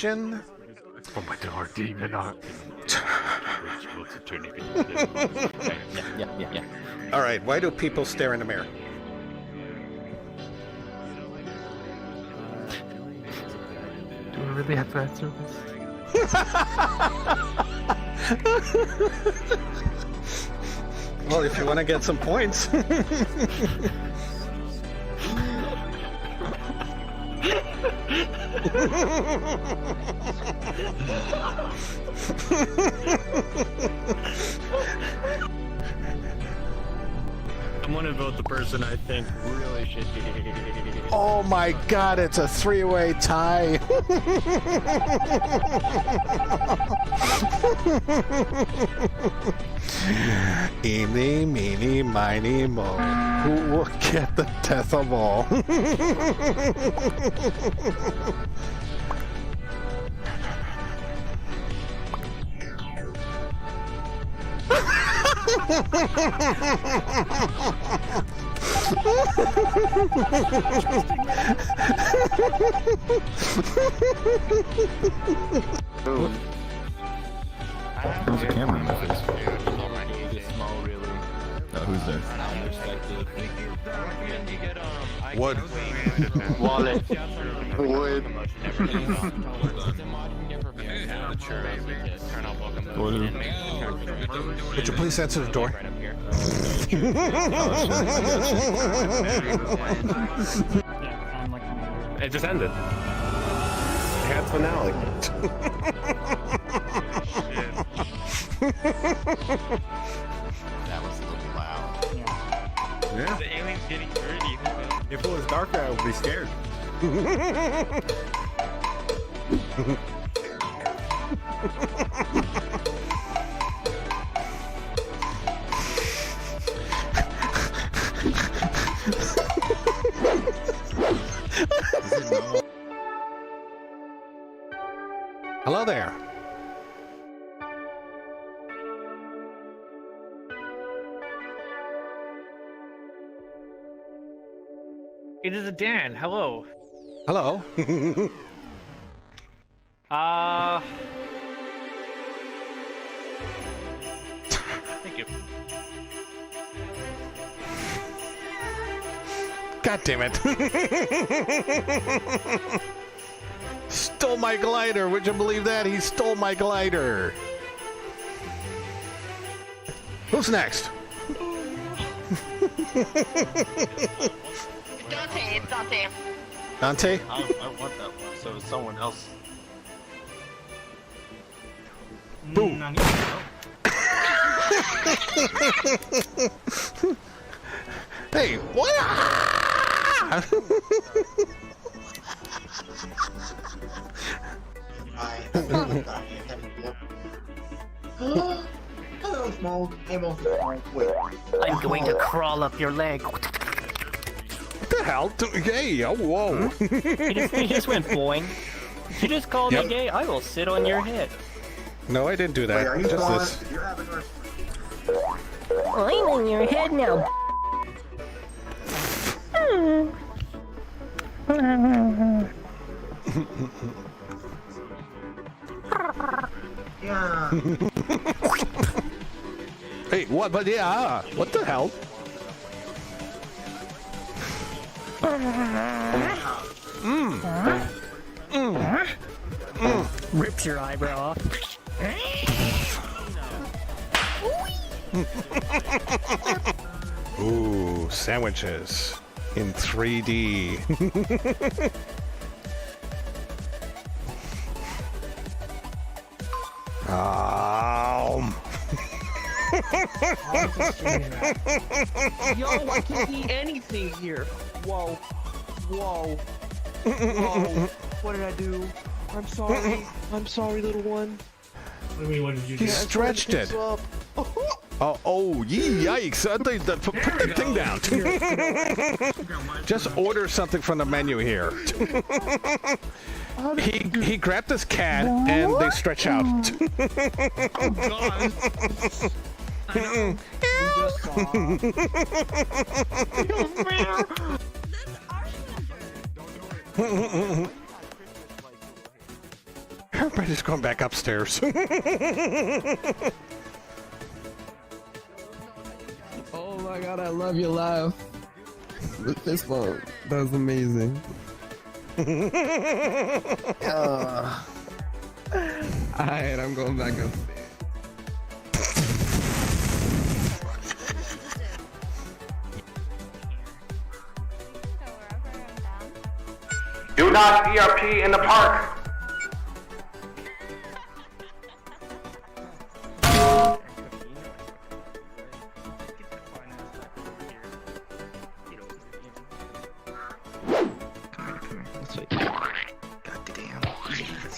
question. Oh my god, demon. Yeah. All right, why do people stare in the mirror? Do we really have to answer this? Well, if you want to get some points. I'm gonna vote the person I think really should be. Oh my god, it's a three-way tie. Eeny, meeny, miny, moe. Who will get the death of all? There's a camera in my face. Who's there? Wood. Wallet. Wood. Would you please answer the door? It just ended. Had finale. That was a little loud. Yeah. The alien's getting dirty. If it was darker, I would be scared. Hello there. It is a Dan. Hello. Hello. Thank you. God damn it. Stole my glider. Would you believe that? He stole my glider. Who's next? Dante, it's Dante. Dante? I want that one, so it's someone else. Boom. Hey, what? Hello, Small. I'm also Wait. I'm going to crawl up your leg. What the hell? Hey, oh, whoa. He just went boing. You just called me gay. I will sit on your head. No, I didn't do that. Wait, are you Just paused? this. You're having a... I'm on your head now. Yeah. Hey, what? But yeah, what the hell? Rips your eyebrow off. Ooh, sandwiches in 3D. Yo, I can't eat anything here. Whoa. Whoa. Whoa. What did I do? I'm sorry. I'm sorry, little one. What do you mean, what did you He do? stretched it. Up. Yikes. Put that thing down. Just order something from the menu here. He grabbed his cat and they stretch out. Oh, God. I know. We just saw. Everybody's going back upstairs. Oh my god, I love your laugh. The fist bump. That was amazing. Alright, I'm going back upstairs. Do not ERP in the park.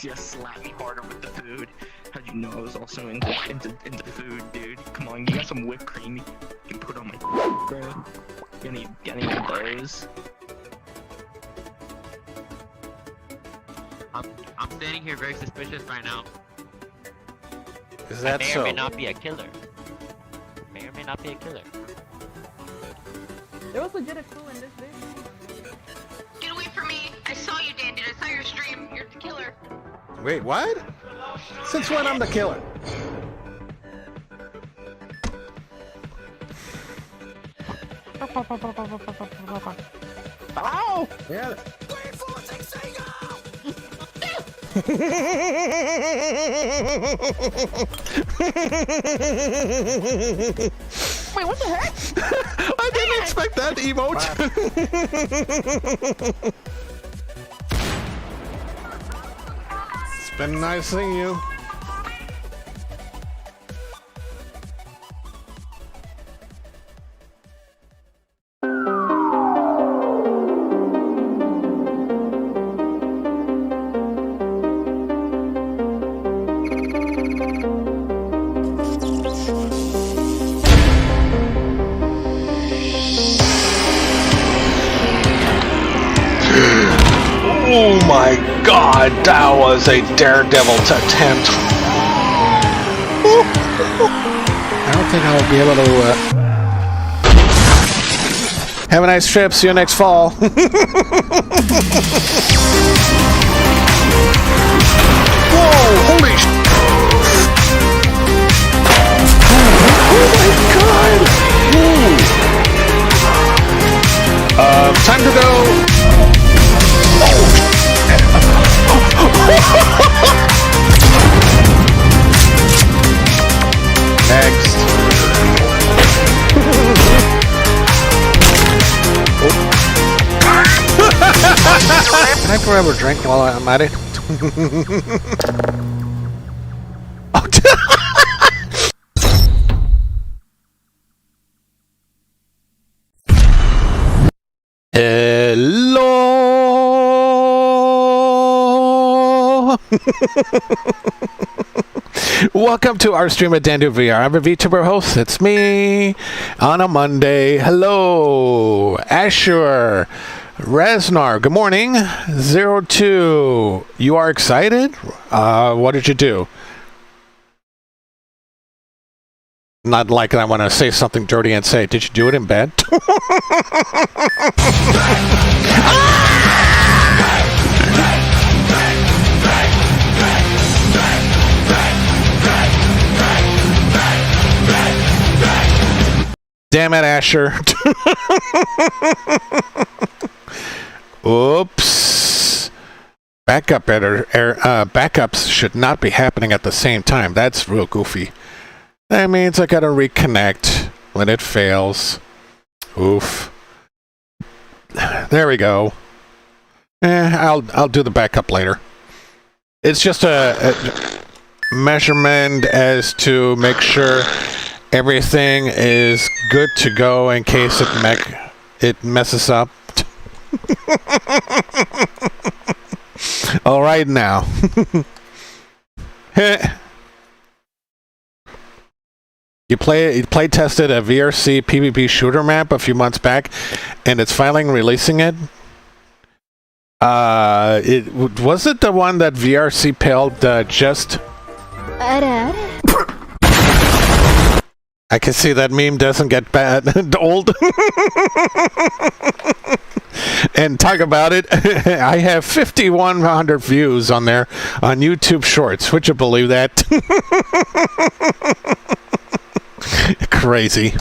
Just slap me harder with the food. How'd you know I was also into food, dude? Come on, you got some whipped cream you can put on my bro. You need any of those? I'm standing here very suspicious right now. Is that I may so? or may not be a killer. May or may not be a killer. There was legit a clue in this video. Get away from me! I saw you, DanDude. I saw your stream. You're the killer. Wait, what? Since when I'm the killer? Ow! Yeah. Wait, what the heck? I didn't expect that emote. It's been nice seeing you. Oh my god, that was a daredevil attempt. I don't think I'll be able to have a nice trip, see you next fall. Whoa, holy sh**. Oh my god! Time to go. Next. Can I grab a drink while I'm at it? Hello. Welcome to our stream at DanDudeVR. I'm a VTuber host. It's me on a Monday. Hello, Asher, Resnar. Good morning. 02. You are excited? What did you do? Not like I want to say something dirty and say, did you do it in bed? Damn it, Asher. Oops. Backups should not be happening at the same time. That's real goofy. That means I gotta reconnect when it fails. Oof. There we go. I'll do the backup later. It's just a measurement as to make sure everything is good to go in case it messes up. All right now. You play tested a VRC PvP shooter map a few months back, and it's finally releasing it. Was it the one that VRC pilled just? I can see that meme doesn't get bad old. and talk about it. I have 5,100 views on there on YouTube Shorts. Would you believe that? Crazy.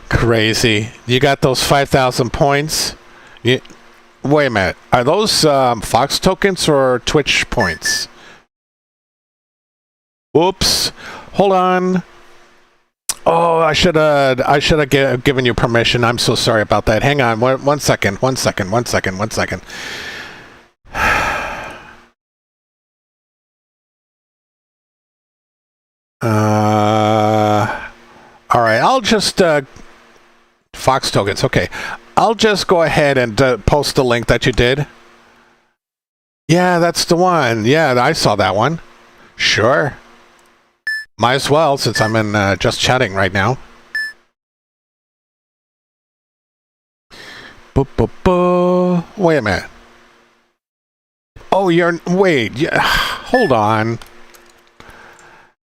Crazy. You got those 5,000 points? Wait a minute. Are those Fox tokens or Twitch points? Oops. Hold on. Oh, I should have given you permission. I'm so sorry about that. Hang on. One second. One second. All right. I'll just Fox tokens. Okay. I'll just go ahead and post the link that you did. Yeah, that's the one. Yeah, I saw that one. Sure. Might as well, since I'm in just chatting right now. Wait a minute. Oh, wait. Yeah, hold on.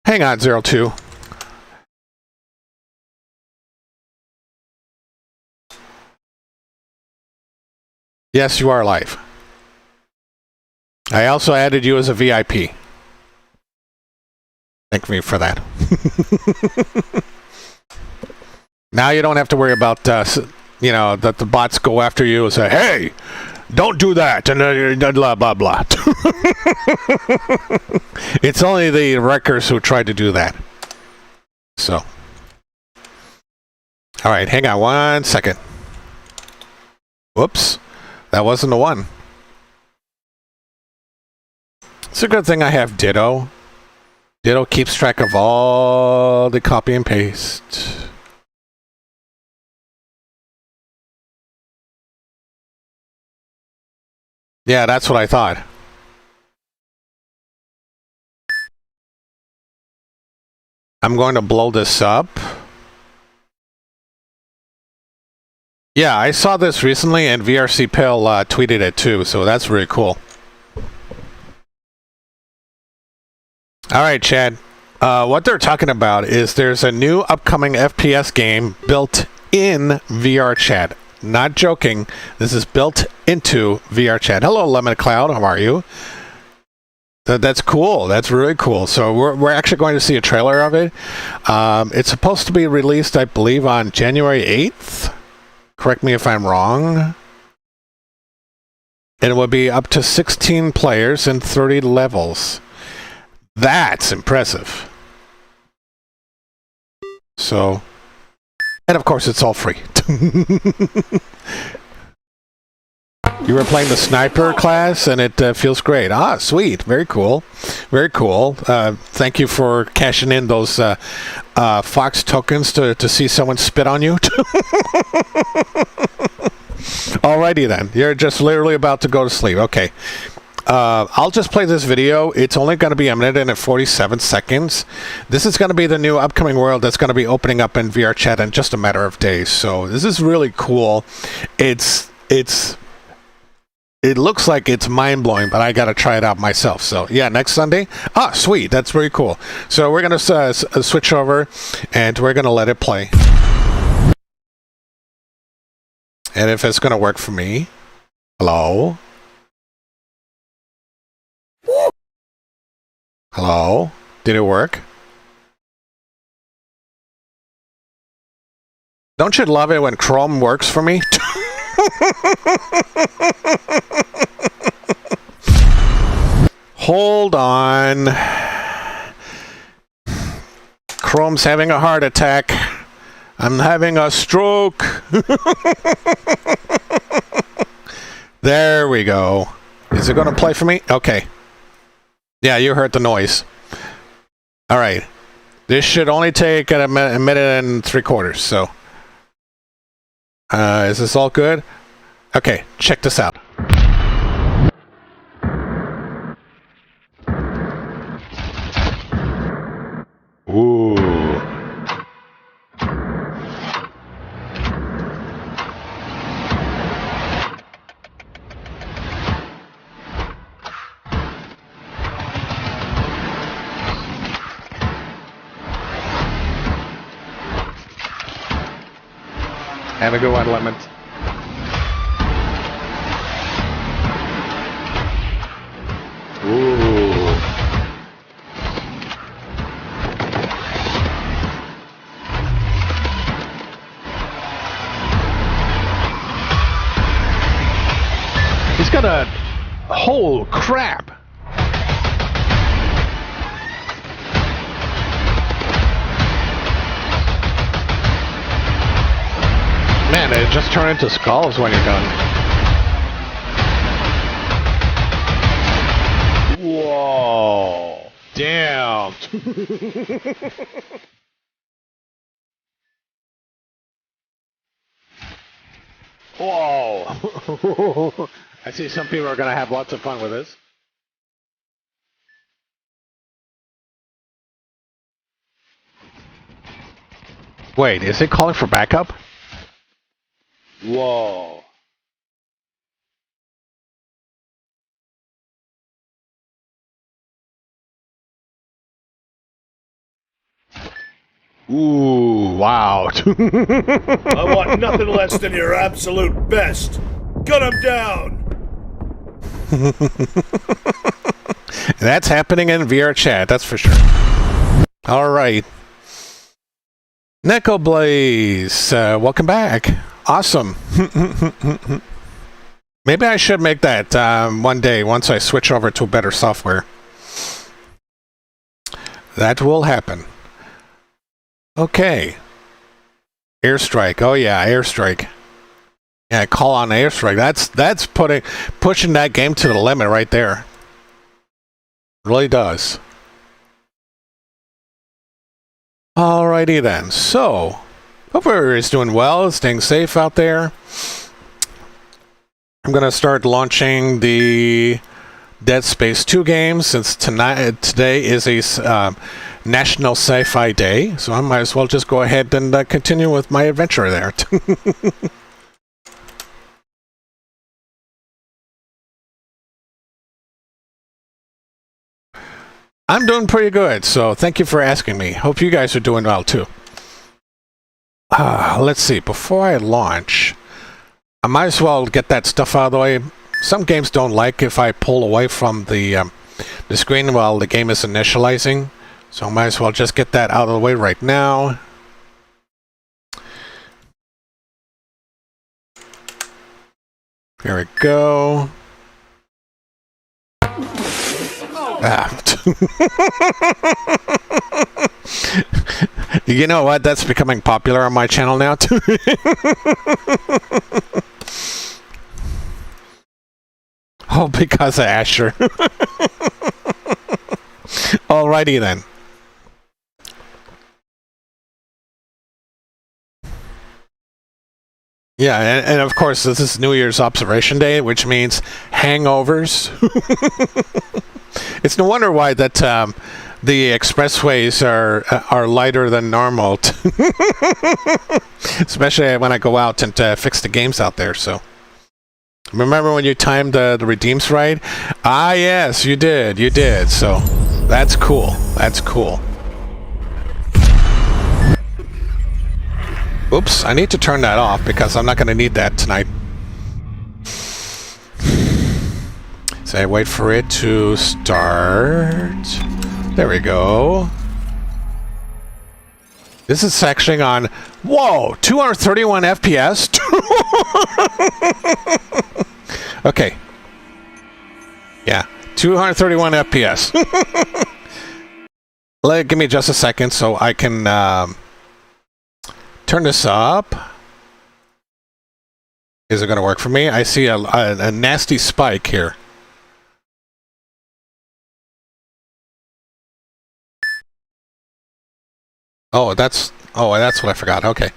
Hang on, 02. Yes, you are live. I also added you as a VIP. Thank me for that. Now you don't have to worry about, you know, that the bots go after you and say, hey, don't do that, and blah, blah, blah. It's only the wreckers who try to do that. So. All right, hang on 1 second. Whoops. That wasn't the one. It's a good thing I have Ditto. Ditto keeps track of all the copy and paste. Yeah, that's what I thought. I'm going to blow this up. Yeah, I saw this recently, and VRC Pale tweeted it too, so that's really cool. All right, Chad. What they're talking about is there's a new upcoming FPS game built in VR Chat. Not joking. This is built into VR Chat. Hello, Lemon Cloud. How are you? That's cool. That's really cool. So we're actually going to see a trailer of it. It's supposed to be released, I believe, on January 8th. Correct me if I'm wrong. And it will be up to 16 players and 30 levels. That's impressive. So, and of course it's all free. You were playing the sniper class and it feels great. Ah, sweet. Very cool. Very cool. Thank you for cashing in those Fox tokens to see someone spit on you. Alrighty then. You're just literally about to go to sleep. Okay. I'll just play this video. It's only going to be a minute and 47 seconds. This is going to be the new upcoming world that's going to be opening up in VR Chat in just a matter of days. So this is really cool. It looks like it's mind-blowing, but I got to try it out myself. So yeah, next Sunday. Ah, sweet. That's very cool. So we're going to switch over and we're going to let it play. And if it's going to work for me. Hello? Hello? Did it work? Don't you love it when Chrome works for me? Hold on. Chrome's having a heart attack. I'm having a stroke. There we go. Is it going to play for me? Okay. Yeah, you heard the noise. All right. This should only take a minute and 3/4, so. Is this all good? Okay, check this out. Ooh. Have a good one, Lemon. at that whole crap. Man, they just turn into skulls when you're done. Whoa. Damn. Whoa. I see some people are going to have lots of fun with this. Wait, is it calling for backup? Whoa. Ooh, wow. I want nothing less than your absolute best. Gun him down! That's happening in VR chat, that's for sure. All right. Neko Blaze, welcome back. Awesome. Maybe I should make that one day once I switch over to better software. That will happen. Okay. Airstrike. Oh yeah, airstrike. Yeah, call on airstrike. That's pushing that game to the limit right there. Really does. Alrighty then. So, hope everybody's doing well, staying safe out there. I'm gonna start launching the Dead Space 2 game since today is a National Sci-Fi Day, so I might as well just go ahead and continue with my adventure there. I'm doing pretty good, so thank you for asking me. Hope you guys are doing well too. Let's see, before I launch, I might as well get that stuff out of the way. Some games don't like if I pull away from the screen while the game is initializing, so I might as well just get that out of the way right now. Here we go. You know what? That's becoming popular on my channel now too. Oh, because of Asher. Alrighty then. Yeah, and of course this is New Year's Observation Day, which means hangovers. It's no wonder why that the expressways are lighter than normal, especially when I go out and fix the games out there. So, remember when you timed the redeems right? Ah, yes, you did. So, that's cool. That's cool. Oops, I need to turn that off because I'm not going to need that tonight. So I wait for it to start. There we go. This is sectioning on, whoa, 231 FPS? Okay. Yeah, 231 FPS. Give me just a second so I can turn this up. Is it going to work for me? I see a nasty spike here. Oh, that's what I forgot. Okay.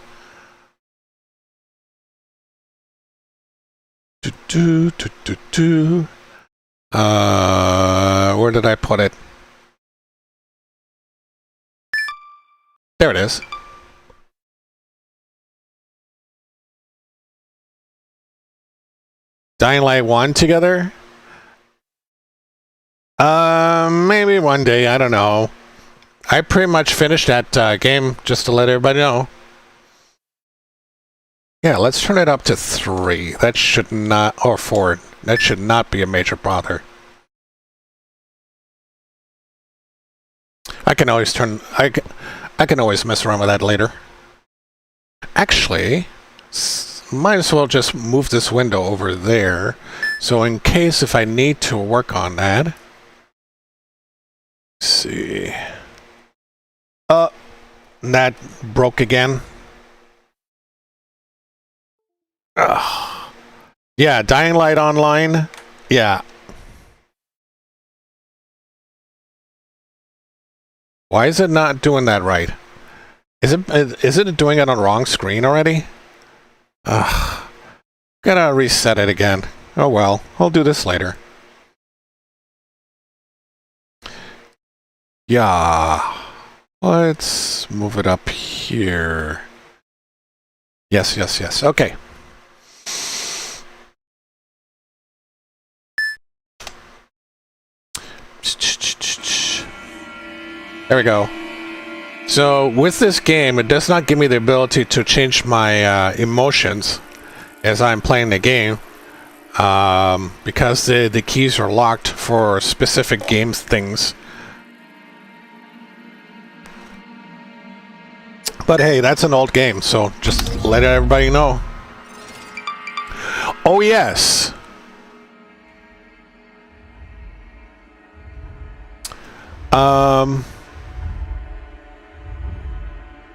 Where did I put it? There it is. Dying Light 1 together? Maybe one day, I don't know. I pretty much finished that game, just to let everybody know. Yeah, let's turn it up to 3. That should not, or 4. That should not be a major bother. I can always I can always mess around with that later. Actually, might as well just move this window over there So in case if I need to work on that, let's see. That broke again. Ugh. Yeah, Dying Light Online. Yeah. Why is it not doing that right? Is it doing it on the wrong screen already? Ugh. Gotta reset it again. Oh well, I'll do this later. Yeah. Let's move it up here. Yes, yes, yes. Okay. There we go. So with this game, it does not give me the ability to change my emotions as I'm playing the game, because the keys are locked for specific games things. But hey, that's an old game, so just let everybody know. Oh yes.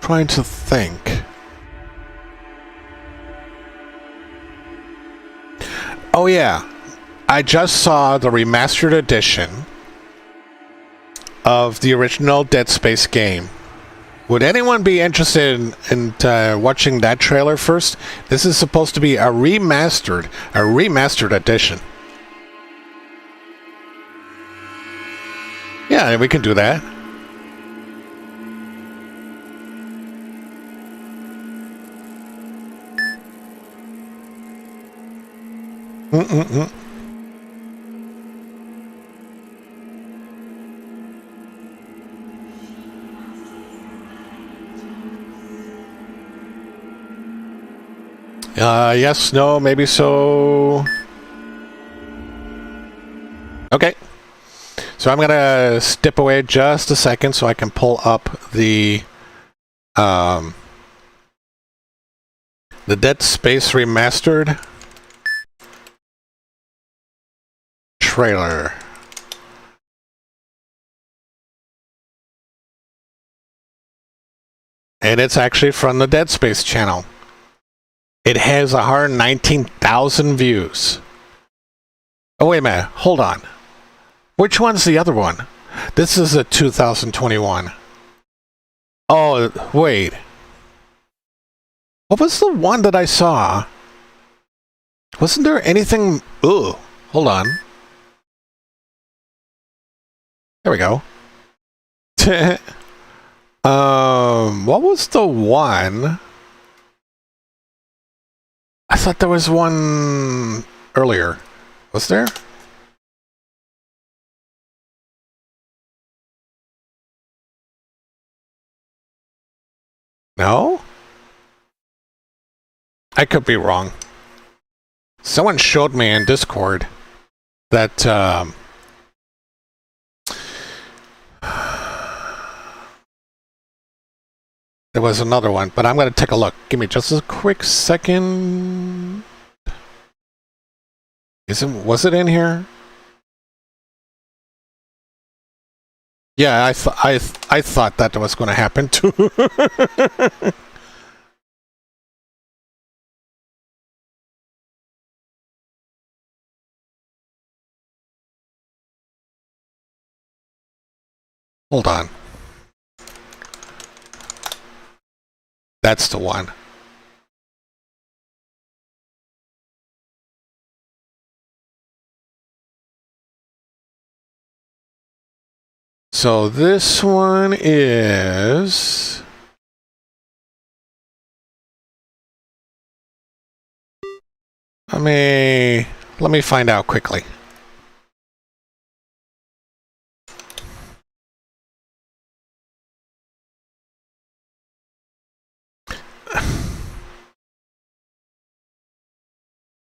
Trying to think. Oh yeah, I just saw the remastered edition of the original Dead Space game. Would anyone be interested in watching that trailer first? This is supposed to be a remastered edition. Yeah, we can do that. Yes, no, maybe so. Okay. So I'm gonna step away just a second so I can pull up the Dead Space Remastered trailer. And it's actually from the Dead Space channel. It has 119,000 views. Oh, wait a minute. Hold on. Which one's the other one? This is a 2021. Oh, wait. What was the one that I saw? Wasn't there anything... Ooh, hold on. There we go. What was the one? I thought there was one earlier. Was there? No? I could be wrong. Someone showed me in Discord that there was another one, but I'm going to take a look. Give me just a quick second. Was it in here? Yeah, I thought that was going to happen too. Hold on. That's the one. So this one is... Let me find out quickly.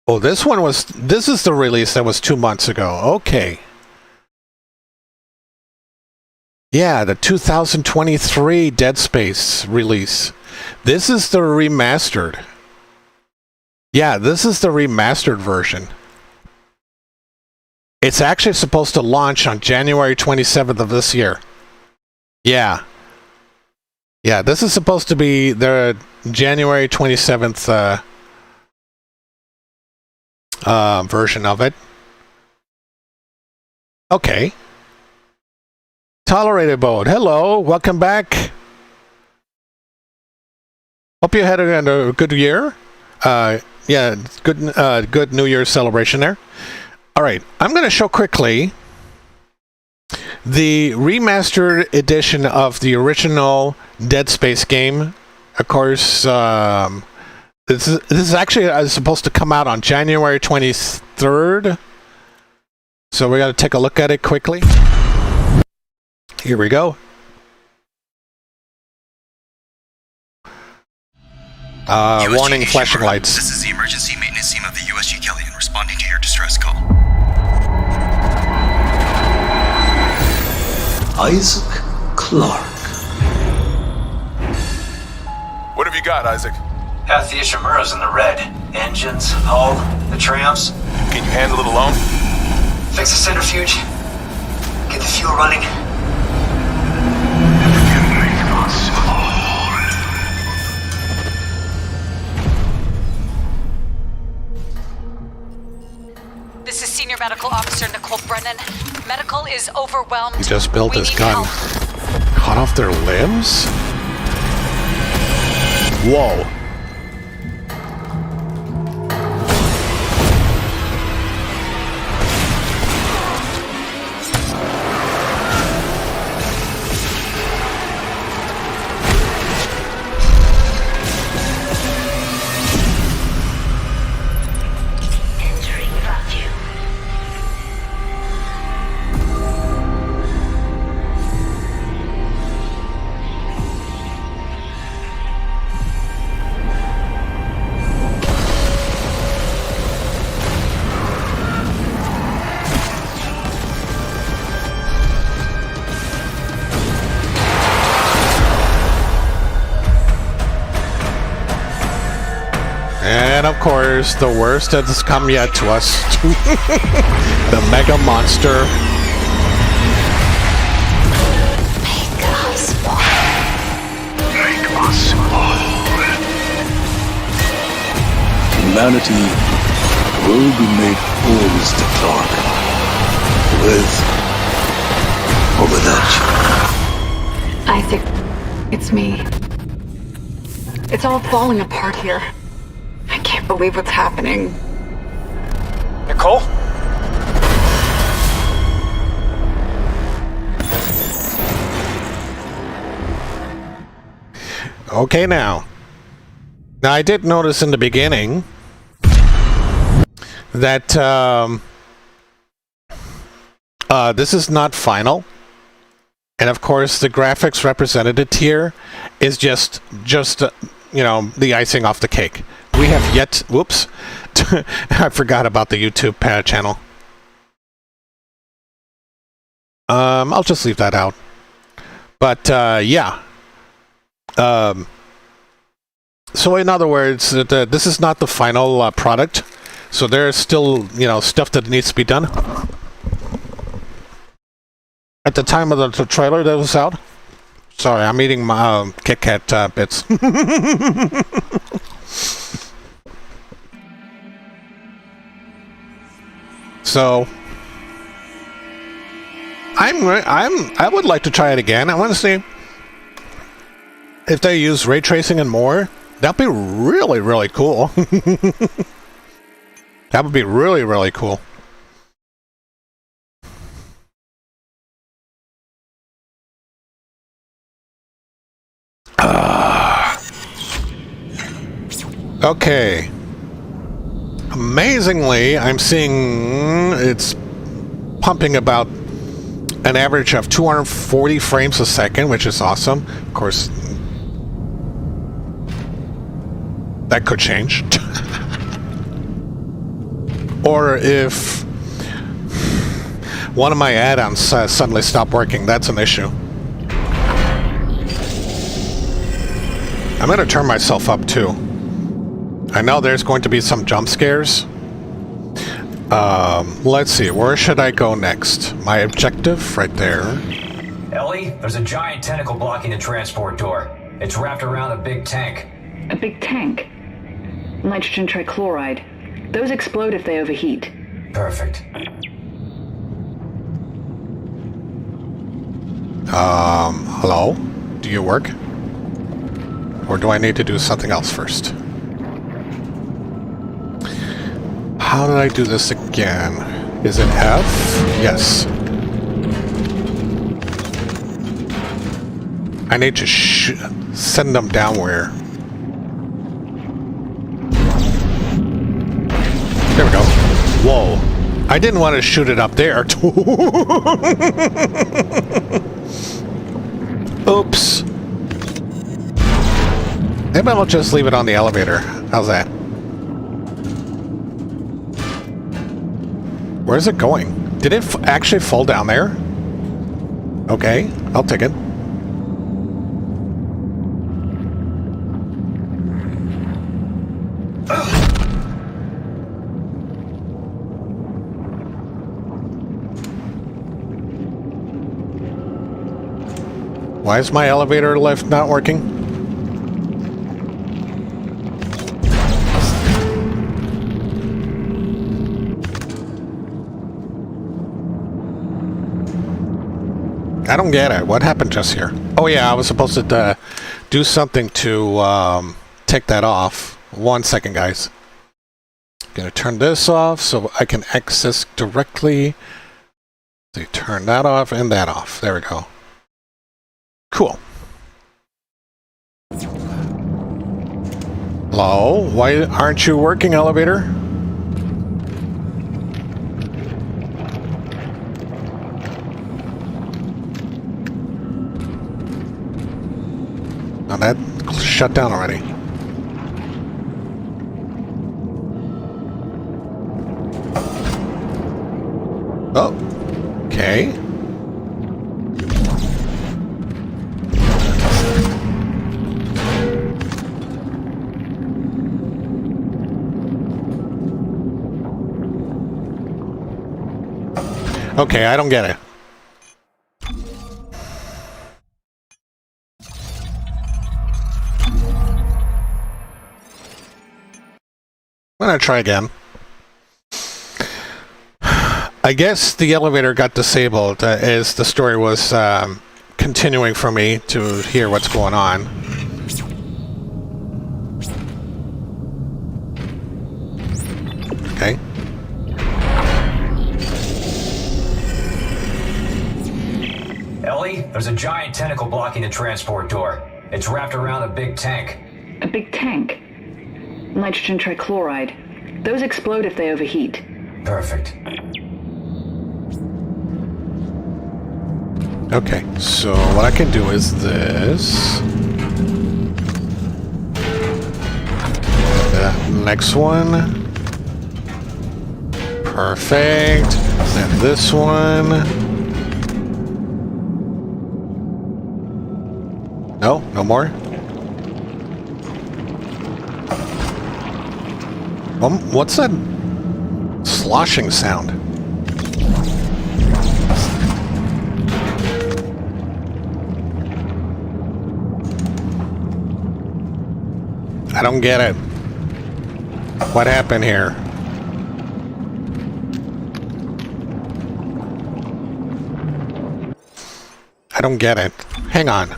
Oh, this is the release that was 2 months ago. Okay. Yeah, the 2023 Dead Space release. This is the remastered. Yeah, this is the remastered version. It's actually supposed to launch on January 27th of this year. Yeah. Yeah, this is supposed to be the January 27th version of it. Okay. Tolerated mode. Hello, welcome back. Hope you had a good year. Yeah, good New Year's celebration there. All right, I'm going to show quickly the remastered edition of the original Dead Space game. Of course, this is actually supposed to come out on January 23rd. So we got to take a look at it quickly. Here we go. Warning, flashing lights. This is the emergency maintenance team of the USG Kellyan responding to your distress call. Isaac Clarke. What have you got, Isaac? Half the Ishimura's in the red. Engines, hull, the trams. Can you handle it alone? Fix the centrifuge. Get the fuel running. This is Senior Medical Officer Nicole Brennan. Medical is overwhelmed. He just built his gun. Cut off their limbs? Whoa. And of course, the worst that has come yet to us. The Mega Monster. Make us one. Make us one. Humanity will be made whole, Mr. Clarke. With or without you. Isaac, it's me. It's all falling apart here. I can't believe what's happening. Nicole? Okay, now I did notice in the beginning that this is not final, and of course the graphics represented here is just you know, the icing off the cake. We have yet, whoops, I forgot about the YouTube channel. I'll just leave that out. But yeah. So in other words, this is not the final product. So there's still, you know, stuff that needs to be done. At the time of the trailer that was out. Sorry, I'm eating my Kit Kat bits. So I would like to try it again. I want to see if they use ray tracing and more. That'd be really, really cool. That would be really, really cool. Okay. Amazingly, I'm seeing it's pumping about an average of 240 frames a second, which is awesome. Of course, that could change. Or if one of my add-ons suddenly stopped working, that's an issue. I'm going to turn myself up too. I know there's going to be some jump scares. Let's see, where should I go next? My objective, right there. Ellie, there's a giant tentacle blocking the transport door. It's wrapped around a big tank. A big tank? Nitrogen trichloride. Those explode if they overheat. Perfect. Hello? Do you work? Or do I need to do something else first? How did I do this again? Is it F? Yes. I need to send them downward. There we go. Whoa. I didn't want to shoot it up there. Oops. Maybe I'll just leave it on the elevator. How's that? Where's it going? Did it actually fall down there? Okay, I'll take it. Why is my elevator lift not working? I don't get it. What happened just here? Oh yeah, I was supposed to do something to take that off. 1 second, guys. Gonna turn this off so I can access directly. So you turn that off and that off. There we go. Cool. Hello? Why aren't you working, elevator? Now that shut down already. Oh. Okay. Okay, I don't get it. I'm gonna try again. I guess the elevator got disabled as the story was continuing for me to hear what's going on. Okay. Ellie, there's a giant tentacle blocking the transport door. It's wrapped around a big tank. A big tank? Nitrogen trichloride. Those explode if they overheat. Perfect. Okay, so what I can do is this. The next one. Perfect. Then this one. No? No more? What's that sloshing sound? I don't get it. What happened here? I don't get it. Hang on.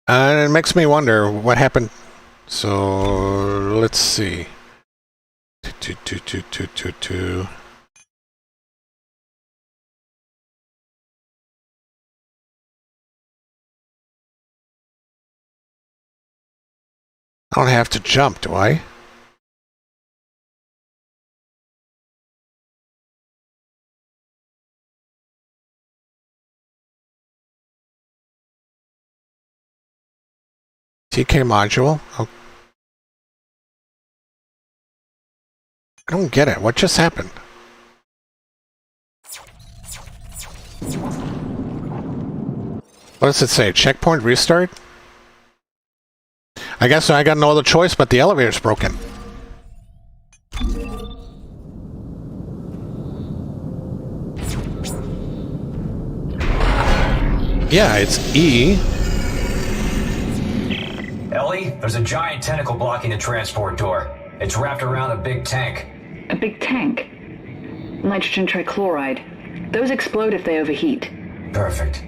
It makes me wonder what happened. So let's see. I don't have to jump, do I? TK module. Oh. I don't get it. What just happened? What does it say? Checkpoint restart? I guess I got no other choice, but the elevator's broken. Yeah, it's E. Ellie, there's a giant tentacle blocking the transport door. It's wrapped around a big tank. A big tank? Nitrogen trichloride. Those explode if they overheat. Perfect.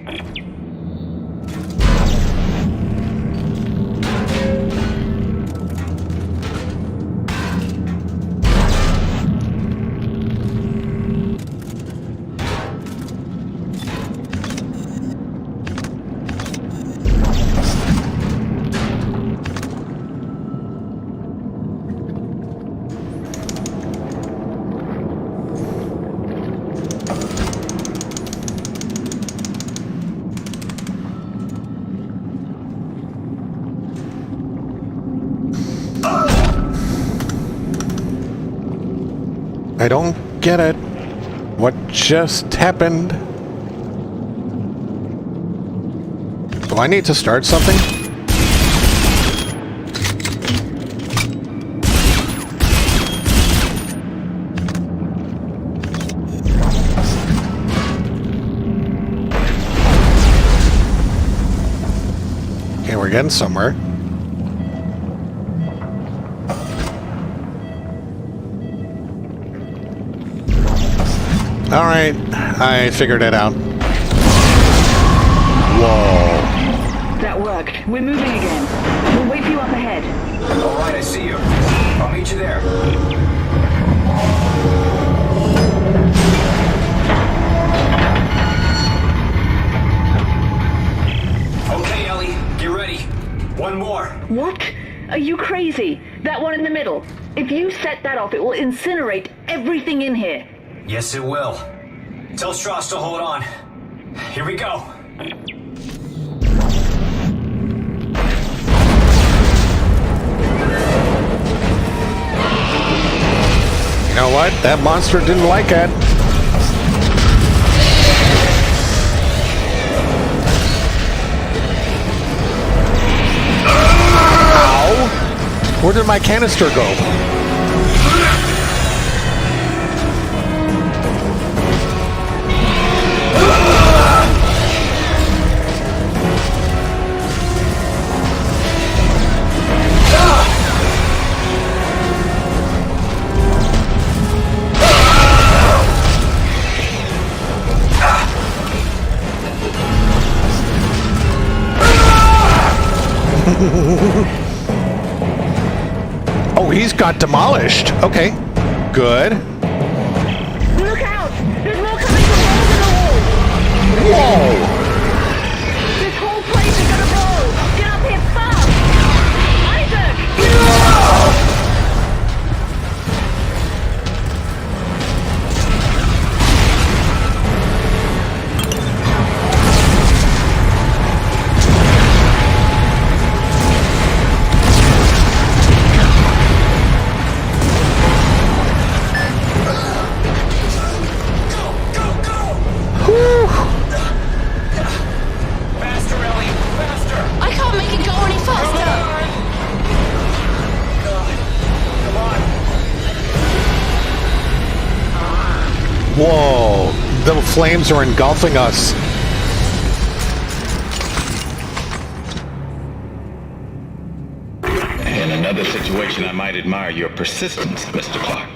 I don't get it. What just happened? Do I need to start something? Okay, we're getting somewhere. All right, I figured it out. Whoa. That worked. We're moving again. We'll wait for you up ahead. All right, I see you. I'll meet you there. Okay, Ellie, get ready. One more. What? Are you crazy? That one in the middle. If you set that off, it will incinerate everything in here. Yes, it will. Tell Strauss to hold on. Here we go. You know what? That monster didn't like it. Ow! Where did my canister go? Oh, he's got demolished. Okay, good. Look out! There's more coming from holes in the wall! Whoa! This whole place is gonna blow! Get up here fast! Isaac! Faster, Ellie, faster! I can't make it go any faster! Whoa! The flames are engulfing us. In another situation, I might admire your persistence, Mr. Clark.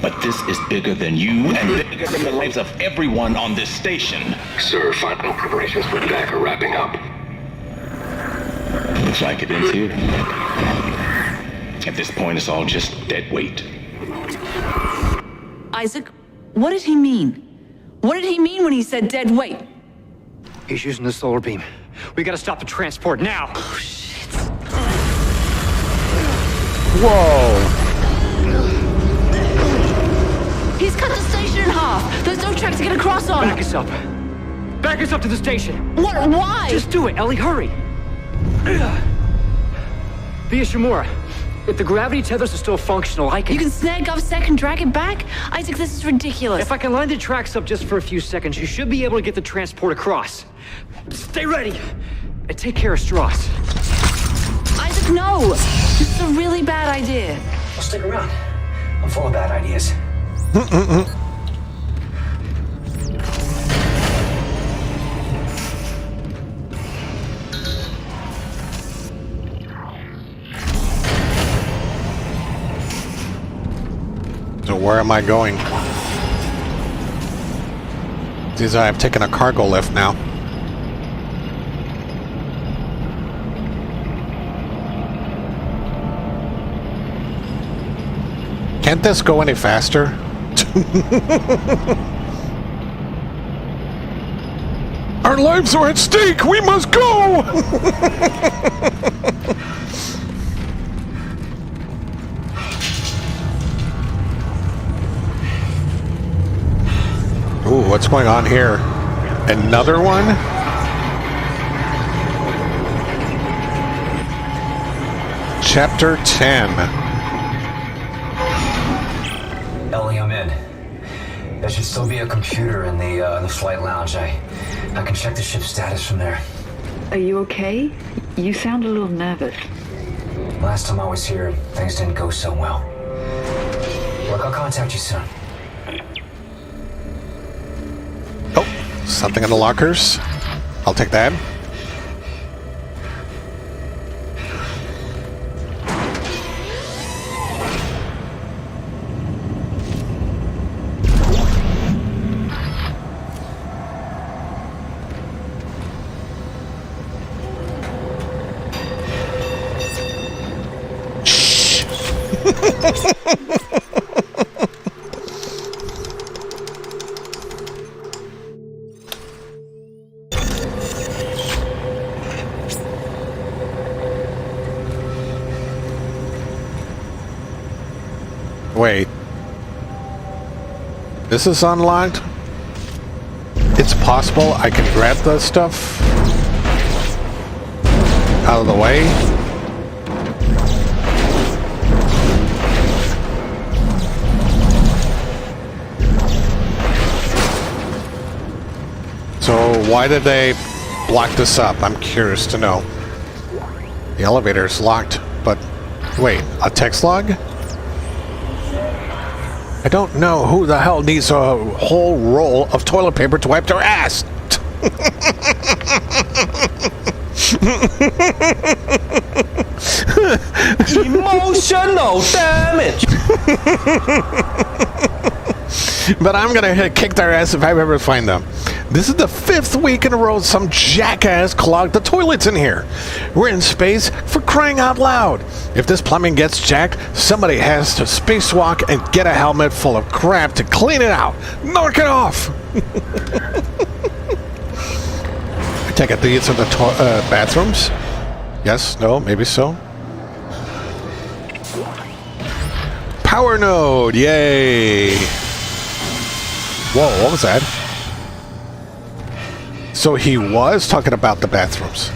But this is bigger than you and bigger than the lives of everyone on this station. Sir, final preparations for DAC are wrapping up. Looks like it ends here. At this point, it's all just dead weight. Isaac, what did he mean? What did he mean when he said dead weight? He's using the solar beam. We gotta stop the transport now. Oh, shit. Whoa! He's cut the station in half. There's no track to get across on. Back us up. Back us up to the station. What? Why? Just do it, Ellie. Hurry. Via Shimura, if the gravity tethers are still functional, I can... You can snag GovSec and drag it back? Isaac, this is ridiculous. If I can line the tracks up just for a few seconds, you should be able to get the transport across. Stay ready. And take care of Strauss. Isaac, no! This is a really bad idea. Well, stick around. I'm full of bad ideas. where am I going? These I've taken a cargo lift now. Can't this go any faster? Our lives are at stake! We must go! Ooh, what's going on here? Another one? Chapter 10. Ellie, I'm in. There should still be a computer in the flight lounge. I can check the ship's status from there. Are you okay? You sound a little nervous. Last time I was here, things didn't go so well. Look, I'll contact you soon. Oh, something in the lockers. I'll take that. Wait. This is unlocked? It's possible I can grab the stuff out of the way? So why did they block this up? I'm curious to know. The elevator's locked, but wait, a text log? I don't know who the hell needs a whole roll of toilet paper to wipe their ass. Emotional damage. But I'm gonna kick their ass if I ever find them. This is the 5th week in a row some jackass clogged the toilets in here. We're in space, for crying out loud. If this plumbing gets jacked, somebody has to spacewalk and get a helmet full of crap to clean it out. Knock it off! I take it these are the bathrooms? Yes, no, maybe so. Power node, yay! Whoa, what was that? So he was talking about the bathrooms.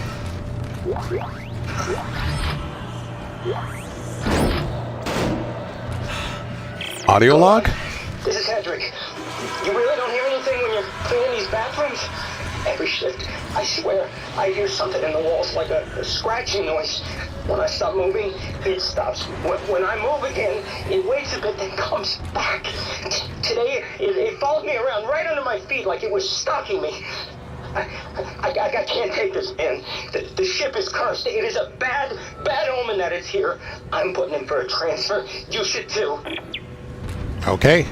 Audio log? This is Hedrick. You really don't hear anything when you're cleaning these bathrooms? Every shift, I swear, I hear something in the walls like a scratching noise. When I stop moving, it stops. When I move again, it waits a bit, then comes back. Today, it followed me around right under my feet like it was stalking me. I can't take this, man. The ship is cursed. It is a bad omen that it's here. I'm putting in for a transfer. You should too. Okay.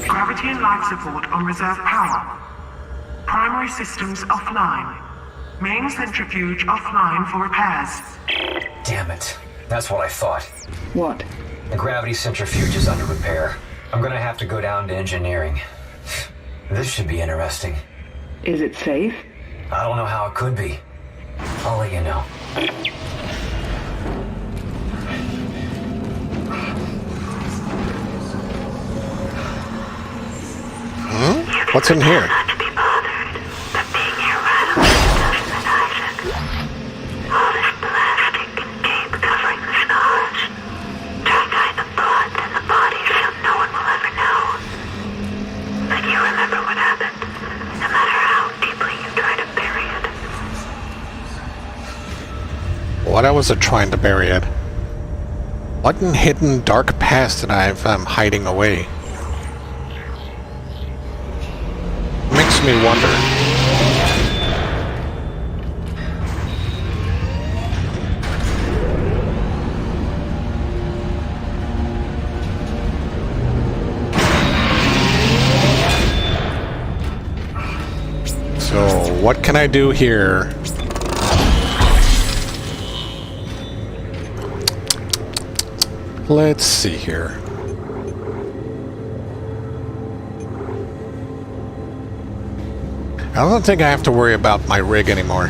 Gravity and life support on reserve power. Primary systems offline. Main centrifuge offline for repairs. Damn it. That's what I thought. What? The gravity centrifuge is under repair. I'm gonna have to go down to engineering. This should be interesting. Is it safe? I don't know how it could be. I'll let you know. What's in here? What I was trying to bury it? What hidden dark past that I'm hiding away? makes me wonder. So, what can I do here? Let's see here. I don't think I have to worry about my rig anymore.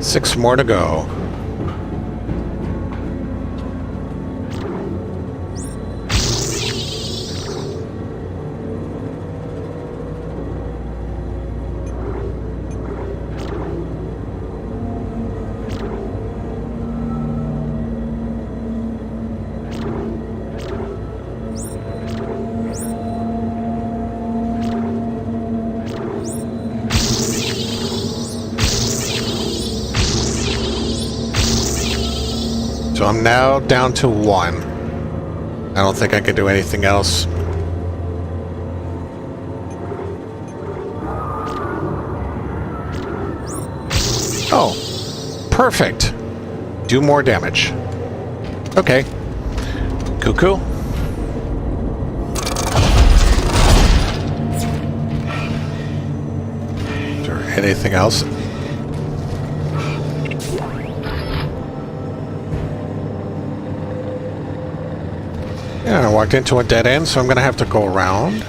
Six more to go. So I'm now down to 1. I don't think I can do anything else. Oh, perfect. Do more damage. Okay. Cuckoo. Is there anything else? Yeah, I walked into a dead end, so I'm gonna have to go around.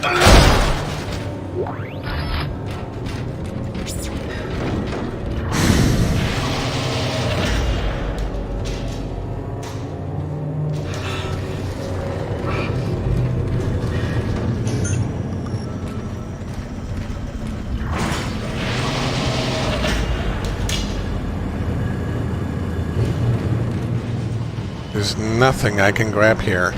There's nothing I can grab here.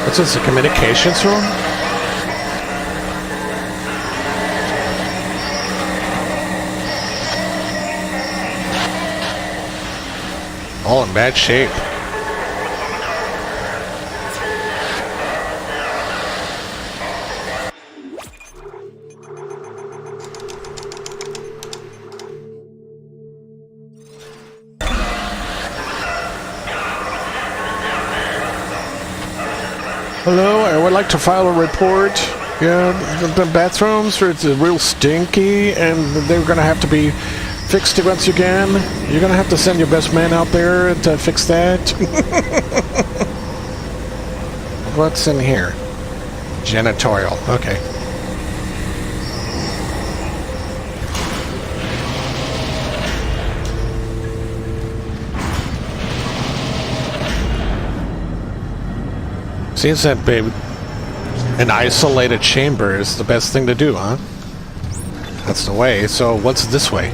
What's this, a communications room? All in bad shape. Hello, I would like to file a report. Yeah, the bathrooms are real stinky, and they're gonna have to be fixed once again. You're gonna have to send your best man out there to fix that. What's in here? Janitorial. Okay. Seems that an isolated chamber is the best thing to do, huh? That's the way. So what's this way?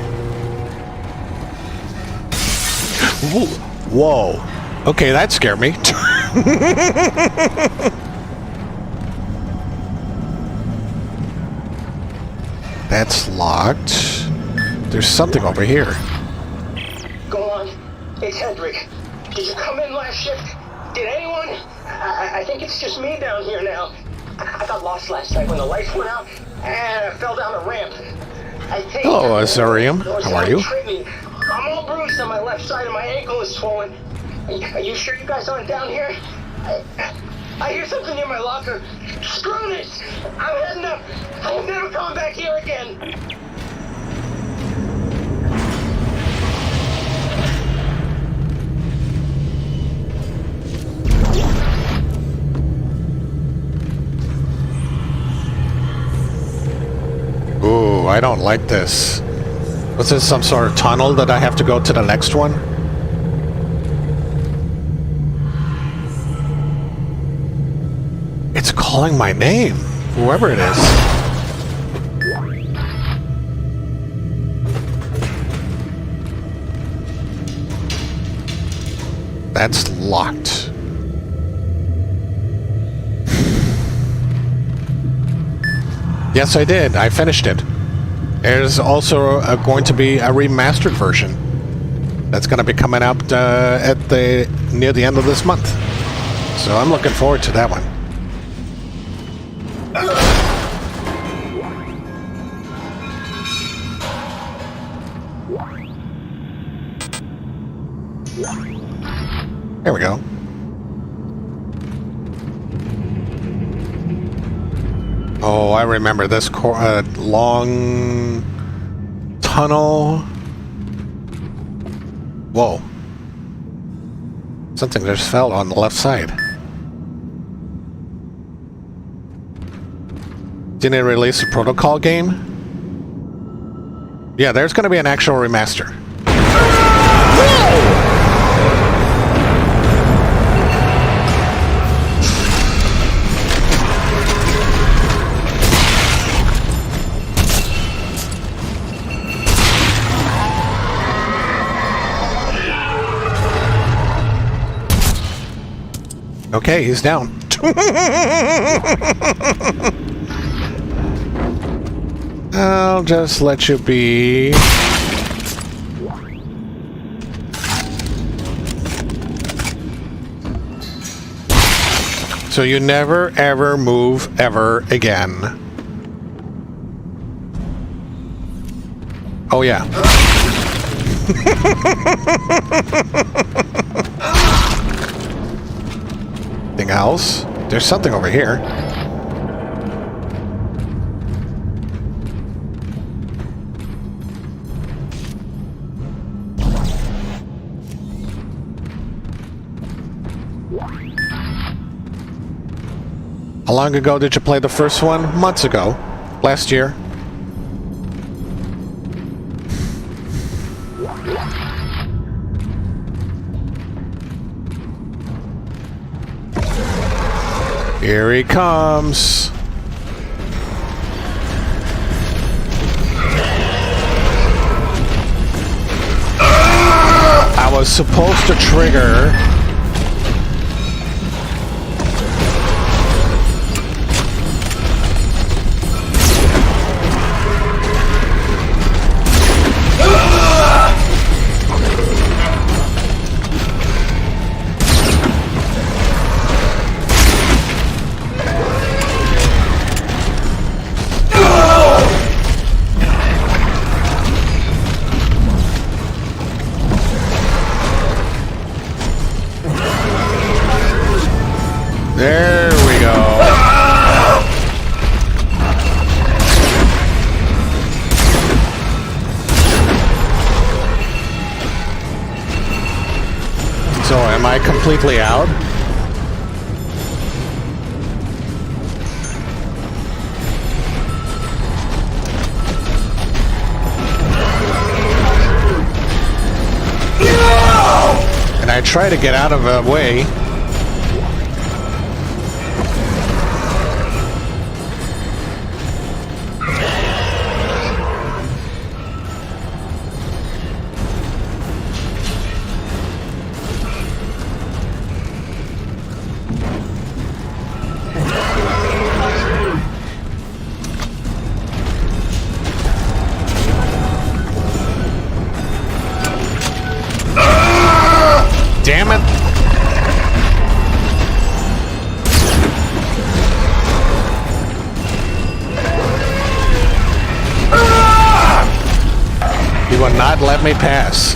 Whoa. Okay, that scared me. That's locked. There's something over here. Go on. It's Hendrik. Did you come in last shift? Did anyone? I think it's just me down here now. I got lost last night when the lights went out, and I fell down a ramp. Hello, Azarium. How are you? I'm all bruised on my left side, and my ankle is swollen. Are you sure you guys aren't down here? I hear something near my locker. Screw this! I'm heading up. I'm never coming back here again. Ooh, I don't like this. What's this, some sort of tunnel that I have to go to the next one? It's calling my name, whoever it is. That's locked. Yes, I did. I finished it. There's also going to be a remastered version that's going to be coming out near the end of this month. So I'm looking forward to that one. There we go. Oh, I remember this long tunnel. Whoa. Something just fell on the left side. Didn't it release a protocol game? Yeah, there's going to be an actual remaster. Okay, he's down. I'll just let you be. So you never ever move ever again. Oh yeah. Anything else? There's something over here. How long ago did you play the first one? Months ago. Last year. Here he comes. I was supposed to trigger. There we go. So, am I completely out? And I try to get out of the way. Damn it! He will not let me pass.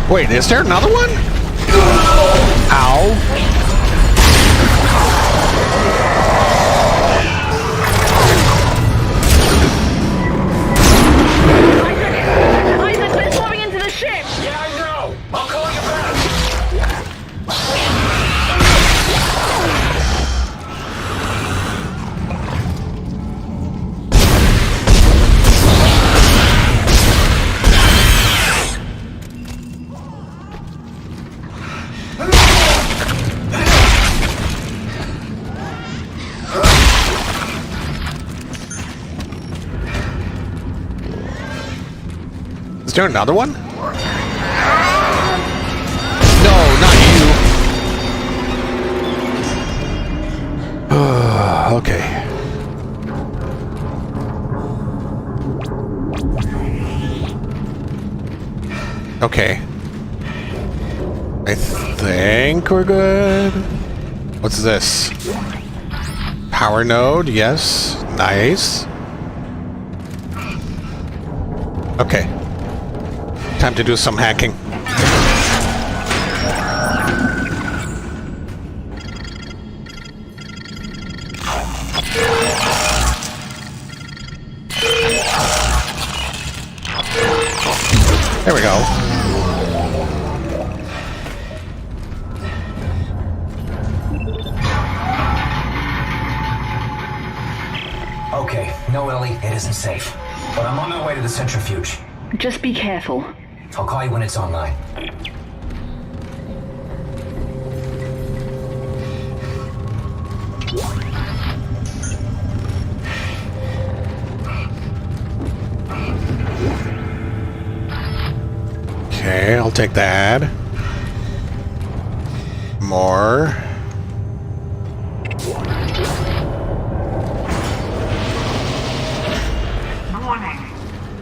Wait, is there another one? Ow. there another one? No, not you. Okay. Okay. I think we're good. What's this? Power node, yes. Nice. Okay. Time to do some hacking. There we go. Okay, no, Ellie, it isn't safe. But I'm on my way to the centrifuge. Just be careful. I'll call you when it's online. Okay, I'll take that. More. Warning.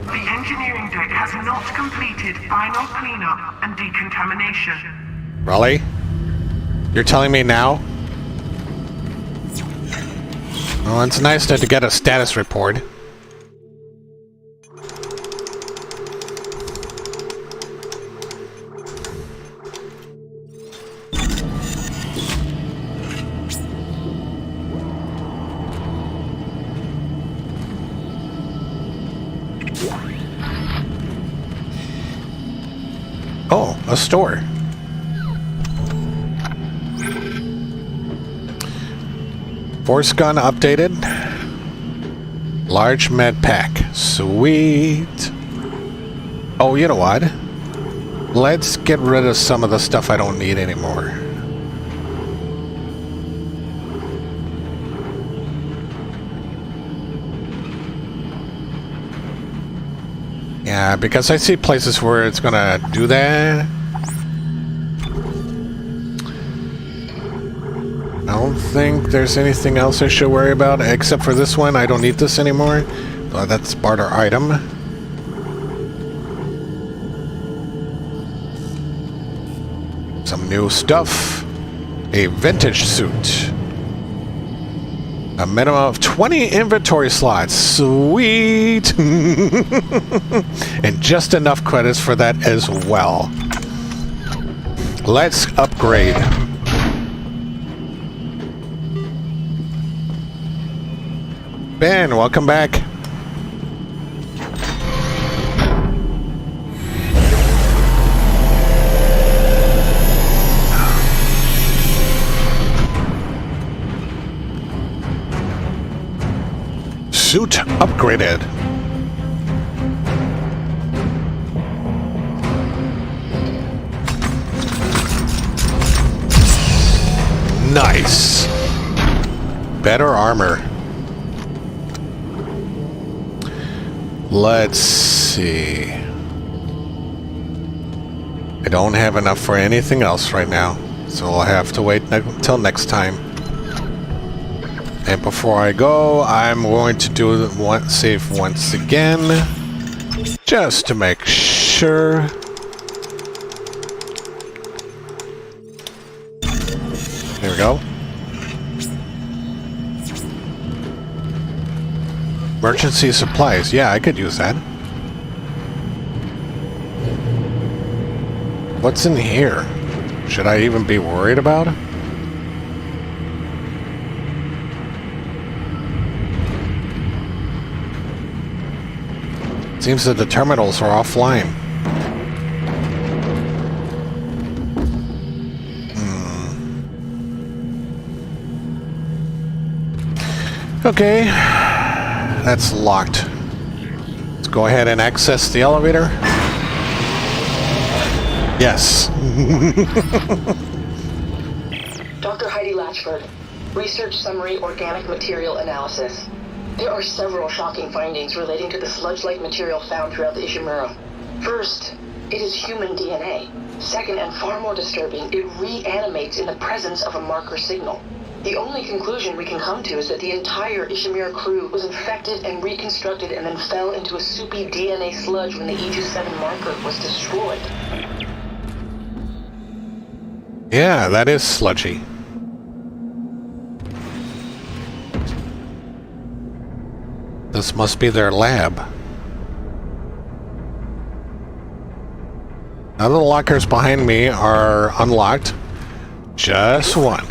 The engineering deck has not completed final cleanup and decontamination. Really? You're telling me now? Well, it's nice to get a status report. Oh, a store. Force gun updated. Large med pack. Sweet. Oh, you know what? Let's get rid of some of the stuff I don't need anymore. Yeah, because I see places where it's gonna do that. I don't think there's anything else I should worry about, except for this one. I don't need this anymore. That's barter item. Some new stuff. A vintage suit. A minimum of 20 inventory slots. Sweet! And just enough credits for that as well. Let's upgrade. Ben, welcome back. Suit upgraded. Nice. Better armor. Let's see. I don't have enough for anything else right now, so I'll have to wait until next time. And before I go, I'm going to do one save once again, just to make sure. There we go. Emergency supplies. Yeah, I could use that. What's in here? Should I even be worried about it? Seems that the terminals are offline. Okay, that's locked. Let's go ahead and access the elevator. Yes. Dr. Heidi Latchford, Research Summary Organic Material Analysis. There are several shocking findings relating to the sludge-like material found throughout the Ishimura. First, it is human DNA. Second, and far more disturbing, it reanimates in the presence of a marker signal. The only conclusion we can come to is that the entire Ishimura crew was infected and reconstructed and then fell into a soupy DNA sludge when the Aegis 7 marker was destroyed. Yeah, that is sludgy. This must be their lab. Now the lockers behind me are unlocked. Just one.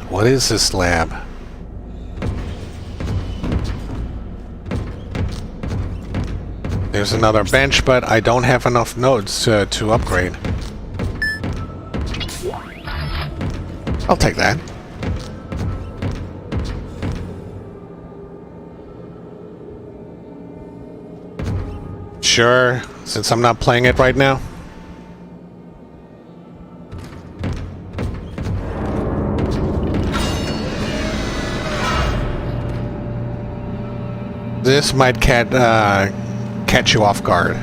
What is this lab? There's another bench, but I don't have enough nodes to upgrade. I'll take that. Sure, since I'm not playing it right now. This might catch you off guard.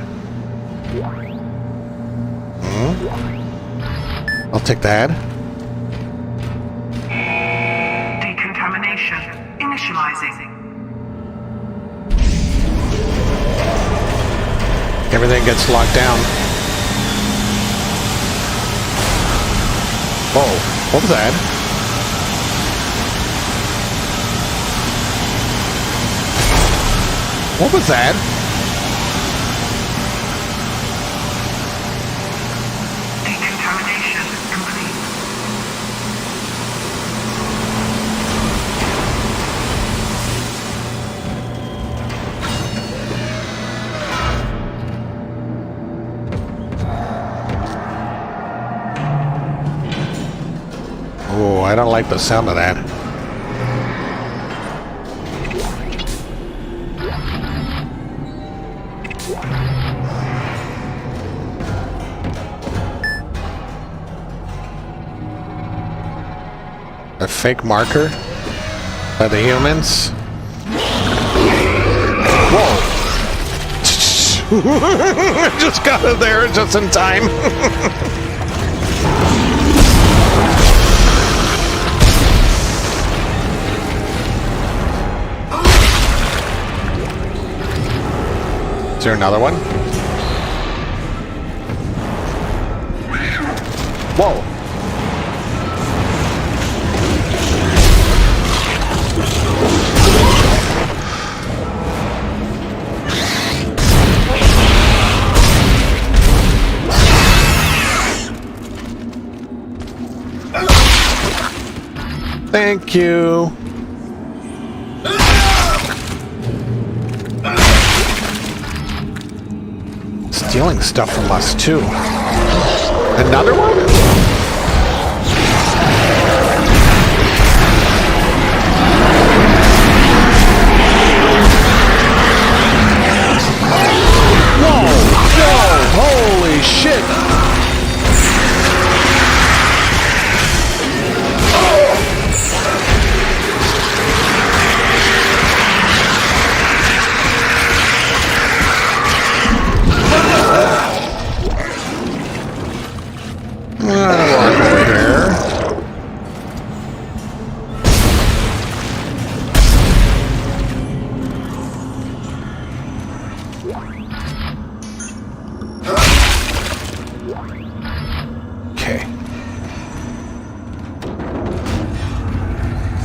I'll take that. Decontamination initializing. Everything gets locked down. Whoa, what was that? What was that? Decontamination complete. Oh, I don't like the sound of that. A fake marker by the humans. Whoa! Just got it there just in time. Is there another one? Whoa! Thank you. Stealing stuff from us too. Another one? Whoa! Whoa! Holy shit!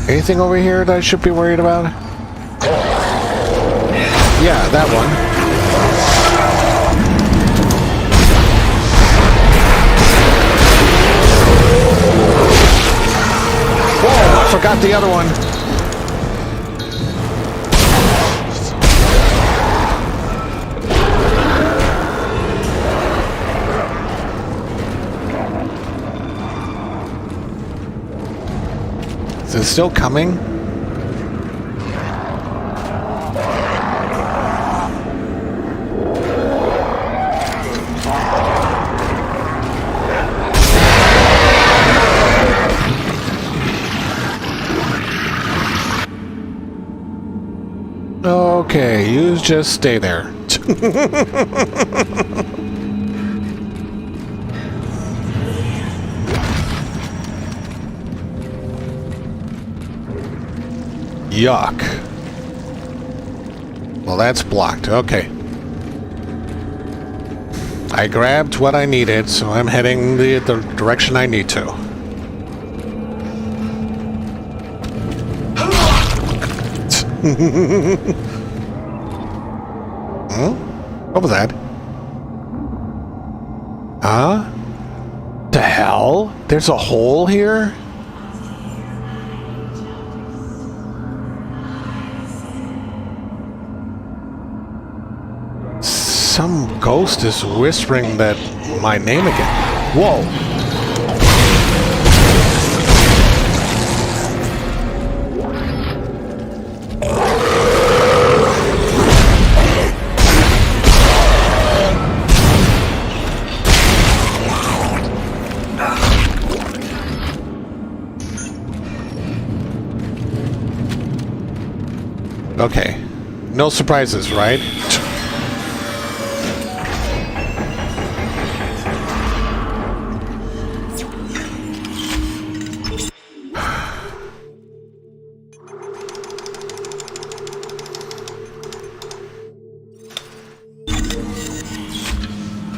Anything over here that I should be worried about? Yeah, that one. Whoa, I forgot the other one. Is it still coming? Okay, you just stay there. Yuck. Well, that's blocked. Okay. I grabbed what I needed, so I'm heading the direction I need to. Huh? What was that? Huh? The hell? There's a hole here? Some ghost is whispering that my name again. Whoa. Okay. No surprises, right?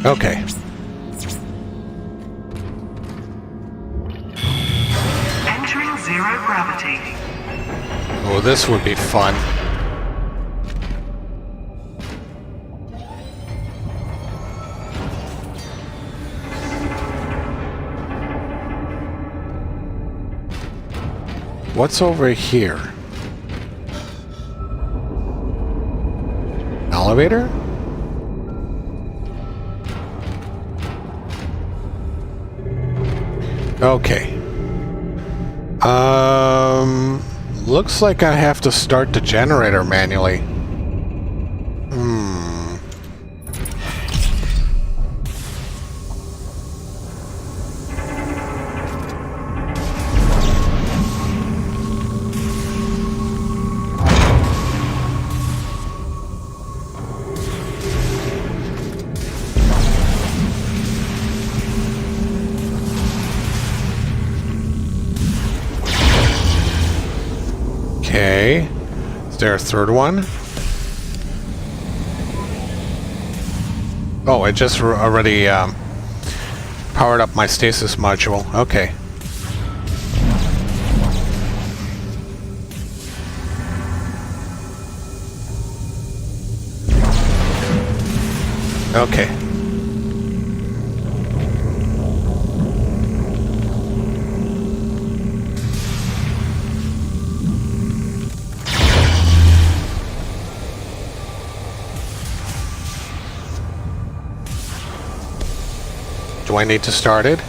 Okay. Entering zero gravity. Oh, this would be fun. What's over here? Elevator? Okay. Looks like I have to start the generator manually. Okay. Is there a third one? Oh, it just already powered up my stasis module. Okay. Okay. Do I need to start it?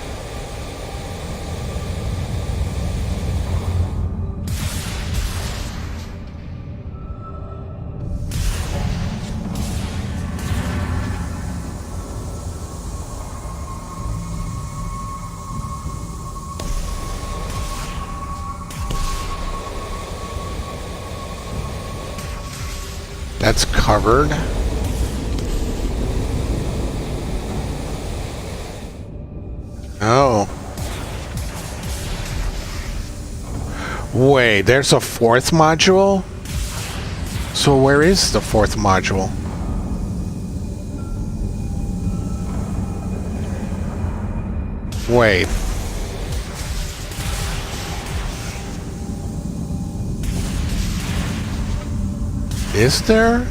That's covered. Oh. Wait, there's a fourth module? So where is the fourth module? Wait. Is there?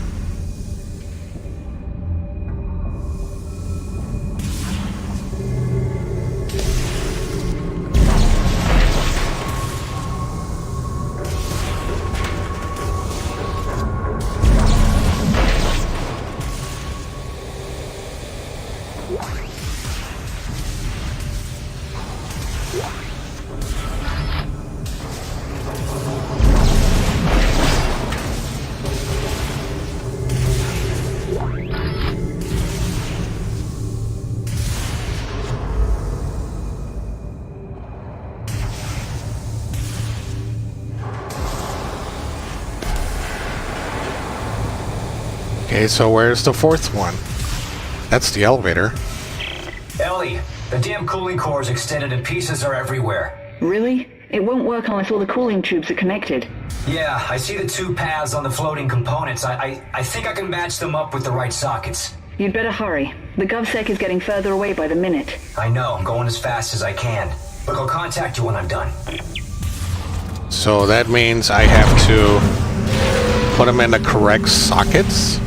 Okay, so where's the fourth one? That's the elevator. Ellie, the damn cooling core is extended and pieces are everywhere. Really? It won't work unless all the cooling tubes are connected. Yeah, I see the two paths on the floating components. I think I can match them up with the right sockets. You'd better hurry. The GovSec is getting further away by the minute. I know, I'm going as fast as I can. Look, I'll contact you when I'm done. So that means I have to put them in the correct sockets?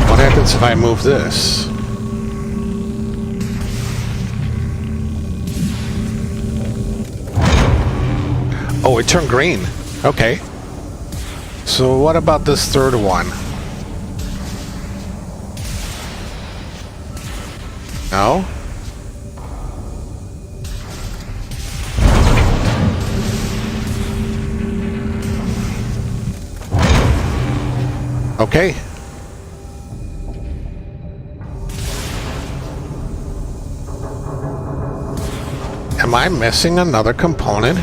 What happens if I move this? Oh, it turned green. Okay. So what about this third one? No? Okay. Am I missing another component?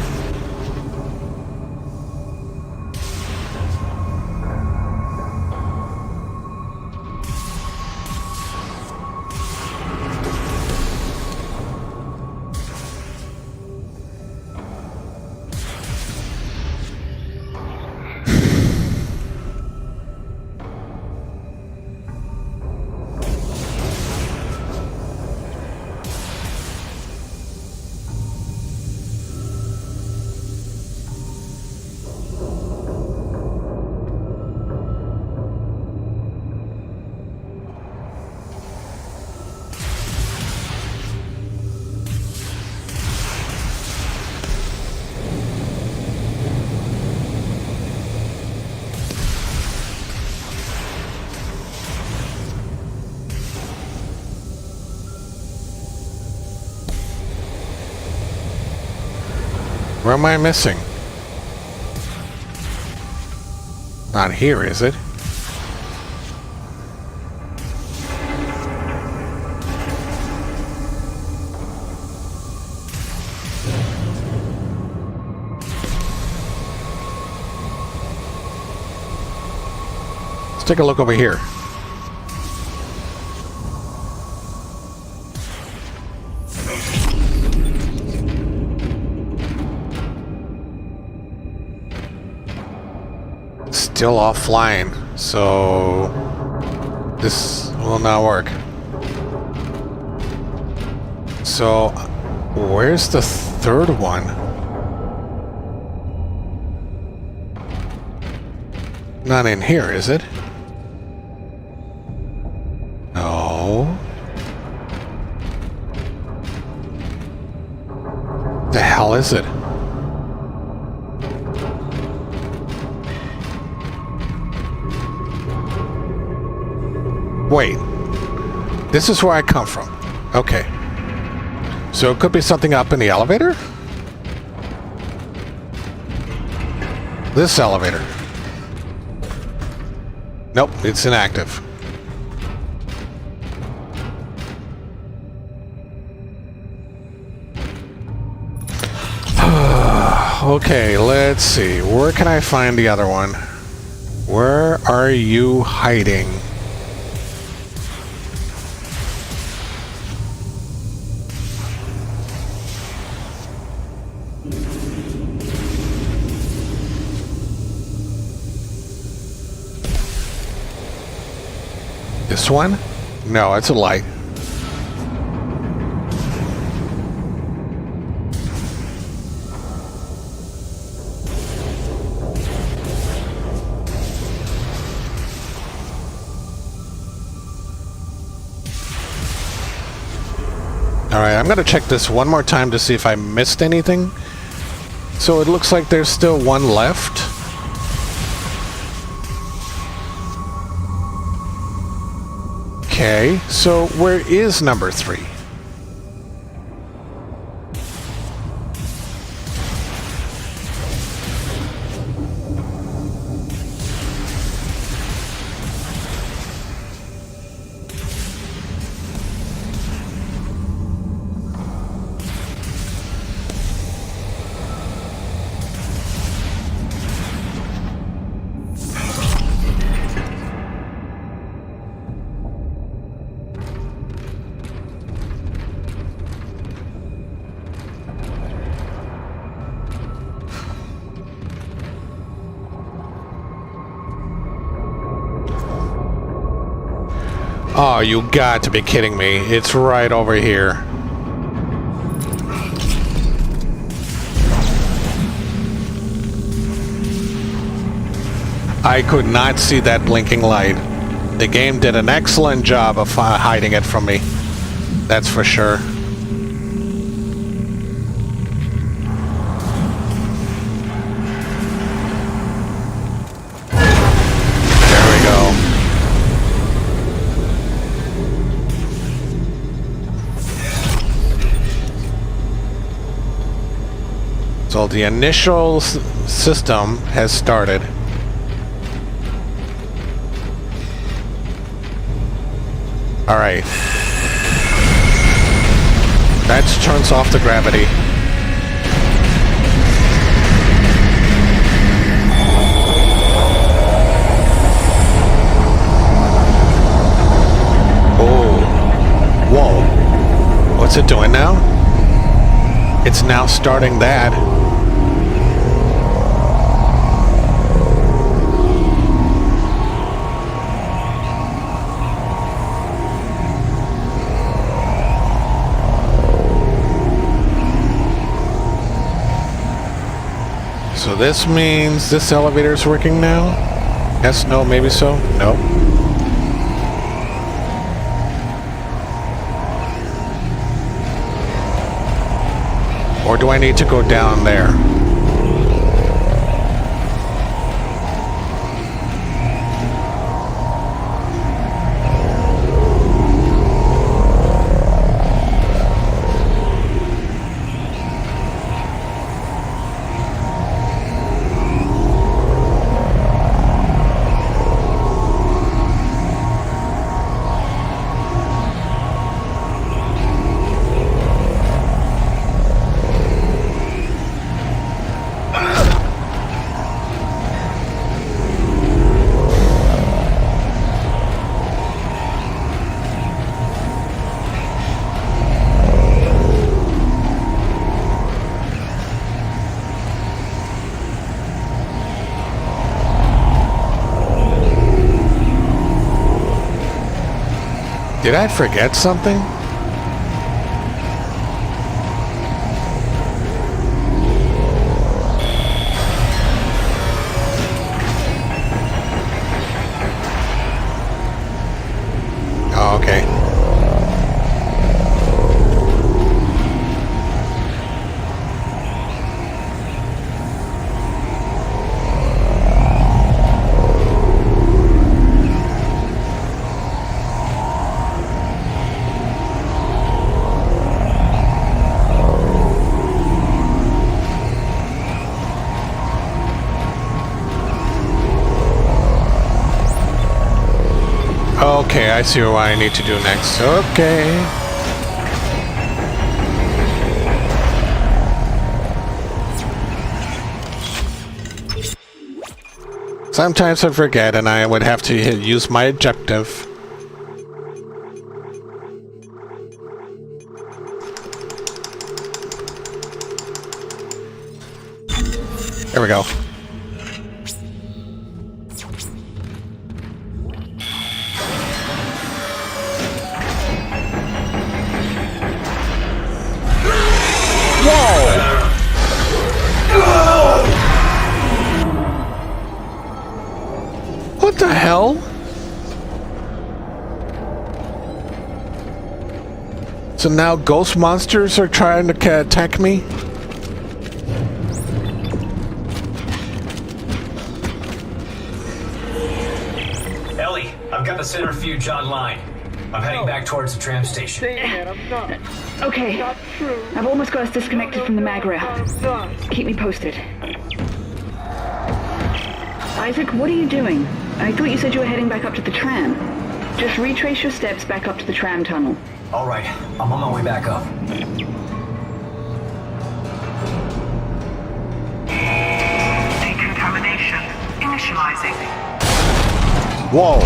Where am I missing? Not here, is it? Let's take a look over here. Still offline, so this will not work. So where's the third one? Not in here, is it? No. The hell is it? Wait, this is where I come from. Okay. So it could be something up in the elevator? This elevator. Nope, it's inactive. Okay, let's see. Where can I find the other one? Where are you hiding? This one? No, it's a light. Alright, I'm gonna check this one more time to see if I missed anything. So it looks like there's still one left. Okay, so where is number 3? Oh, you got to be kidding me. It's right over here. I could not see that blinking light. The game did an excellent job of hiding it from me. That's for sure. There we go. So the initial system has started. All right. That turns off the gravity. Oh. Whoa. What's it doing now? It's now starting that. So this means this elevator's working now? Yes, no, maybe so? No. Or do I need to go down there? Did I forget something? Oh, okay. Okay, I see what I need to do next. Okay. Sometimes I forget and I would have to use my objective. There we go. What the hell? So now ghost monsters are trying to attack me? Ellie, I've got the centrifuge online. I'm heading back towards the tram station. Okay. I've almost got us disconnected from the mag rail. Keep me posted. Isaac, what are you doing? I thought you said you were heading back up to the tram. Just retrace your steps back up to the tram tunnel. All right, I'm on my way back up. Decontamination. Initializing. Whoa.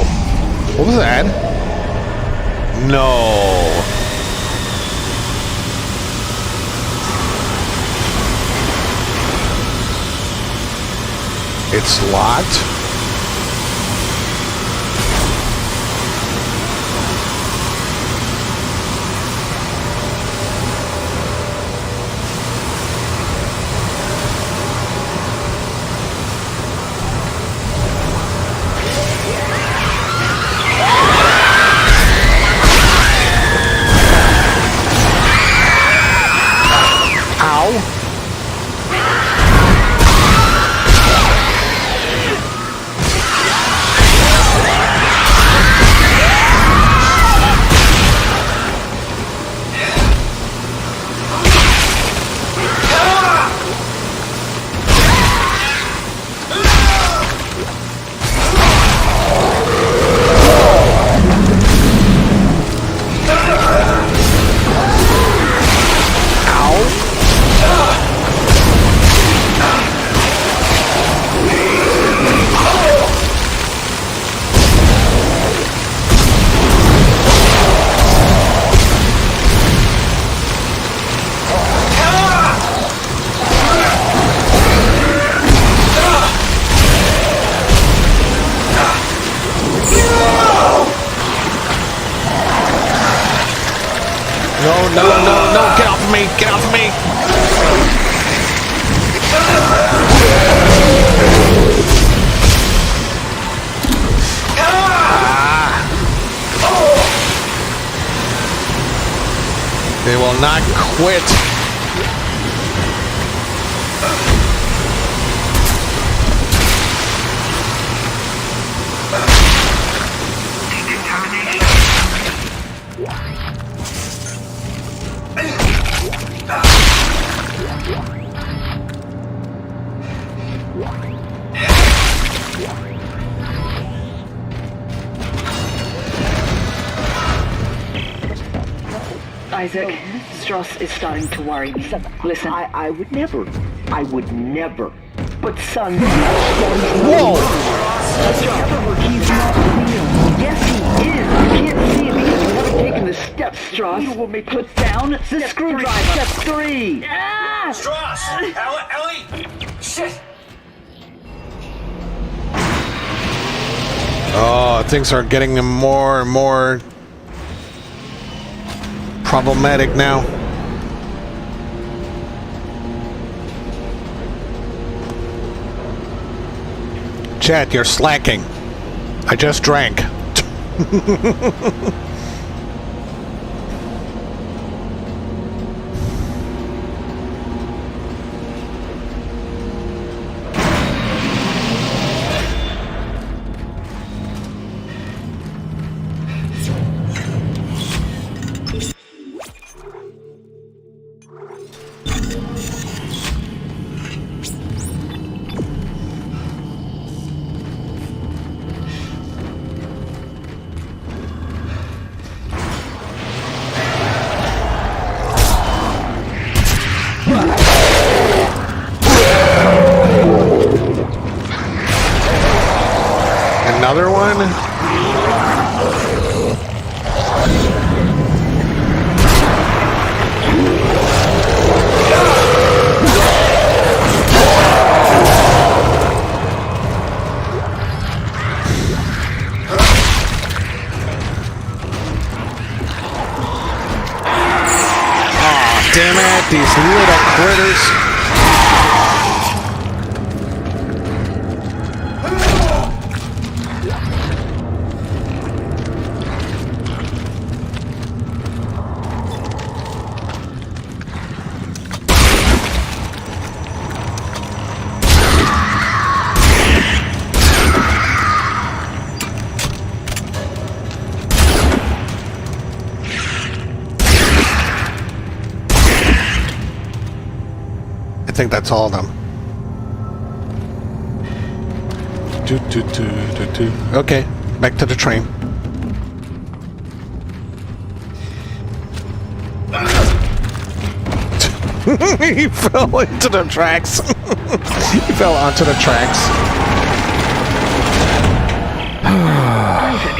What was that? No. It's locked. not quit. Isaac, Strauss is starting to worry me. Listen. I would never. But son... Whoa! He's not real. Yes, he is. You can't see it because you haven't taken the steps, Strauss. You will be put down. The screwdriver. Step 3. Ah! Strauss! Ellie! Shit! Oh, things are getting more and more problematic now. Chat, you're slacking. I just drank. Another one? Aw, damn it, these little critters. I think that's all of them. Okay, back to the train. He fell into the tracks. He fell onto the tracks. Isaac,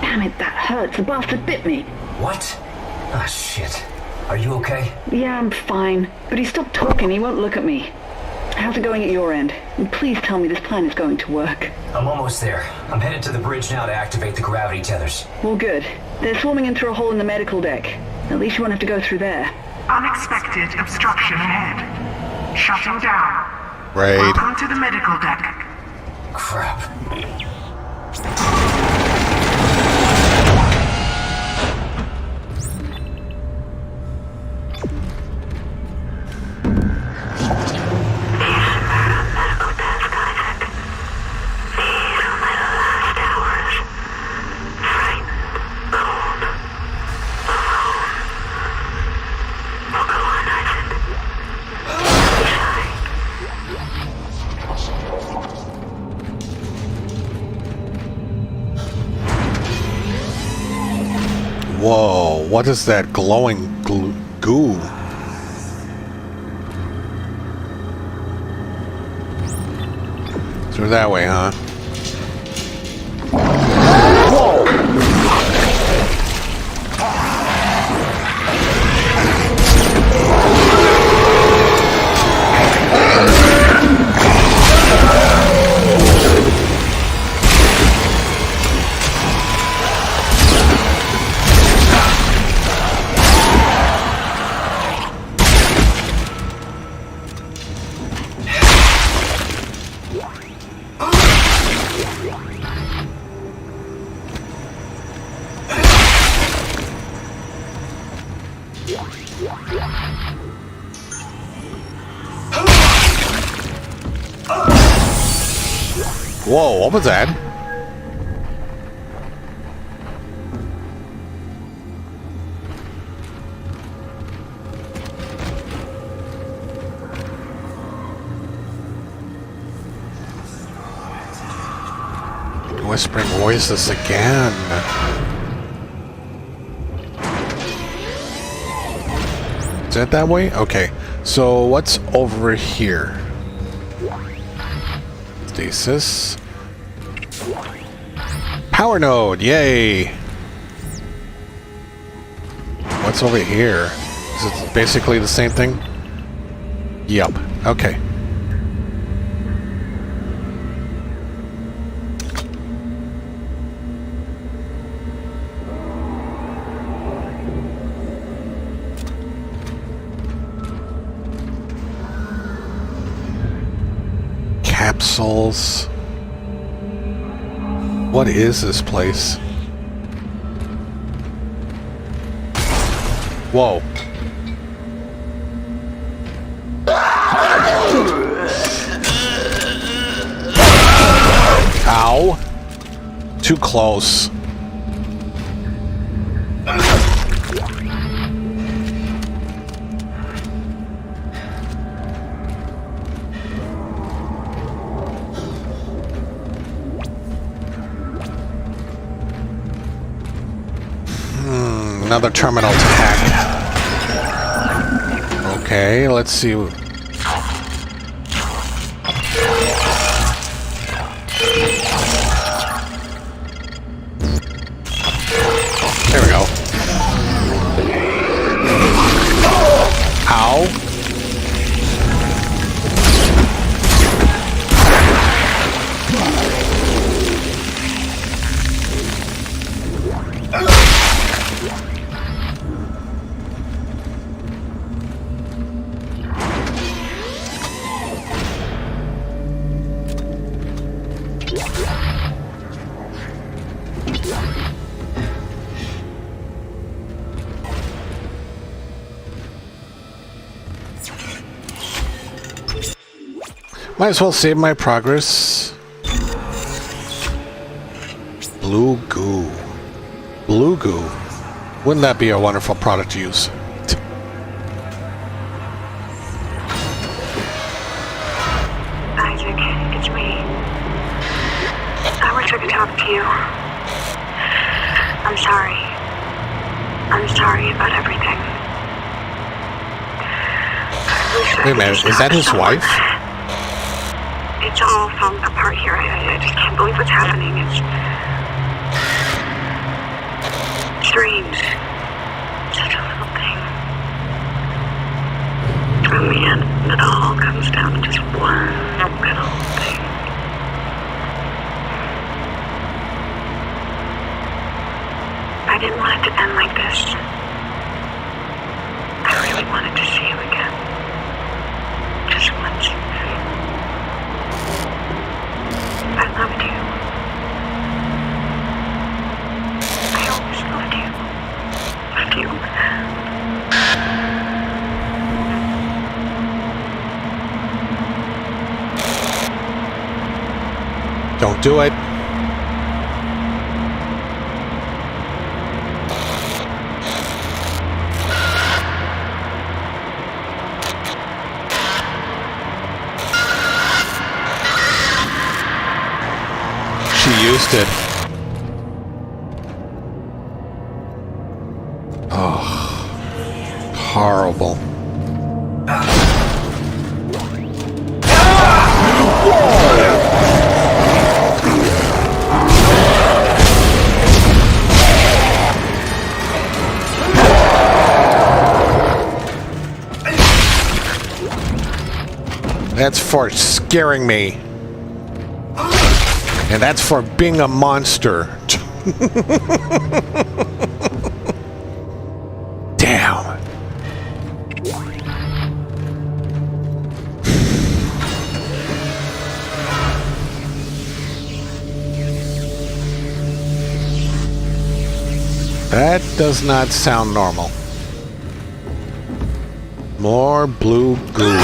damn it, that hurts. The bastard bit me. What? Ah, shit. Are you okay? Yeah, I'm fine. But he stopped talking. He won't look at me. How's it going at your end? And please tell me this plan is going to work. I'm almost there. I'm headed to the bridge now to activate the gravity tethers. Well, good. They're swarming in through a hole in the medical deck. At least you won't have to go through there. Unexpected obstruction ahead. Shutting down. Right. Welcome to the medical deck. Crap. Whoa, what is that glowing goo? Through that way, huh? Whoa, what was that? Whispering voices again. Is that that way? Okay. So what's over here? Stasis. Power node, yay! What's over here? Is it basically the same thing? Yup. Okay. Capsules. What is this place? Whoa. Ow. Too close. Another terminal to hack. Okay, let's see. There we go. Ow. Might as well save my progress. Blue goo. Blue goo. Wouldn't that be a wonderful product to use? Isaac, it's me. I wish I could talk to you. I'm sorry. I'm sorry about everything. Wait a minute, is that his wife? It's all falling apart here. I just can't believe what's happening. It's strange. Such a little thing. In the end, it all comes down to just one little thing. I didn't want it to end like this. I really wanted to see you again. Just once. I loved you. I always loved you. Loved you. Don't do it. Used it. Oh, horrible. That's for scaring me. And that's for being a monster. Damn. That does not sound normal. More blue goo.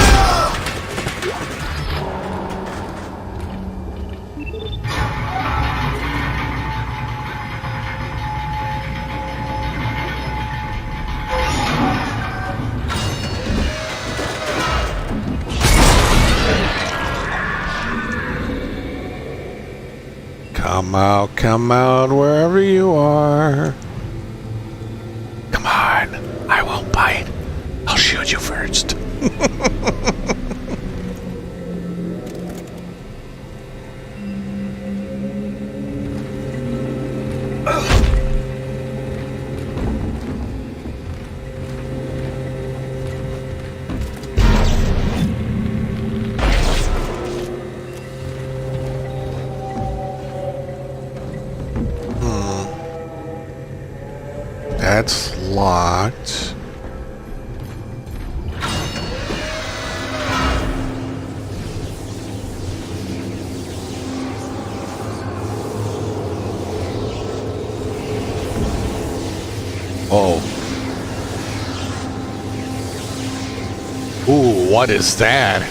Come out wherever you are. Come on, I won't bite. I'll shoot you first. That's locked. Oh. Ooh, what is that?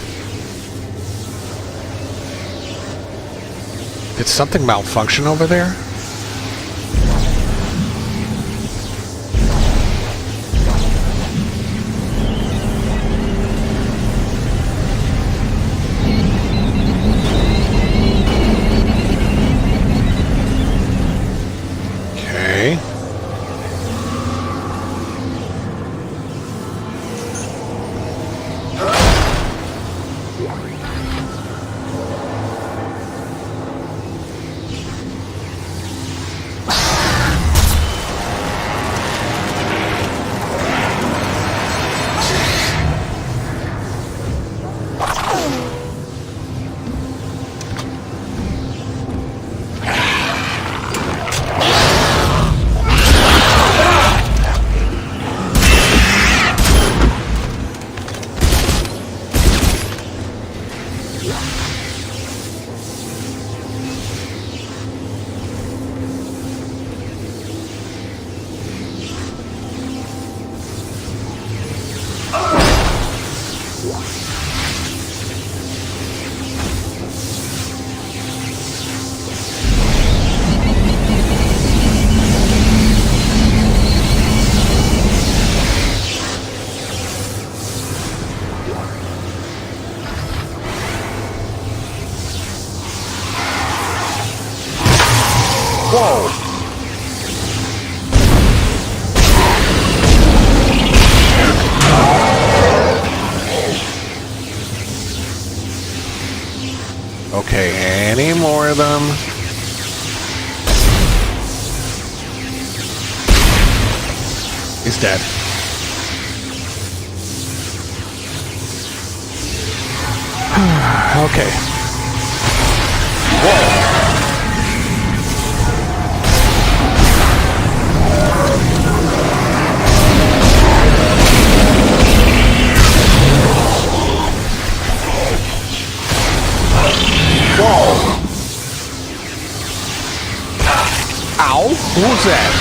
Did something malfunction over there? Okay. Whoa! Okay, any more of them? He's dead. Okay. Whoa! Whoa! Ow! Who's that?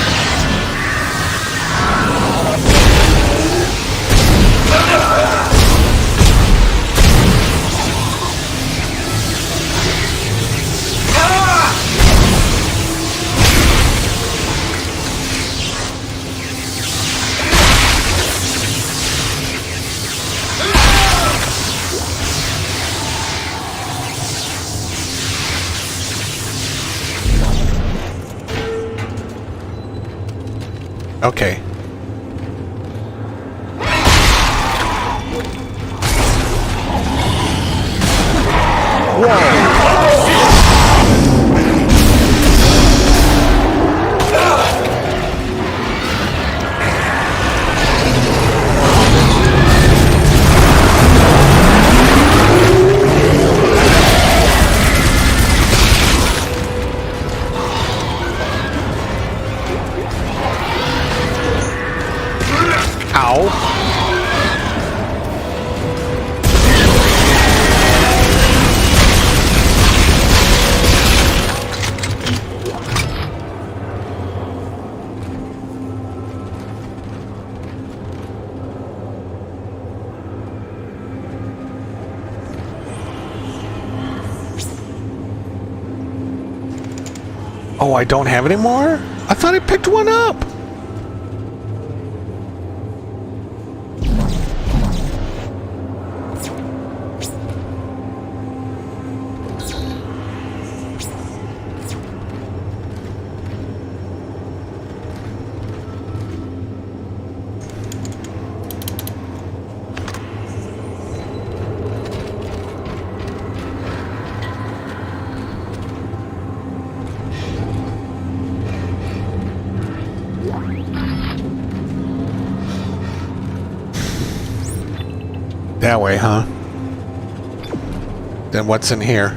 Okay. Whoa! Ow. Oh, I don't have any more? I thought I picked one up. That way, huh? Then what's in here?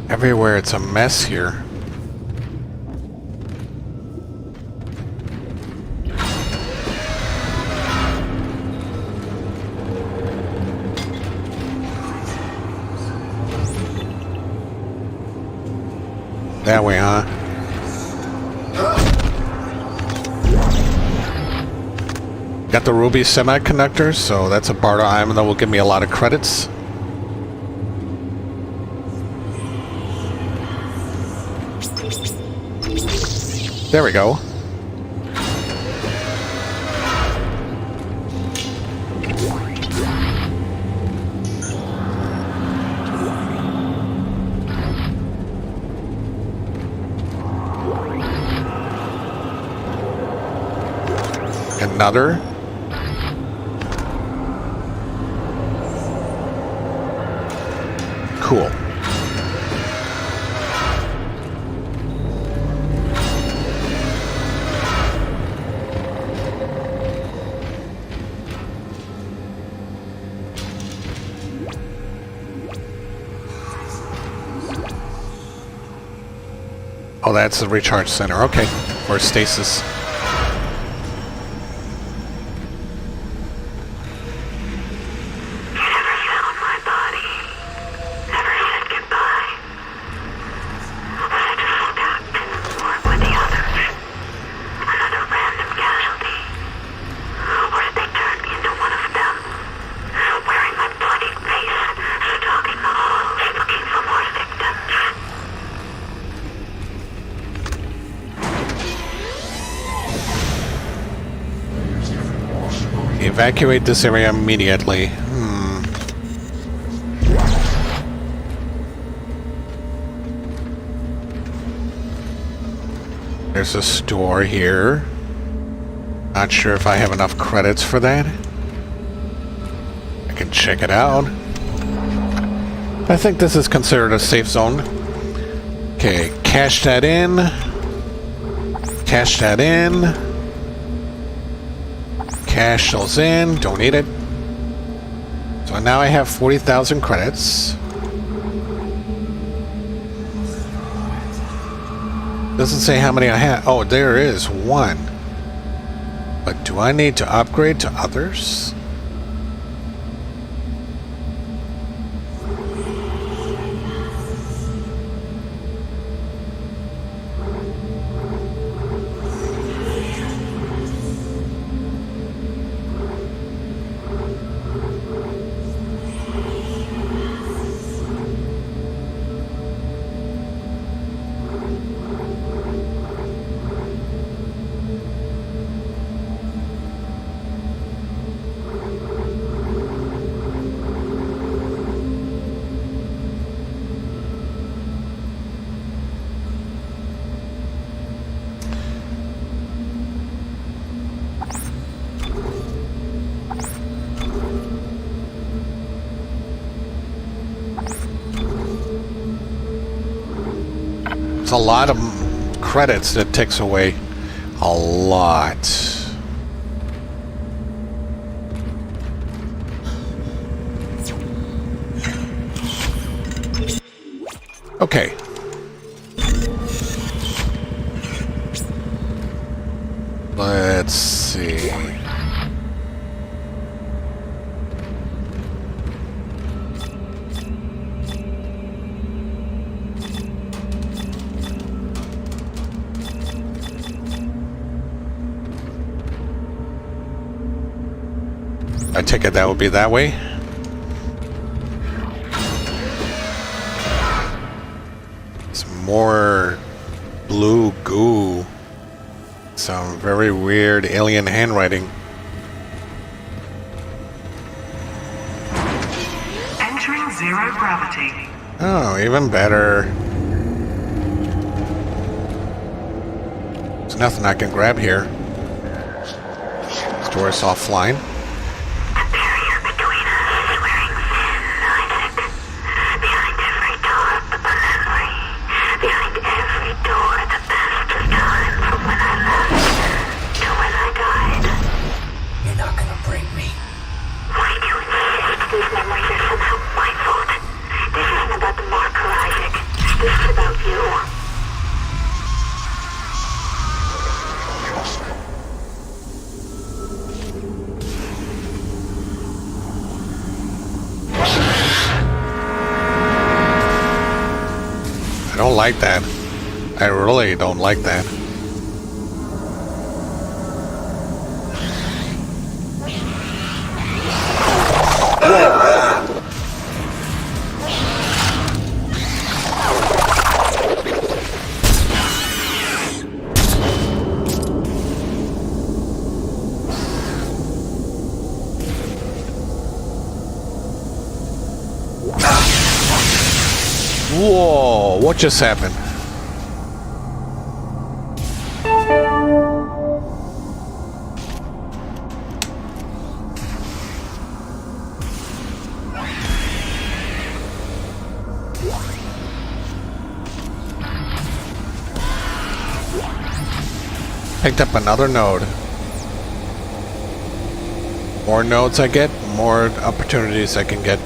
Everywhere it's a mess here. That way, huh? Got the ruby semiconductors, so that's a barter item that will give me a lot of credits. There we go. Another. Cool. Oh, that's the recharge center. Okay. Or stasis. Evacuate this area immediately. There's a store here. Not sure if I have enough credits for that. I can check it out. I think this is considered a safe zone. Okay, cash that in. Cash that in. Cash those in. Don't need it. So now I have 40,000 credits. Doesn't say how many I have. Oh, there is one. But do I need to upgrade to others? It's a lot of credits that takes away. A lot. Okay. Let's see. I take it that would be that way. It's more blue goo. Some very weird alien handwriting. Entering zero gravity. Oh, even better. There's nothing I can grab here. Store is offline. A barrier between us is wearing thin, I think. Behind every without you. I don't like that. I really don't like that. Whoa, what just happened? Picked up another node. More nodes I get, more opportunities I can get.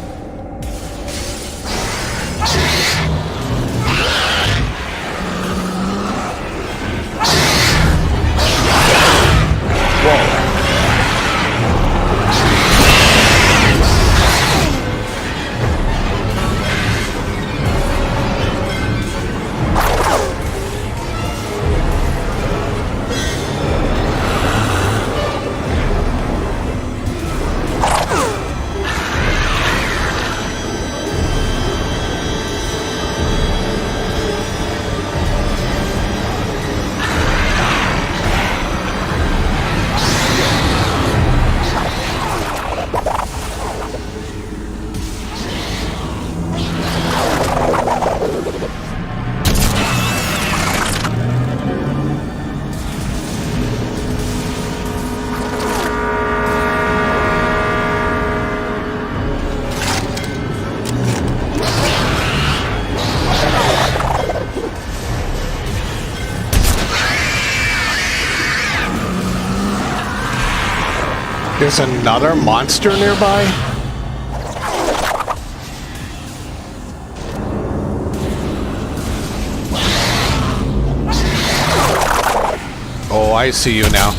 There's another monster nearby? Oh, I see you now.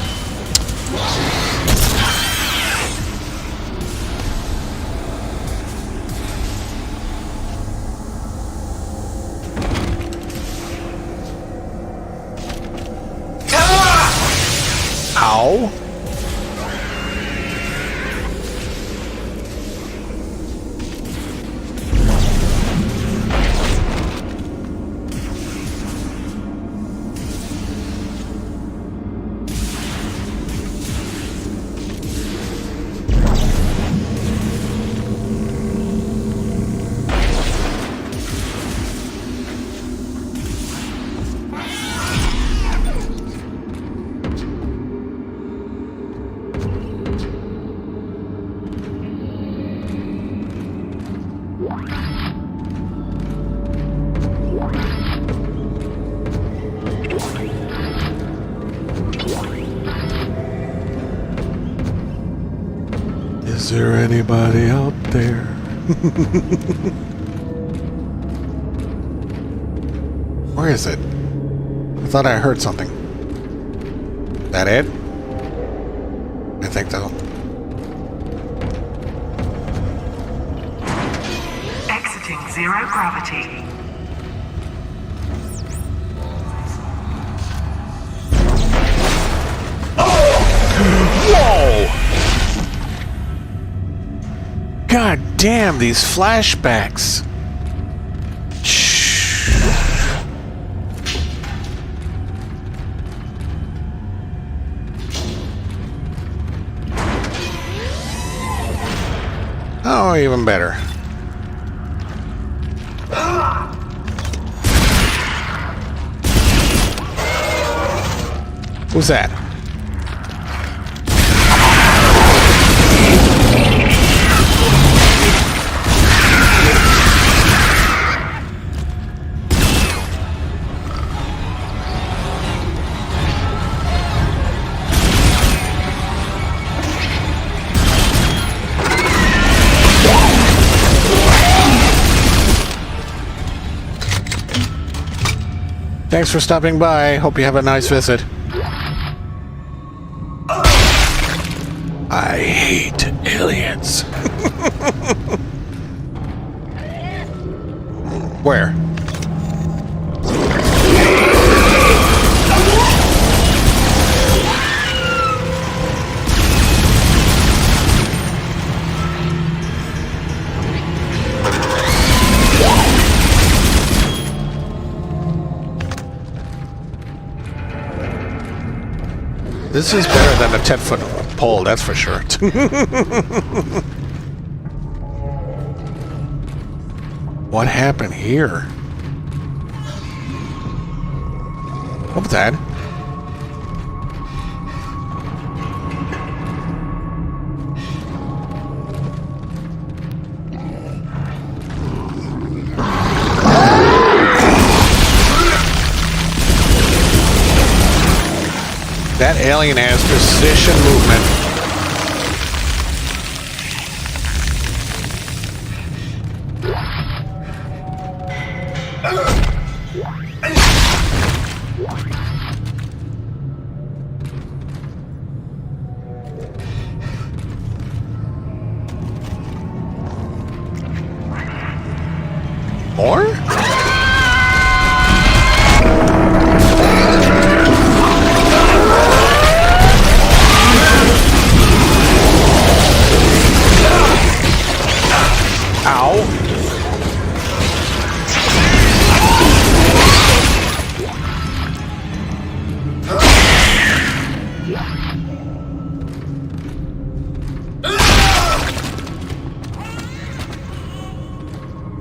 Ow. Is there anybody out there? Where is it? I thought I heard something. That it? I think so. Exiting zero gravity. Whoa! God damn, these flashbacks. Oh, even better. Who's that? Thanks for stopping by. Hope you have a nice visit. I hate aliens. Where? This is better than a 10-foot pole, that's for sure. What happened here? What was that? That alien has precision movement. More?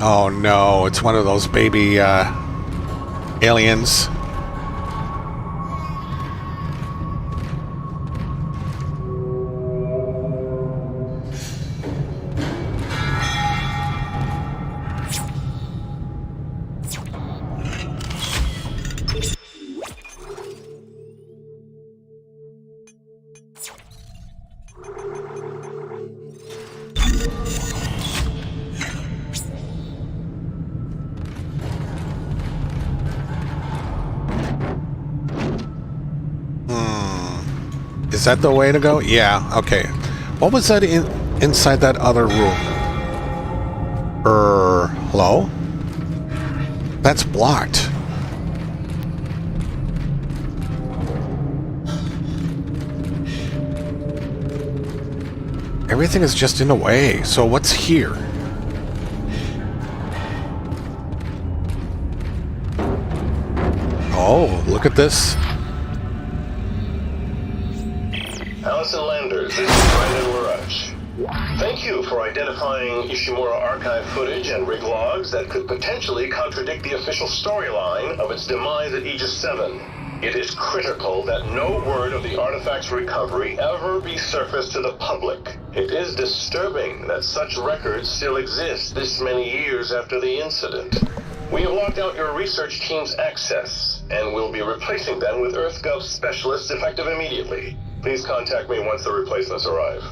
Oh no, it's one of those baby aliens. Is that the way to go? Yeah, okay. What was that inside that other room? Hello? That's blocked. Everything is just in the way. So what's here? Oh, look at this. Allison Landers, this is Brandon Larache. Thank you for identifying Ishimura archive footage and rig logs that could potentially contradict the official storyline of its demise at Aegis 7. It is critical that no word of the artifact's recovery ever be surfaced to the public. It is disturbing that such records still exist this many years after the incident. We have locked out your research team's access, and will be replacing them with EarthGov specialists effective immediately. Please contact me once the replacements arrive.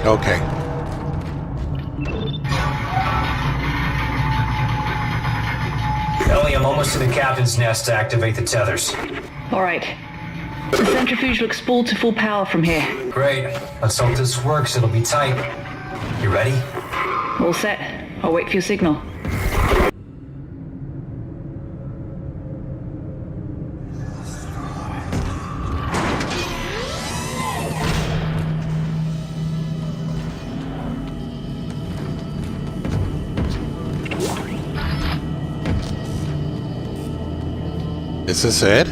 Okay. Ellie, I'm almost to the captain's nest to activate the tethers. All right. The centrifuge looks spooled to full power from here. Great. Let's hope this works. It'll be tight. You ready? All set. I'll wait for your signal. Is this it?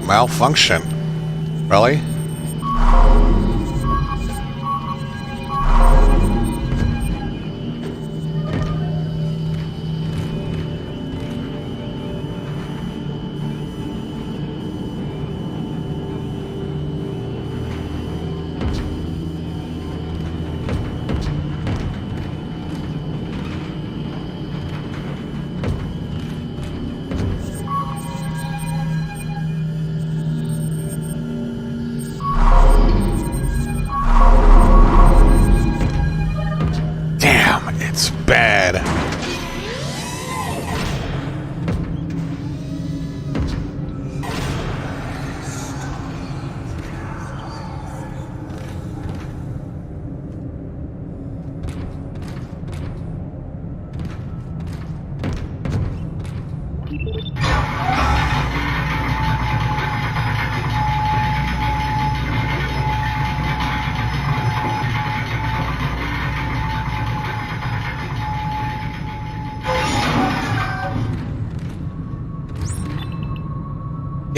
Malfunction. Really?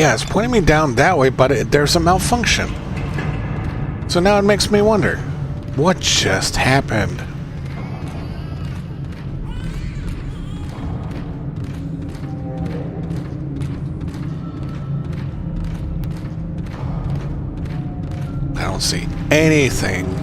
Yeah, it's pointing me down that way, but there's a malfunction. So now it makes me wonder, what just happened? I don't see anything.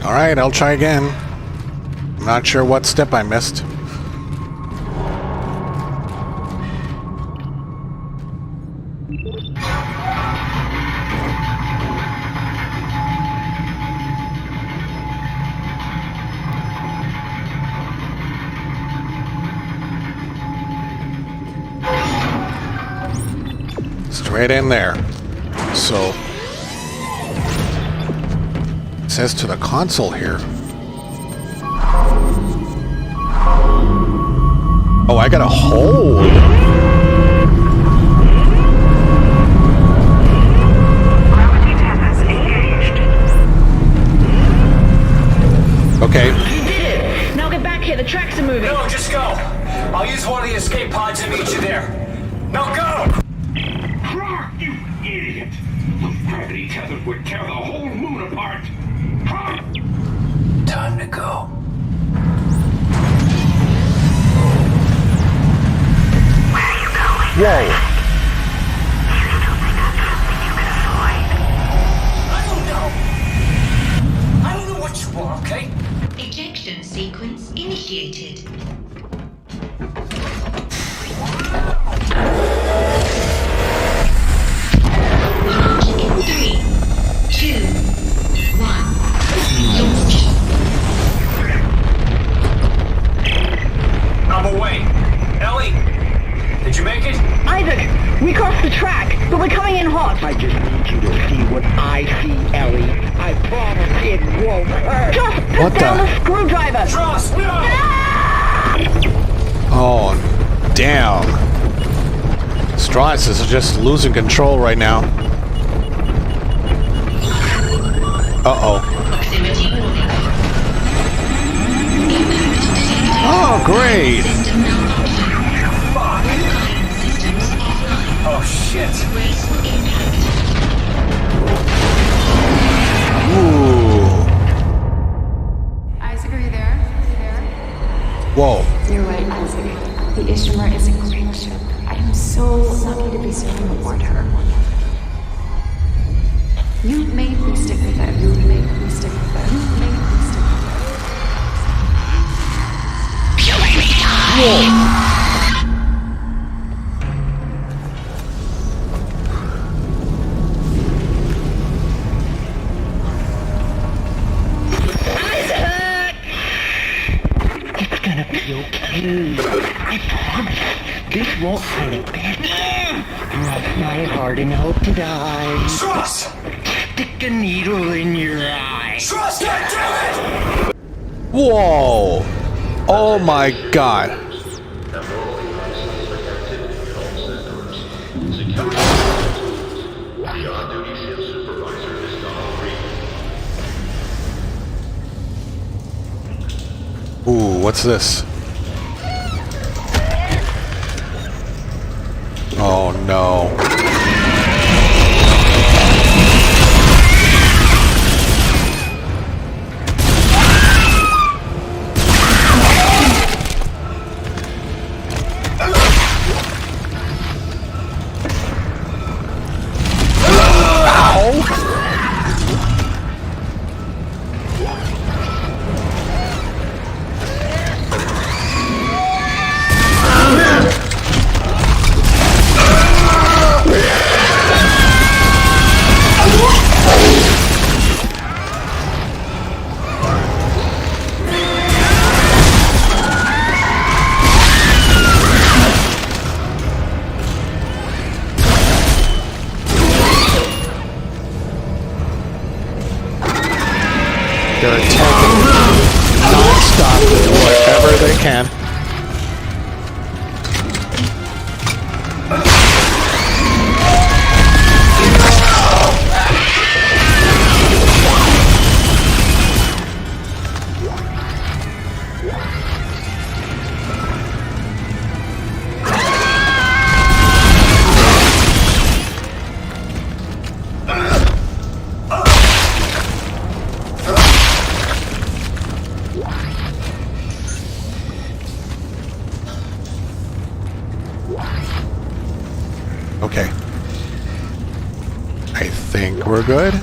Alright, I'll try again. I'm not sure what step I missed. Straight in there. So it says to the console here. Oh, I gotta hold. Okay. You did it! Now get back here, the tracks are moving. No, just go. I'll use one of the escape pods to meet you there. Now go! You idiot! The gravity tether would tear the whole moon apart! Time to go. Where are you going? Whoa. I don't know what you are, okay? Ejection sequence initiated. Launch in 3, 2, 1. Launch. I'm away. Ellie, did you make it? Isaac, we crossed the track, but we're coming in hot. I just need you to see what I see, Ellie. I promise it won't hurt. Just put What down the- the screwdriver. Trust, no! Oh, damn. Strauss is just losing control right now. Uh-oh. Proximity warning. Oh, great. System malfunction. Guidance systems offline. Oh, shit. Graceful impact. Ooh. Isaac, are you there? Whoa. You're right, Isaac. The Ishimar is a great ship. I am so lucky to be serving aboard her. You made me stick with it. You made me stick with it. You made me stick with it. Whoa. It's gonna be okay. I promise. This won't hurt a bit. Cross my heart and hope to die. Trust! Stick a needle in your eye. Trust, goddammit! Whoa. Oh my god. Ooh, what's this? Oh no. They're attacking non-stop with whatever they can. Okay. I think we're good.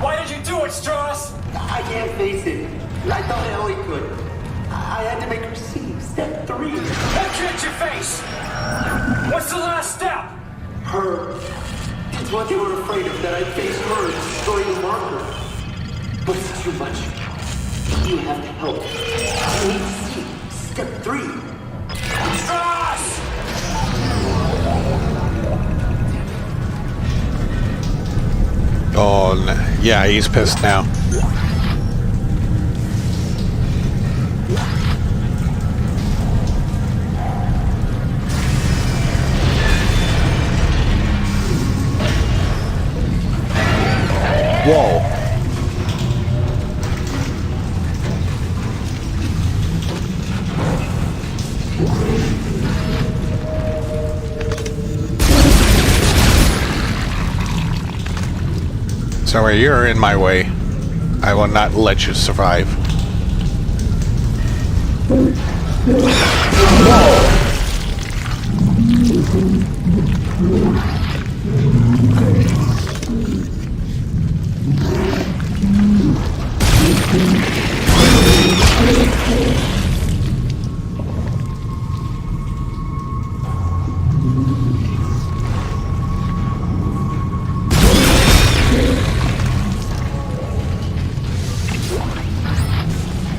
Why did you do it, Strauss? I can't face it. I thought Ellie could. I had to make her see step 3. Hit your face! What's the last step? Her. It's what they were afraid of, that I'd face her and destroy the marker. But it's too much. You have to help. I need to see step 3. Strauss! Oh, yeah, he's pissed now. Whoa. Sorry, you're in my way. I will not let you survive.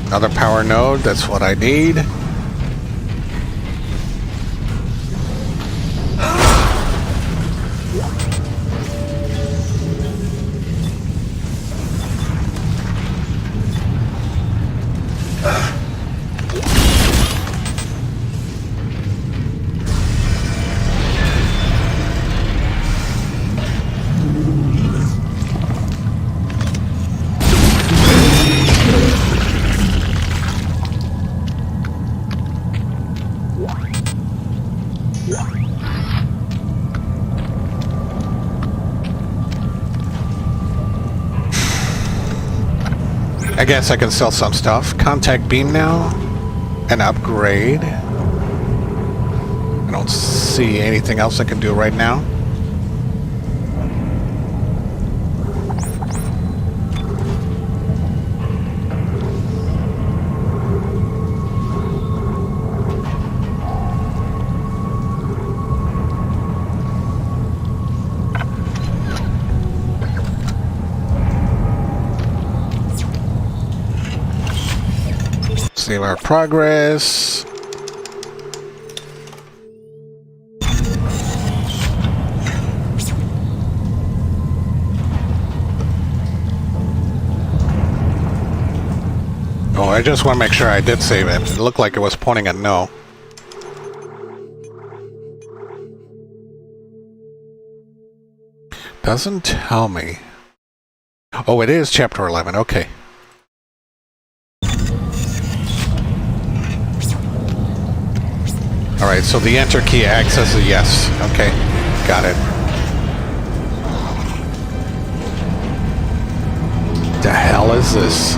Another power node, that's what I need. I guess I can sell some stuff. Contact beam now. An upgrade. I don't see anything else I can do right now. Save our progress. Oh, I just want to make sure I did save it. It looked like it was pointing at no. Doesn't tell me. Oh, it is chapter 11. Okay. Alright, so the enter key access is yes. Okay, got it. The hell is this?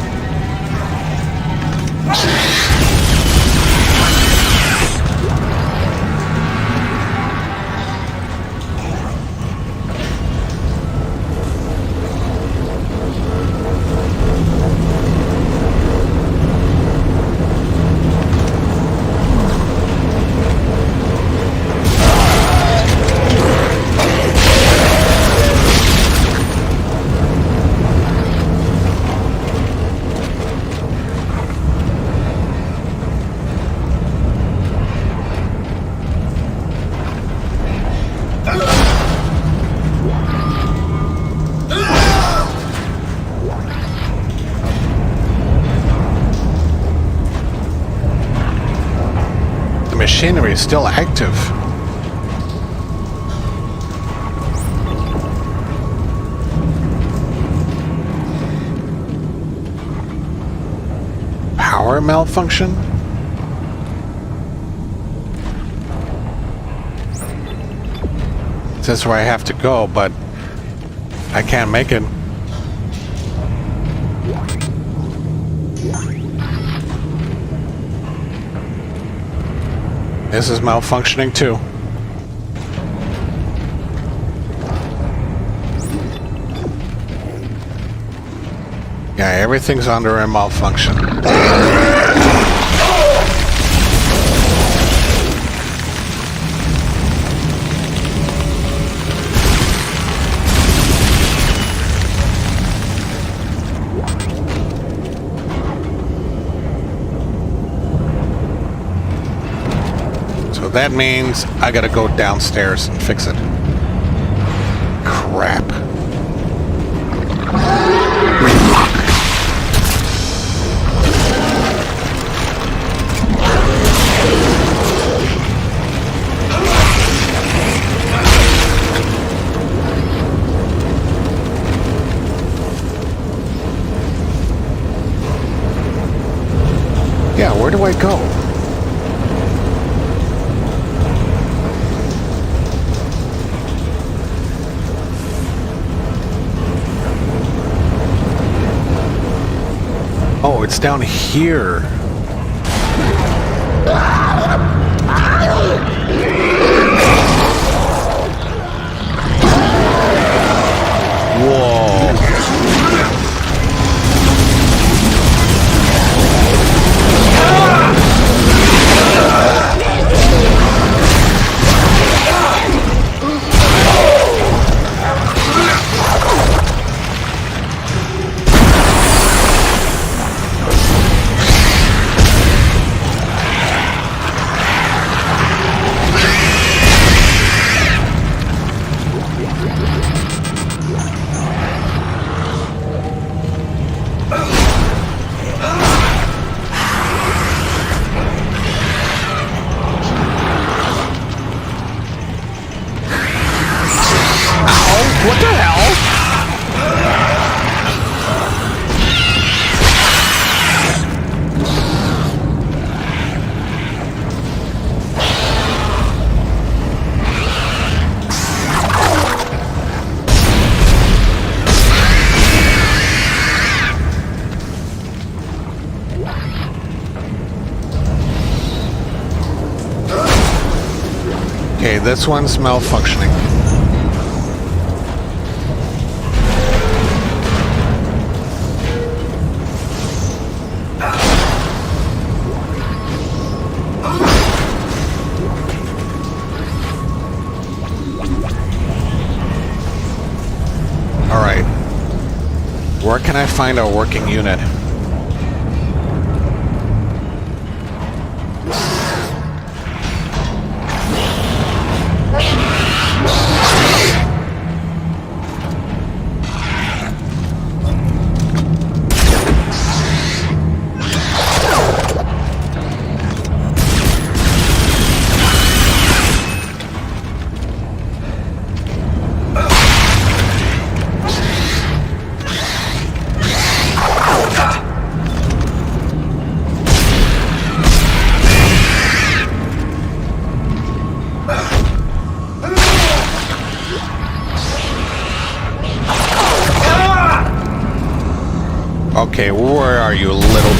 machinery is still active. Power malfunction? This is where I have to go, but I can't make it. This is malfunctioning too. Yeah, everything's under a malfunction. So that means I gotta go downstairs and fix it. Crap. Yeah, where do I go? Oh, it's down here. Whoa. What the hell? Okay, this one's malfunctioning. Alright. Where can I find a working unit? Okay, where are you, little...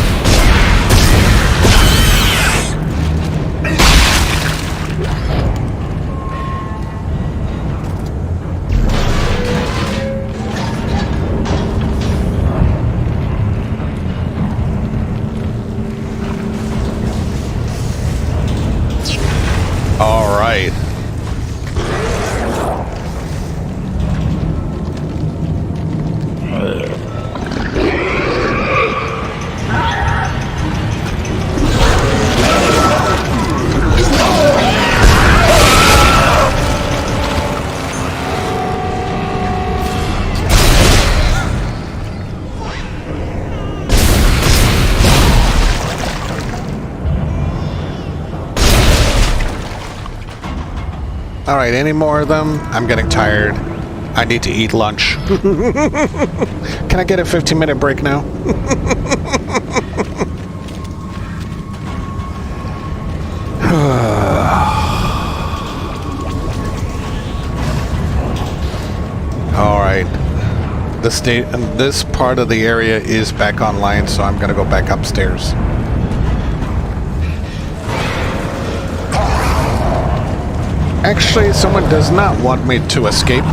All right. Alright, any more of them? I'm getting tired. I need to eat lunch. Can I get a 15-minute break now? Alright. This part of the area is back online, so I'm gonna go back upstairs. Actually, someone does not want me to escape.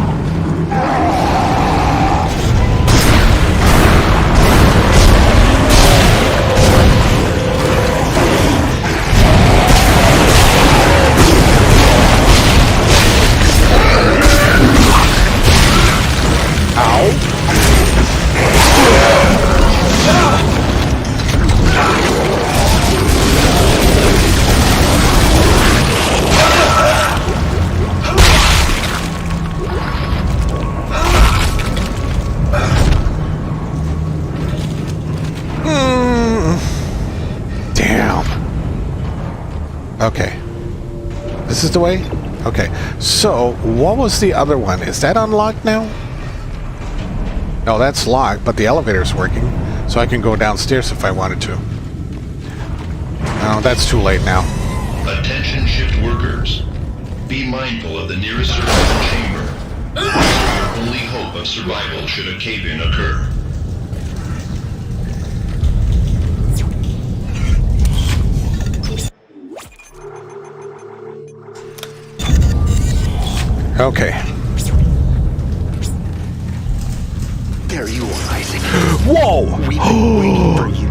Okay. This is the way? Okay. So, what was the other one? Is that unlocked now? No, that's locked, but the elevator's working. So I can go downstairs if I wanted to. No, that's too late now. Attention shift workers. Be mindful of the nearest survival chamber. Your only hope of survival should a cave-in occur. Okay. There you are, Isaac. Whoa! We've been waiting for you.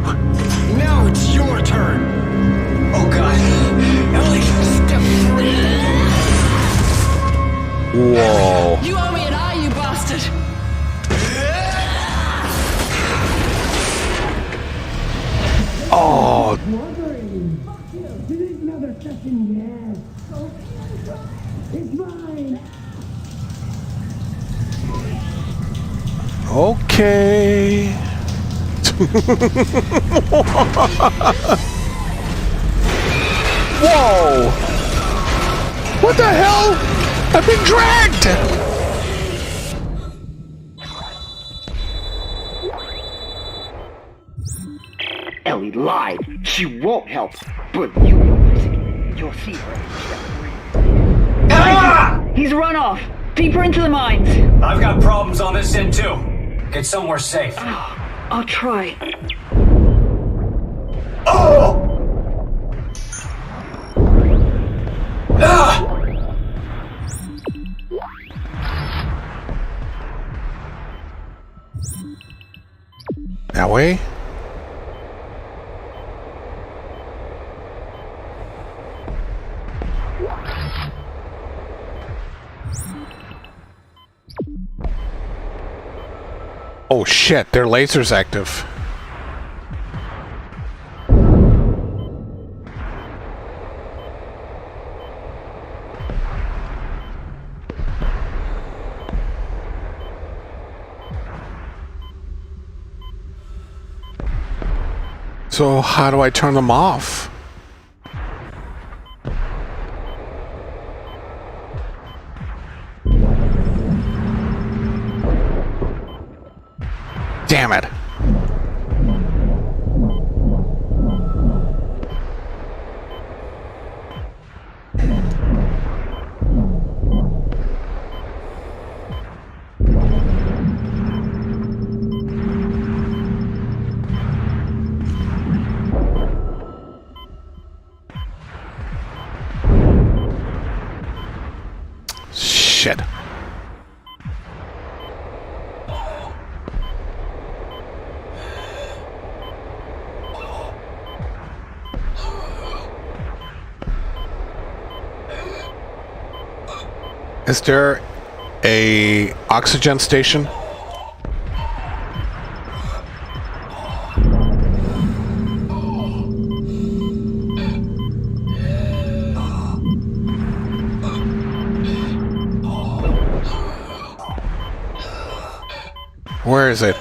Now it's your turn. Oh God. Ellie, step 3. Whoa. You owe me an eye, you bastard. Oh. Okay. Whoa! What the hell? I've been dragged! Ellie lied. She won't help. But you know, Isaac, you'll see her. Ah! He's run off. Deeper into the mines. I've got problems on this end too. Get somewhere safe. I'll try. Oh! Ah! That way? Oh shit, their laser's active. So how do I turn them off? Damn it. Shit. Is there a oxygen station? Where is it?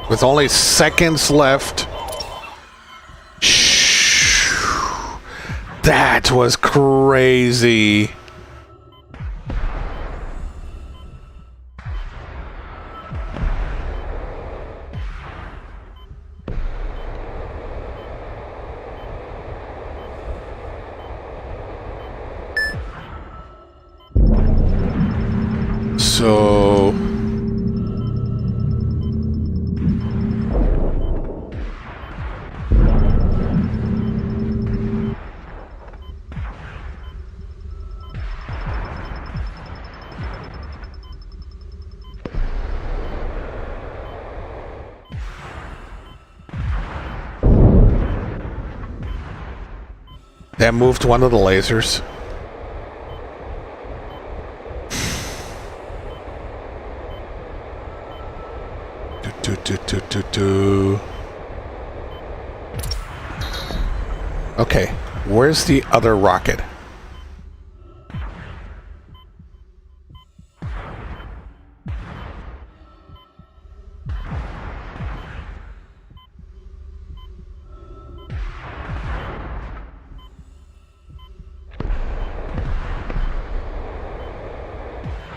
With only seconds left. Shh. That was crazy. So that moved one of the lasers. Okay, where's the other rocket?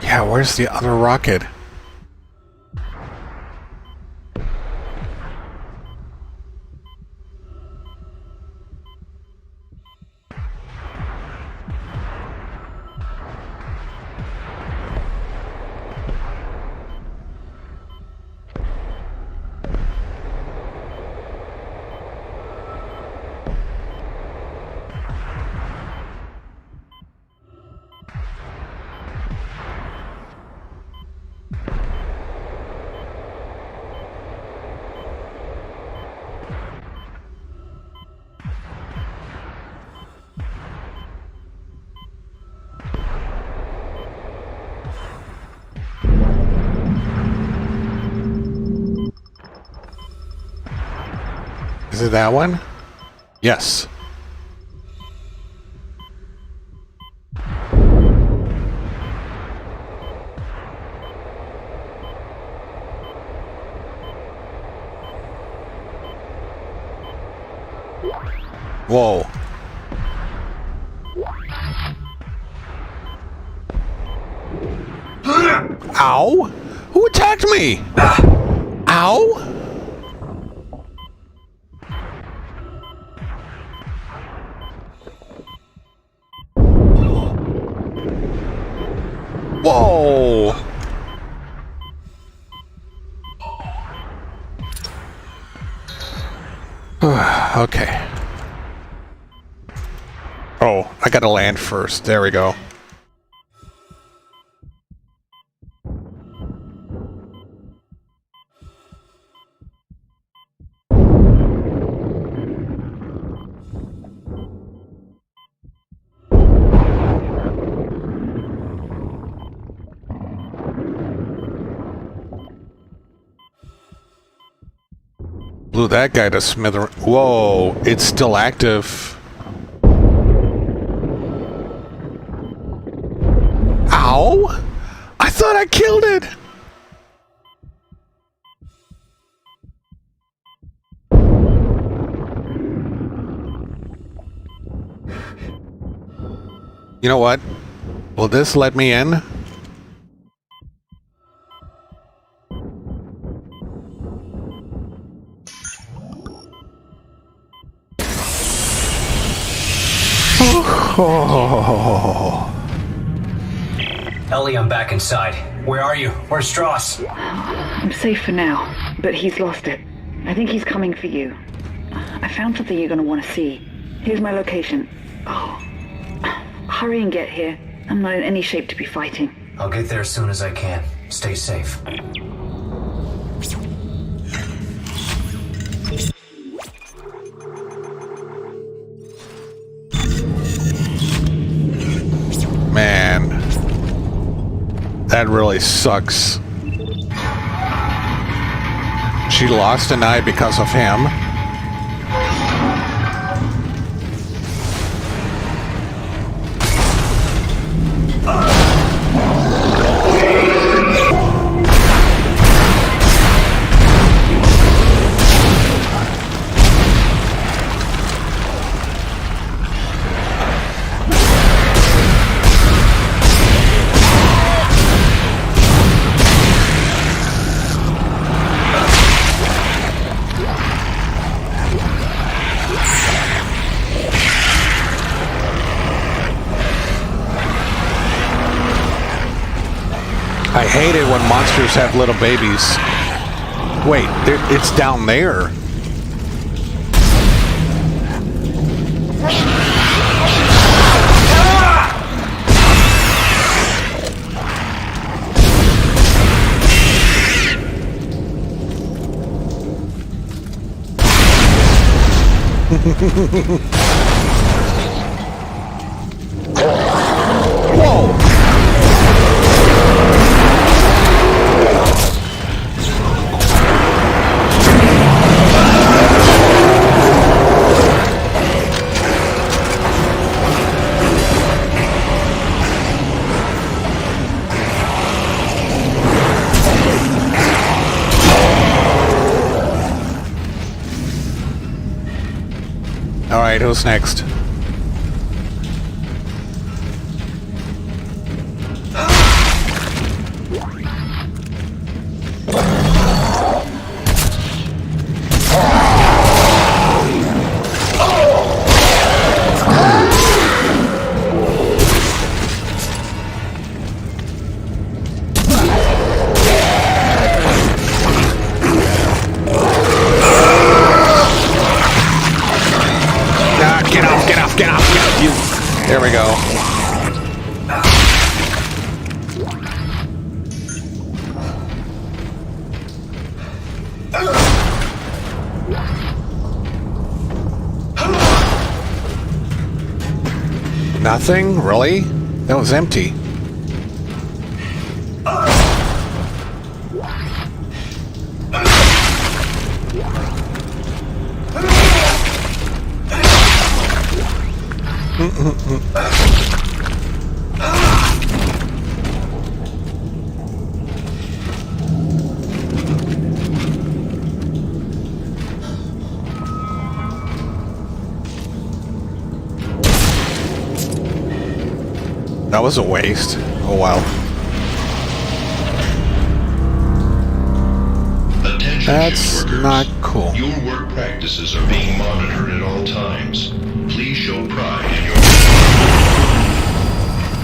Yeah, where's the other rocket? Is it that one? Yes. Whoa. Ow! Who attacked me? Ow! Whoa! Okay. Oh, I gotta land first. There we go. Blew that guy to smither. Whoa, it's still active. Ow! I thought I killed it! You know what? Will this let me in? Oh. Ellie, I'm back inside. Where are you? Where's Strauss? I'm safe for now, but he's lost it. I think he's coming for you. I found something you're going to want to see. Here's my location. Oh, hurry and get here. I'm not in any shape to be fighting. I'll get there as soon as I can. Stay safe. Man, that really sucks. She lost an eye because of him. I hate it when monsters have little babies. Wait, it's down there. Whoa! All right, who's next? Get off, you. There we go. Nothing? Really? That was empty. That was a waste. Oh wow. Attention, that's not cool. Your work practices are being monitored at all times. Please show pride in your...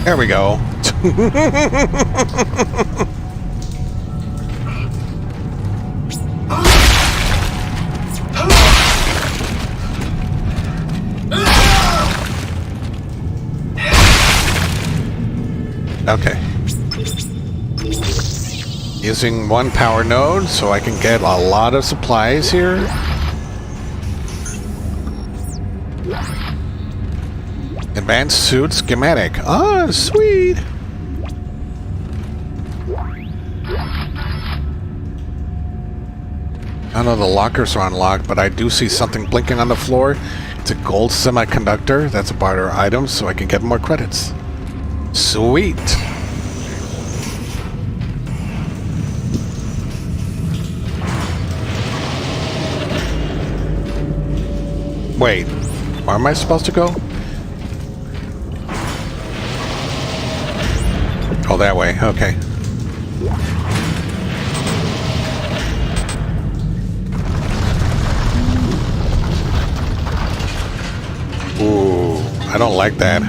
There we go. Okay. Using one power node so I can get a lot of supplies here. Advanced suit schematic. Ah, sweet. I know the lockers are unlocked, but I do see something blinking on the floor. It's a gold semiconductor. That's a barter item, so I can get more credits. Sweet. Wait, where am I supposed to go? Oh, that way. Okay. Ooh, I don't like that.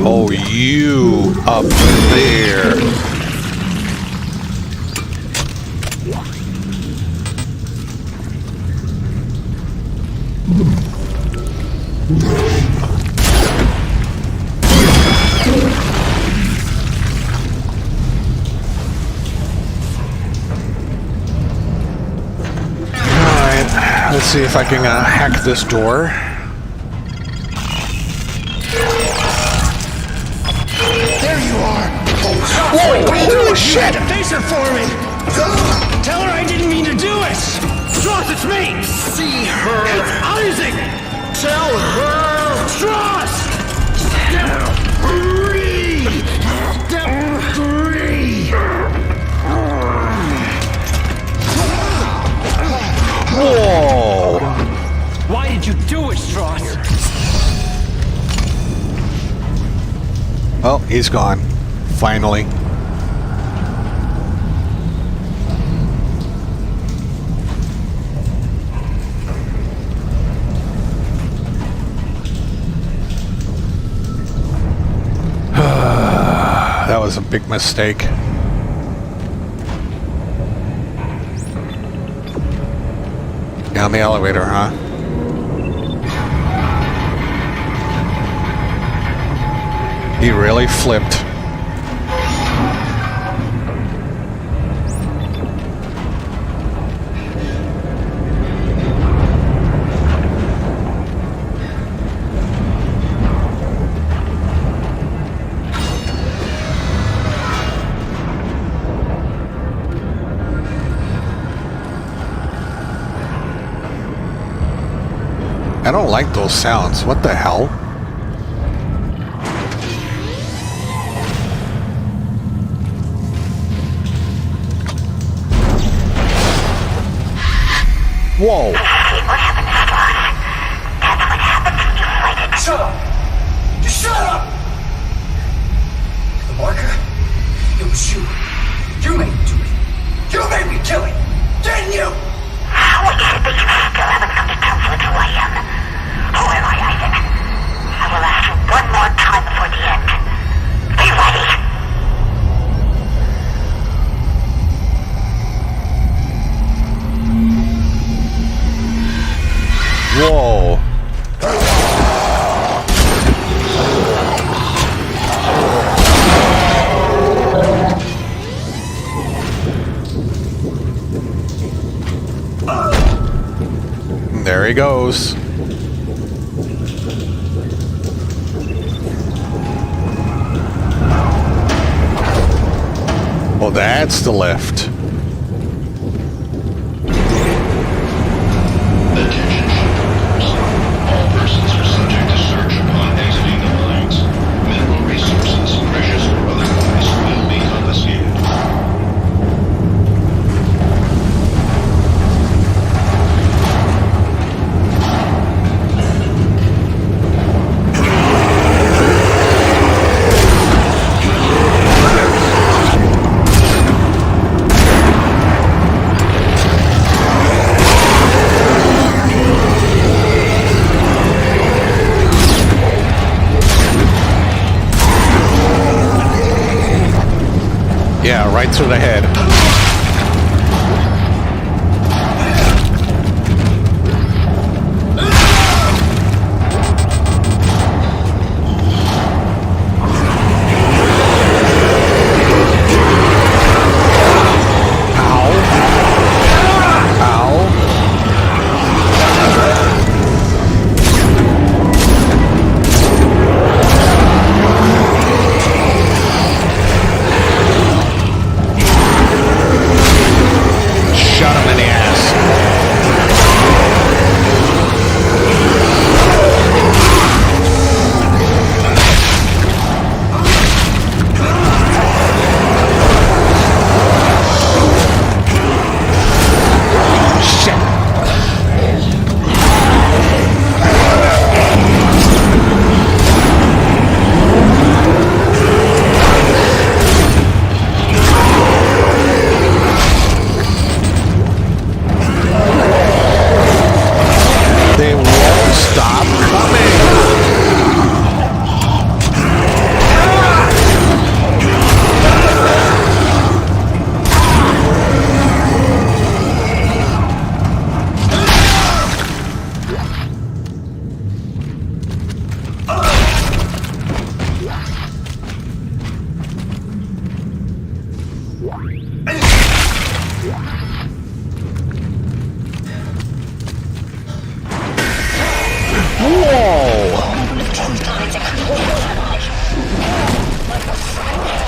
Oh, you up there. Alright, let's see if I can hack this door. There you are! Whoa! Holy shit! Face her for me! Tell her I didn't mean to do it! Strauss, it's me! See her! It's Isaac! Tell her! Strauss! Step 3! Step 3! Whoa! Why did you do it, Strauss? Oh, he's gone. Finally. That was a big mistake. Down the elevator, huh? He really flipped. I don't like those sounds. What the hell? Whoa. Shut up! Just shut up! The marker? It was you. You made me do it. You made me kill it. Didn't you? How is it that you still haven't come to terms with who I am? Who am I, Isaac? I will ask you one more time before the end. Be ready. Whoa. There he goes. Well, that's the lift. Attention shipbuilders. All persons are subject to search upon exiting the lines. Mineral resources, precious or otherwise, will be confiscated. Yeah, right through the head.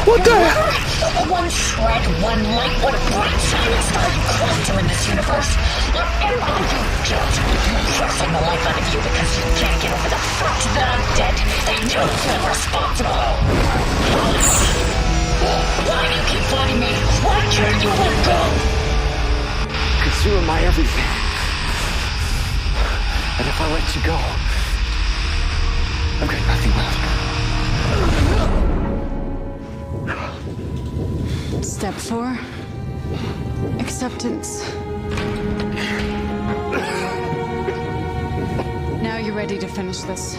What the hell? one shred, one light would have brought silence to all you closer in this universe. And all you guilt, pressing the life out of you because you can't get over the fact that I'm dead and you're still responsible. Why do you keep fighting me? Why can't you let go? Because you are my everything. And if I let you go, I've got nothing left. Step 4. Acceptance. Now you're ready to finish this.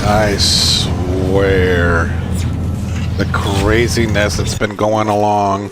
I swear, the craziness that's been going along.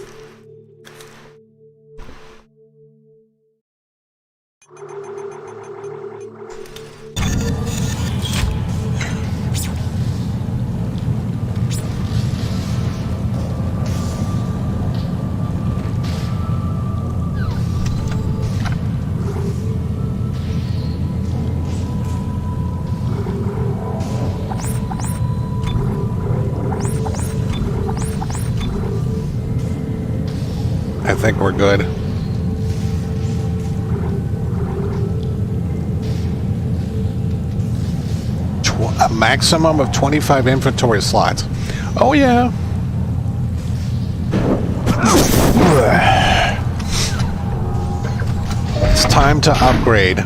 I think we're good. A maximum of 25 inventory slots. Oh yeah. It's time to upgrade.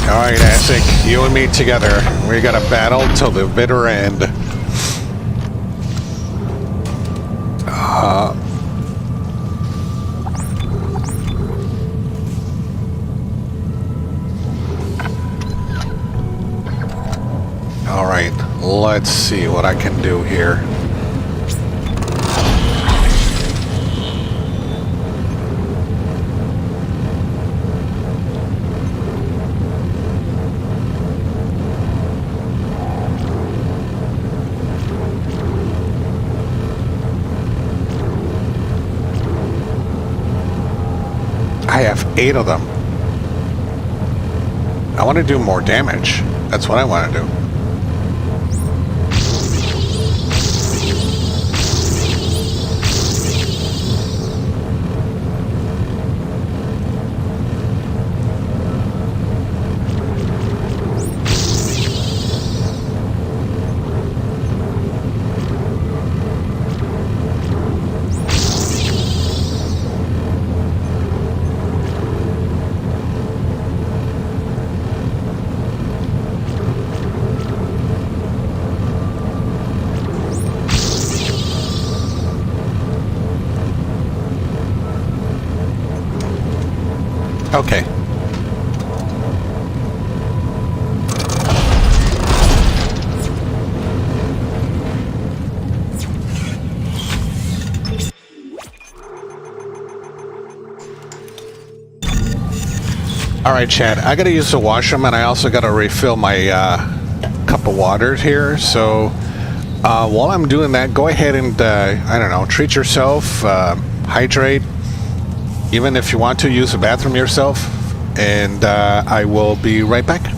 Alright, Asik, you and me together. We gotta battle till the bitter end. Alright, let's see what I can do here. I have 8 of them. I want to do more damage. That's what I want to do. Okay. Alright, Chad, I gotta use the washroom and I also gotta refill my cup of water here, so while I'm doing that, go ahead and, I don't know, treat yourself, hydrate, even if you want to use the bathroom yourself, and I will be right back.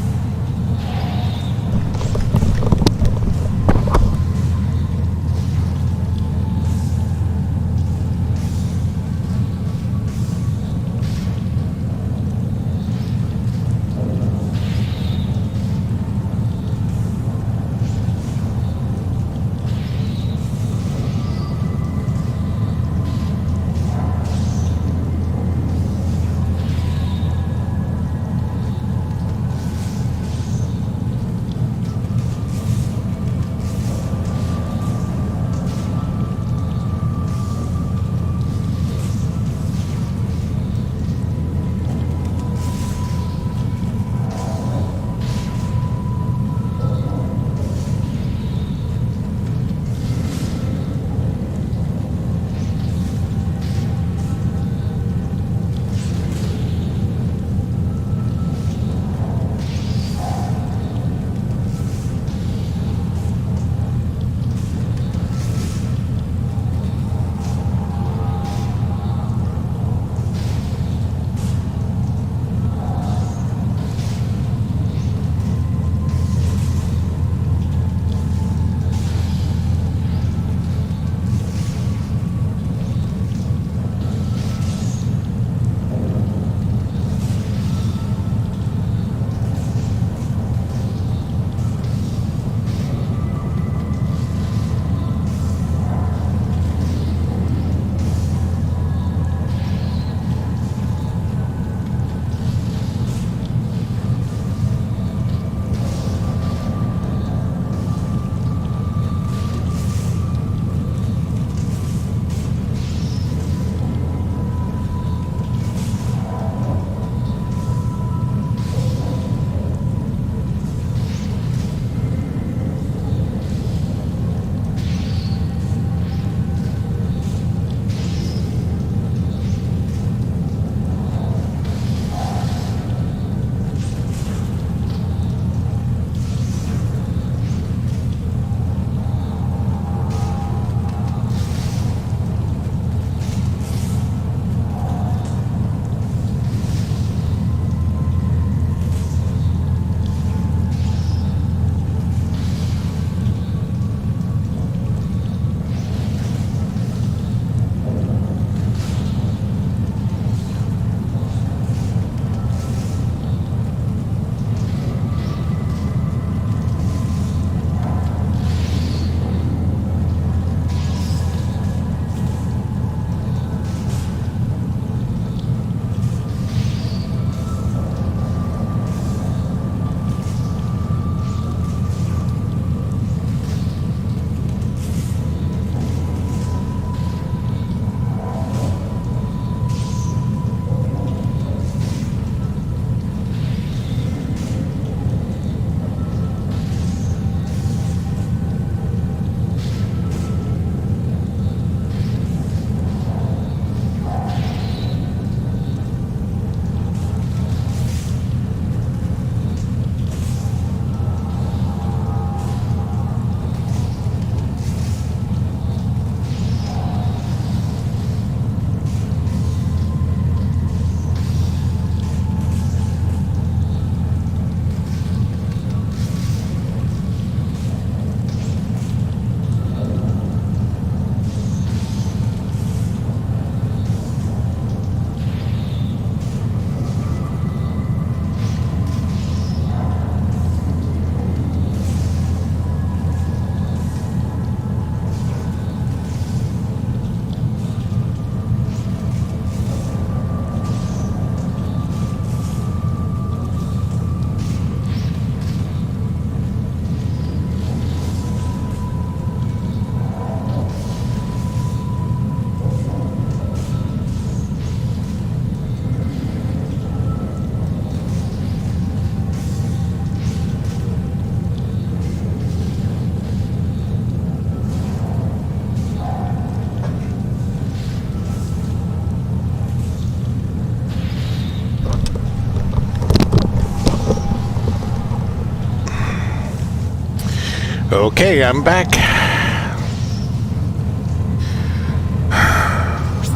Okay, I'm back.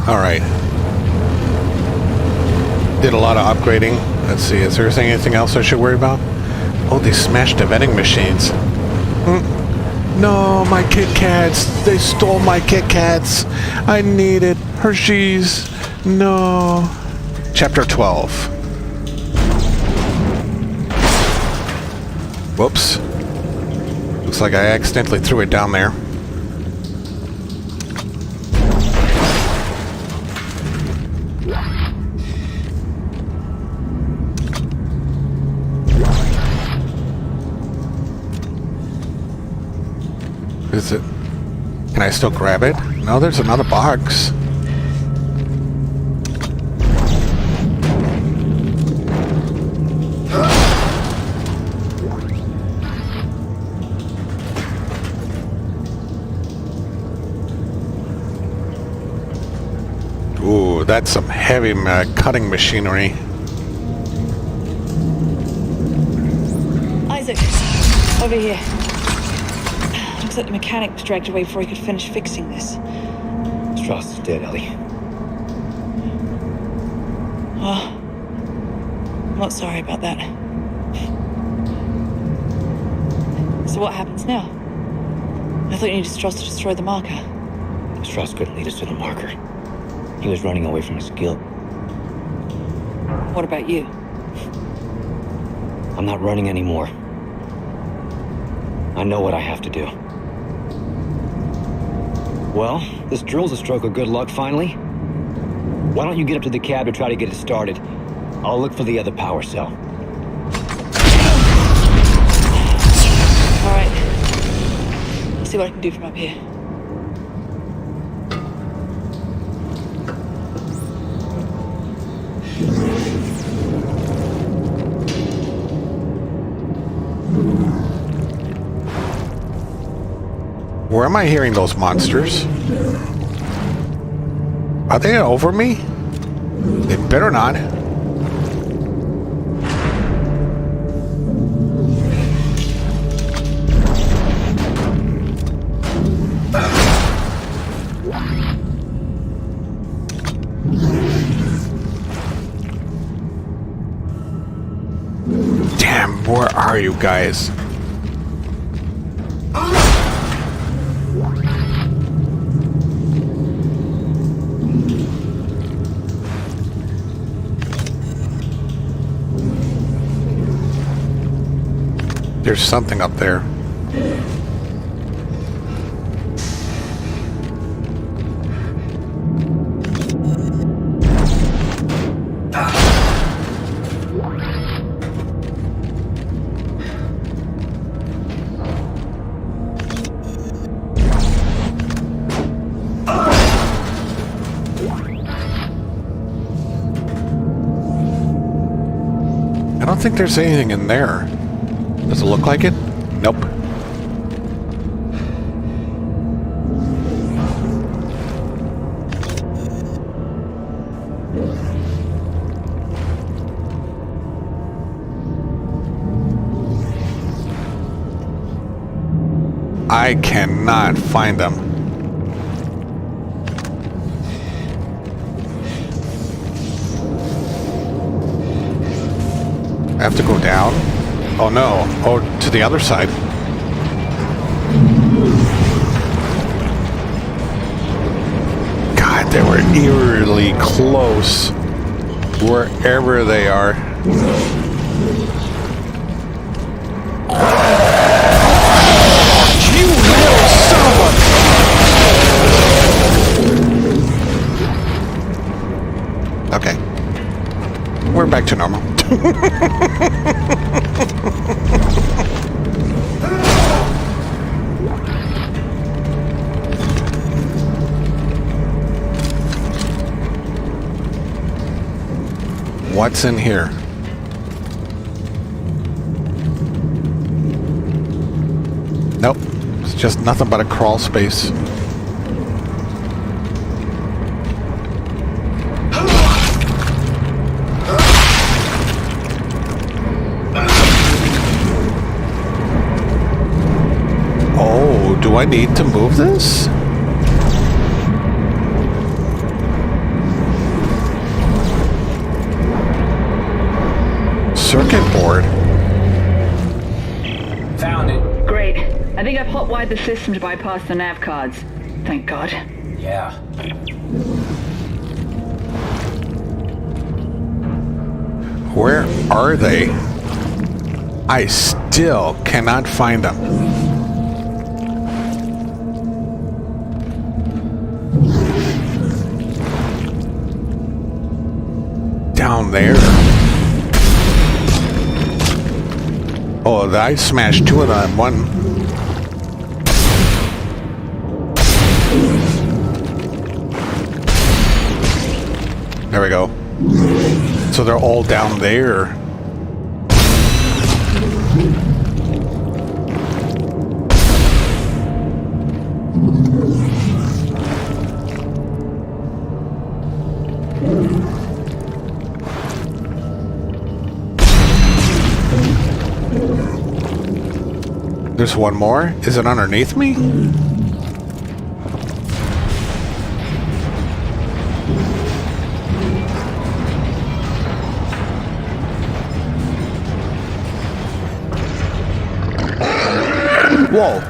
Alright. Did a lot of upgrading. Let's see, is there anything else I should worry about? Oh, they smashed the vending machines. No, my Kit Kats. They stole my Kit Kats. I needed Hershey's. No. Chapter 12. Whoops. Looks like I accidentally threw it down there. Is it? Can I still grab it? No, there's another box. Ooh, that's some heavy cutting machinery. Isaac, over here. Looks like the mechanic was dragged away before he could finish fixing this. Strauss is dead, Ellie. Oh, I'm not sorry about that. So what happens now? I thought you needed Strauss to destroy the marker. Strauss couldn't lead us to the marker. He was running away from his guild. What about you? I'm not running anymore. I know what I have to do. Well, this drill's a stroke of good luck, finally. Why don't you get up to the cab to try to get it started? I'll look for the other power cell. All right. Let's see what I can do from up here. Where am I hearing those monsters? Are they over me? They better not. Damn, where are you guys? There's something up there. I don't think there's anything in there. Does it look like it? Nope. I cannot find them. I have to go down? Oh no. Oh, to the other side. God, they were eerily close. Wherever they are. You little son of a... Okay. We're back to normal. What's in here? Nope. It's just nothing but a crawl space. Do I need to move this? Circuit board. Found it. Great. I think I've hotwired the system to bypass the nav cards. Thank God. Yeah. Where are they? I still cannot find them. Down there. Oh, I smashed two of them. One. There we go. So they're all down there. There's one more. Is it underneath me? Whoa.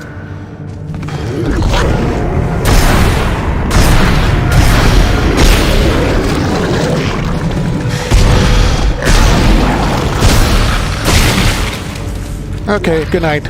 Okay, good night.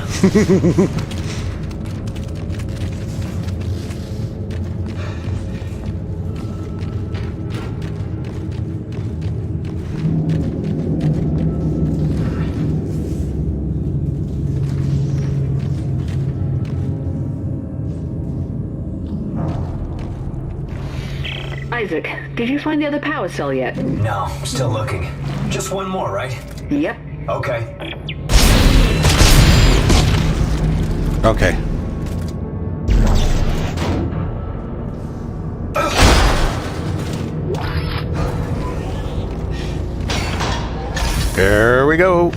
Isaac, did you find the other power cell yet? No, still looking. Just one more, right? Yep. Okay. Okay. There we go.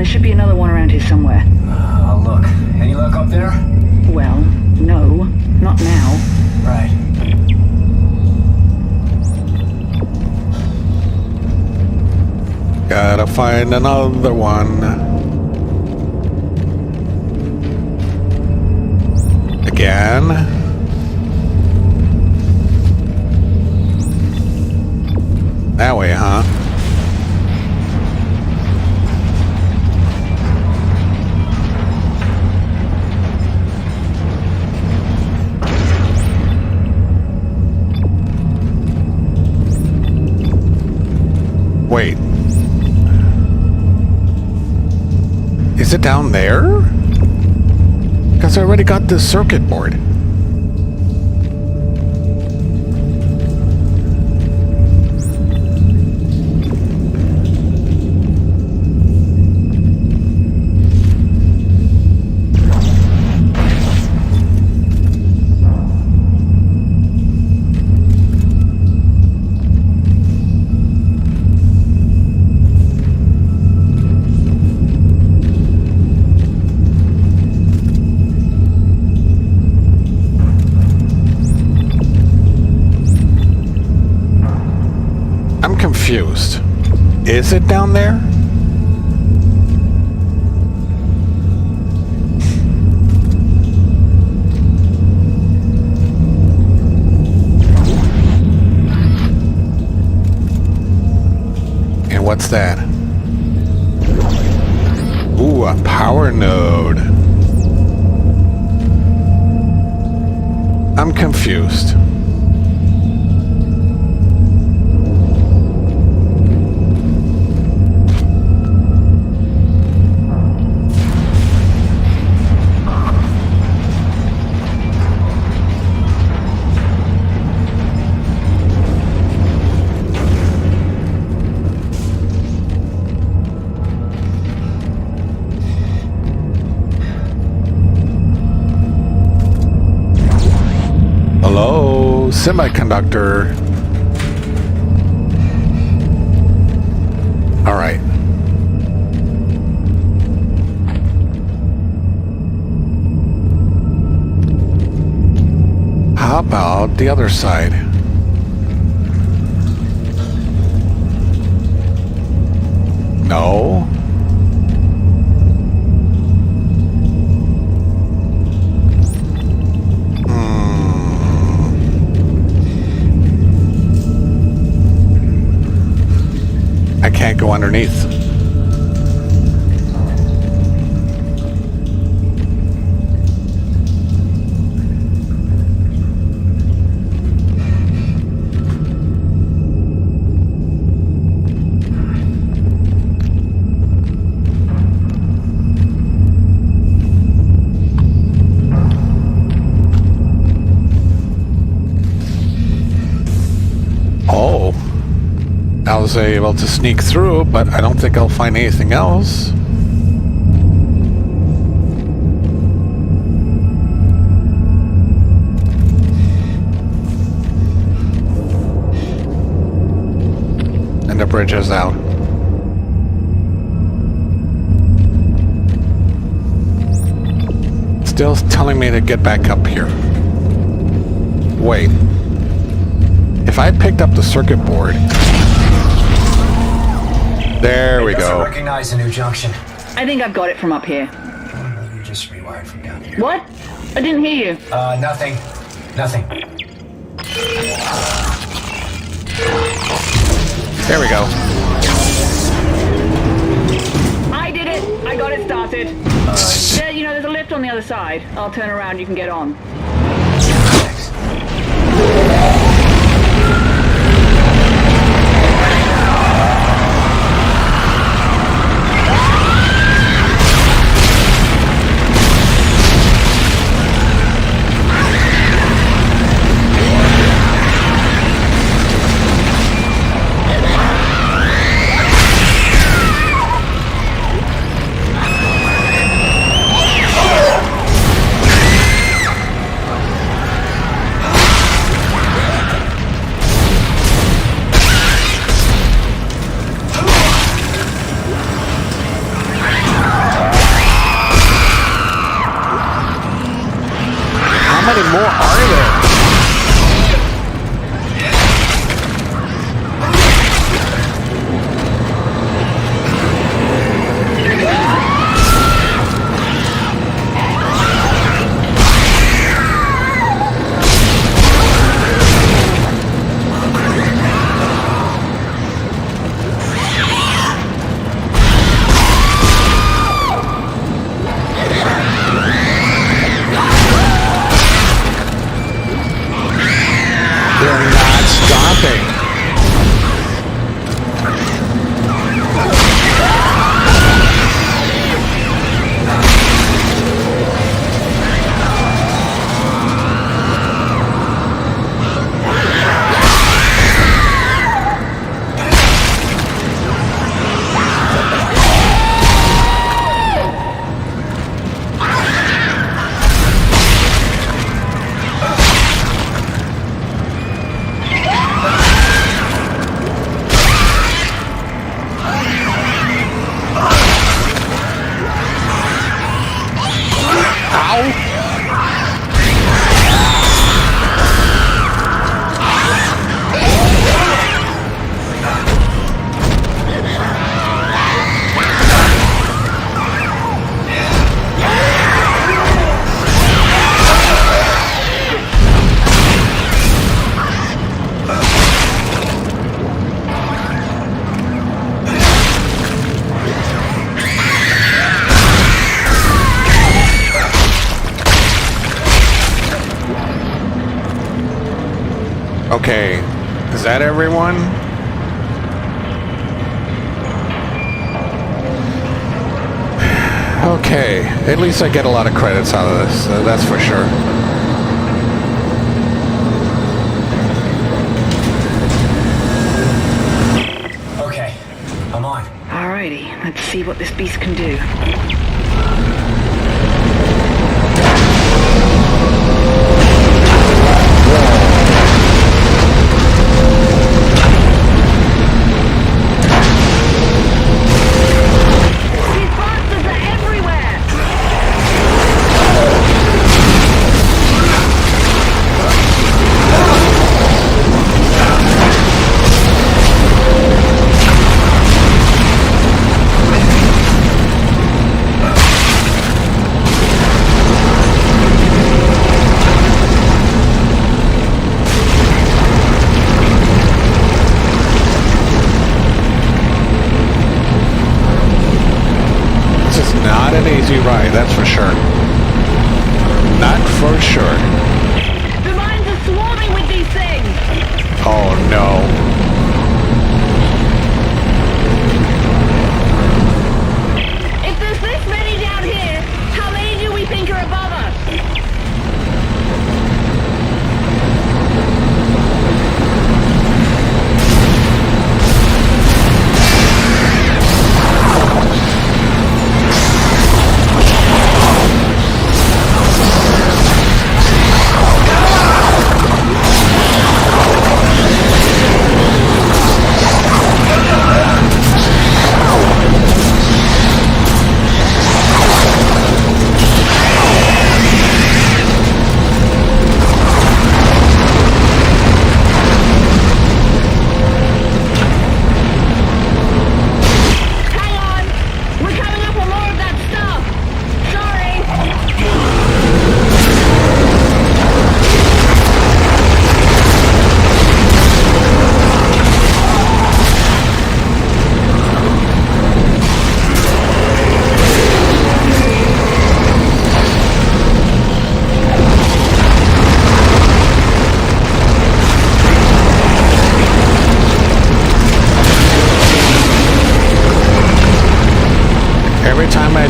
There should be another one around here somewhere. I'll look. Any luck up there? Well, no. Not now. Right. Gotta find another one. Again. That way, huh? Wait. Is it down there? Because I already got this circuit board. Confused. Is it down there? And what's that? Ooh, a power node. I'm confused. semiconductor. All right. How about the other side? No. I can't go underneath. Oh. I was able to sneak through, but I don't think I'll find anything else. And the bridge is out. Still telling me to get back up here. Wait. If I picked up the circuit board... There we go. Recognize a new junction. I think I've got it from up here. You just rewired from down here. What? I didn't hear you. Nothing. Nothing. There we go. I did it. I got it started. There, you know, there's a lift on the other side. I'll turn around. You can get on. Thanks. How many more are there? They're not stopping. Okay, is that everyone? Okay, at least I get a lot of credits out of this, that's for sure. Okay, I'm on. Alrighty, let's see what this beast can do.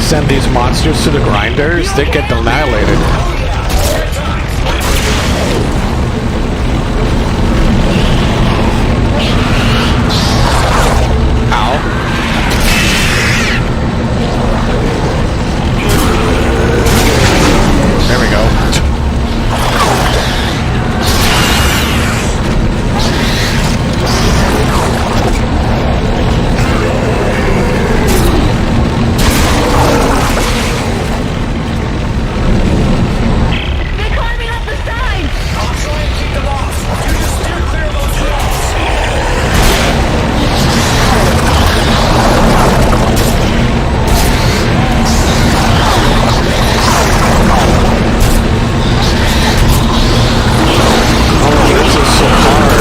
send these monsters to the grinders, they get annihilated. There we go. They're climbing up the side! I'll try and keep them off. You just steer clear of those rocks. This is so hard.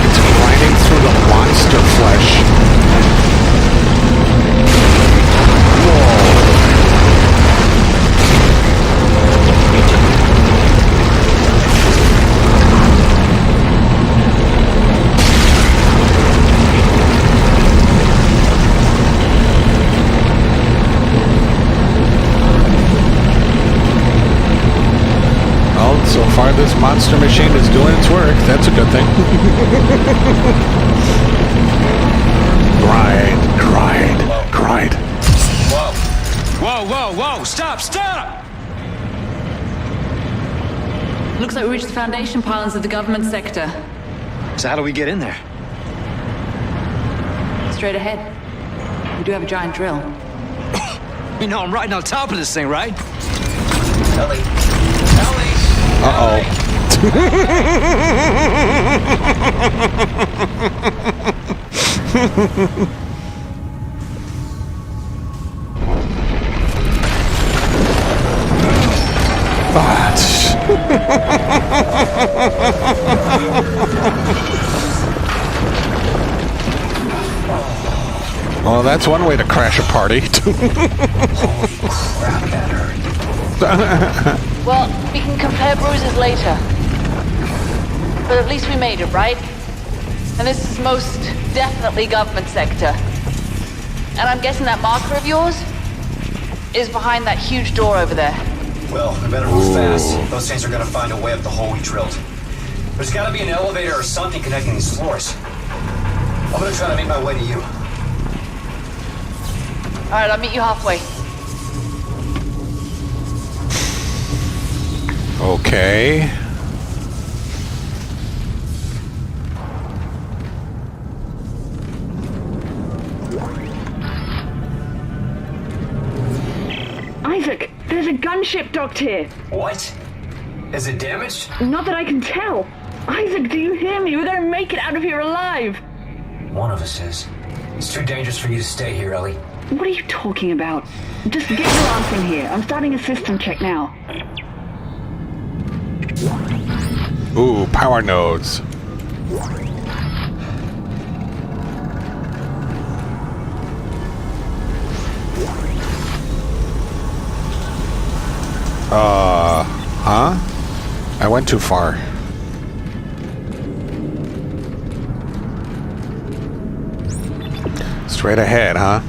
It's grinding through the monster flesh. Well, so far this monster machine is doing its work. That's a good thing. Grind. Whoa, stop! Looks like we reached the foundation pylons of the government sector. So how do we get in there? Straight ahead. We do have a giant drill. You know I'm riding on top of this thing, right? Ellie. Uh-oh. Well, that's one way to crash a party. Well, we can compare bruises later. But at least we made it, right? And this is most definitely government sector. And I'm guessing that marker of yours is behind that huge door over there. Well, we better move fast. Those things are gonna find a way up the hole we drilled. There's gotta be an elevator or something connecting these floors. I'm gonna try to make my way to you. Alright, I'll meet you halfway. Okay. Isaac, there's a gunship docked here. What? Is it damaged? Not that I can tell. Isaac, do you hear me? We're gonna make it out of here alive. One of us is. It's too dangerous for you to stay here, Ellie. What are you talking about? Just get your arm from here. I'm starting a system check now. Ooh, power nodes. Huh? I went too far. Straight ahead, huh?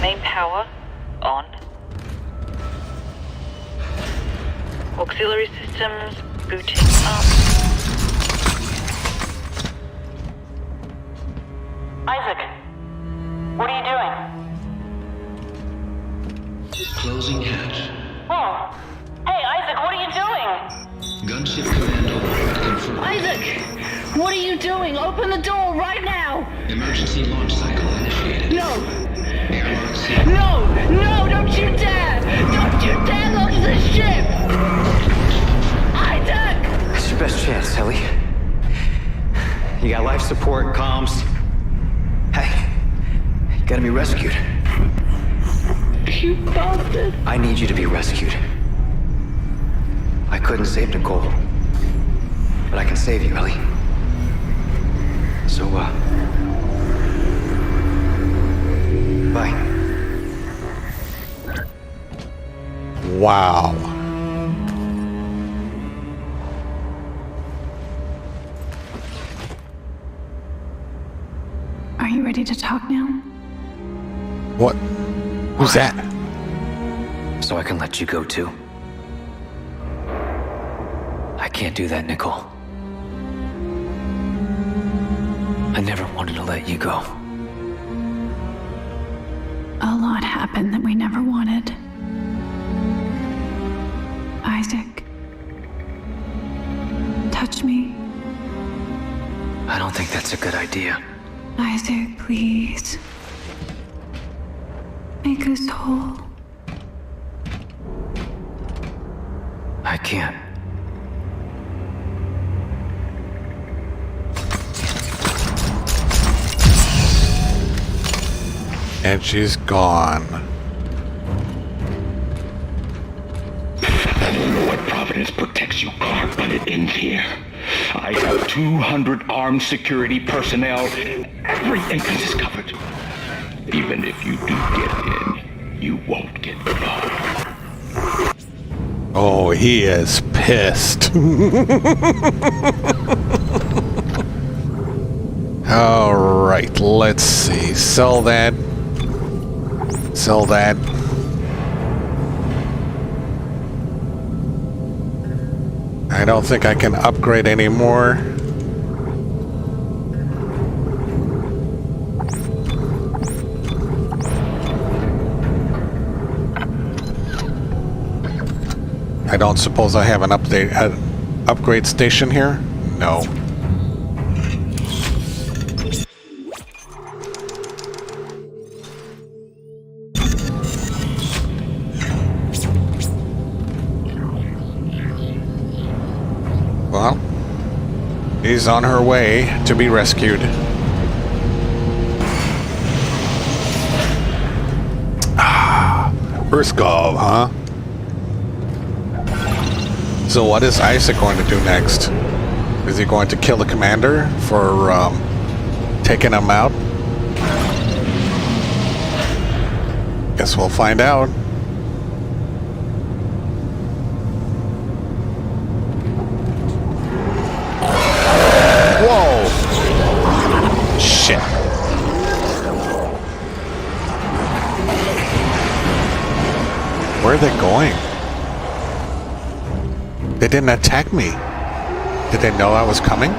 Main power on. Auxiliary systems booting up. Isaac, what are you doing? Closing hatch. Oh. Hey, Isaac, what are you doing? Gunship command override confirmed. Isaac, what are you doing? Open the door right now! Emergency launch cycle initiated. No! Airlock No! No! Don't you dare! Don't you dare launch the ship! Isaac! It's your best chance, Ellie. You got life support, comms. Hey, you Getting me rescued. You bastard. I need you to be rescued. I couldn't save Nicole. But I can save you, Ellie. So, bye. Wow. Are you ready to talk now? What? Who's that? So I can let you go too. I can't do that, Nicole. I never wanted to let you go. A lot happened that we never wanted. Isaac. Touch me. I don't think that's a good idea. Isaac, please. Make us whole. I can't. And she's gone. I don't know what Providence protects you, Clark, but it ends here. I have 200 armed security personnel. Every entrance is covered. Even if you do get in, you won't get far. Oh, he is pissed. All right, let's see. Sell that. Sell that. I don't think I can upgrade anymore. I don't suppose I have an upgrade station here? No. Well, she's on her way to be rescued. Urskov, huh? So what is Isaac going to do next? Is he going to kill the commander for taking him out? Guess we'll find out. Whoa! Shit. Where are they going? They didn't attack me. Did they know I was coming?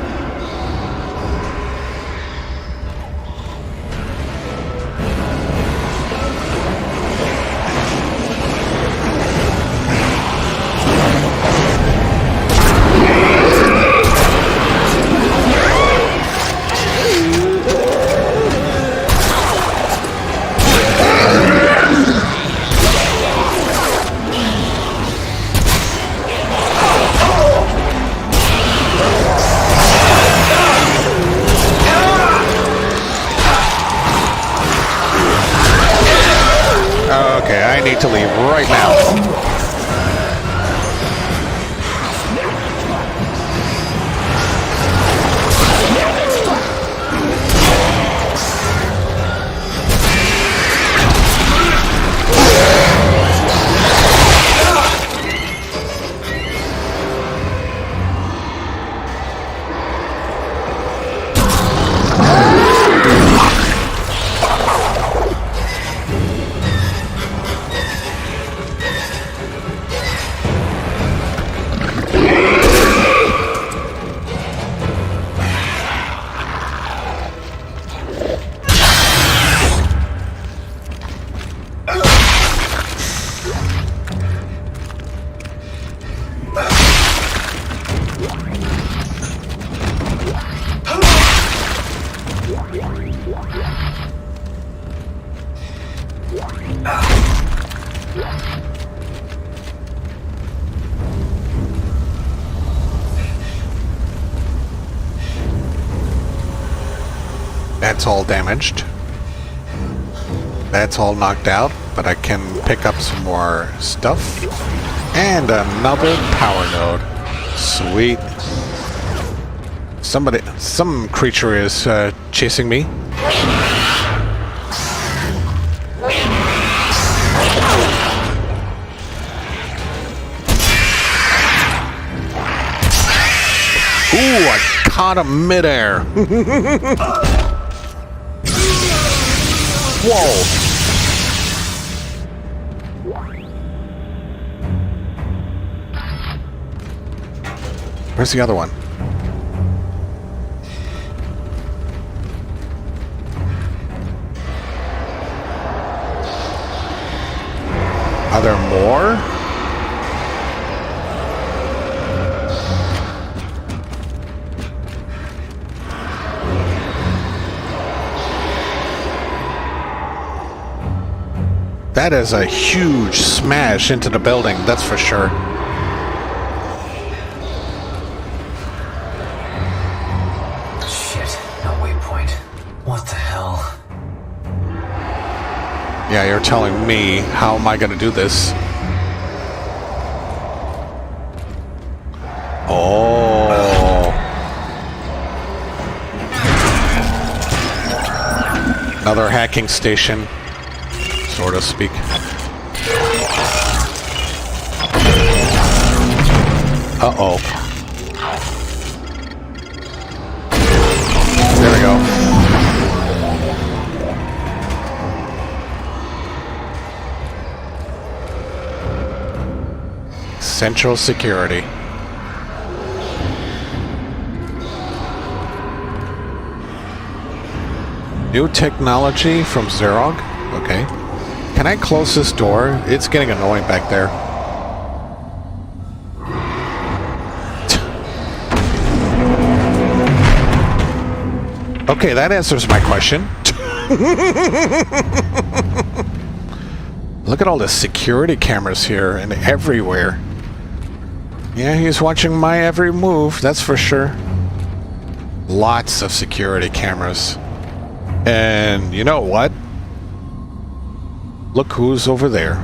Okay, I need to leave right now. That's all damaged. That's all knocked out, but I can pick up some more stuff. And another power node. Sweet. Some creature is chasing me. Ooh, I caught him midair. Whoa. Where's the other one? Are there more? That is a huge smash into the building, that's for sure. Shit, no waypoint. What the hell? Yeah, you're telling me, how am I gonna do this? Oh. Another hacking station, so to speak. Uh-oh. There we go. Central security. New technology from Zerog? Okay. Can I close this door? It's getting annoying back there. Okay, that answers my question. Look at all the security cameras here and everywhere. Yeah, he's watching my every move, that's for sure. Lots of security cameras. And you know what? Look who's over there.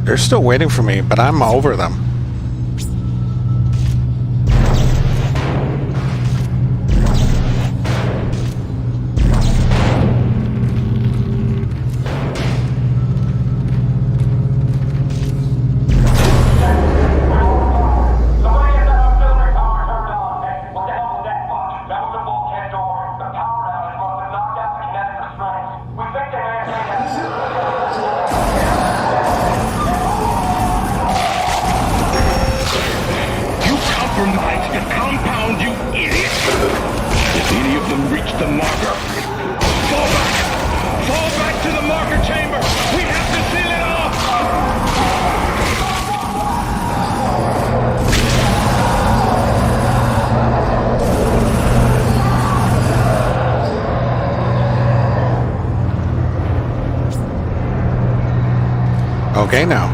They're still waiting for me, but I'm over them. Okay now.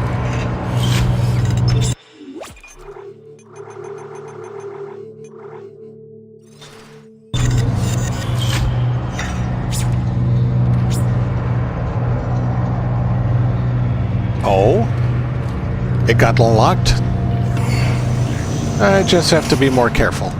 Oh? It got locked? I just have to be more careful.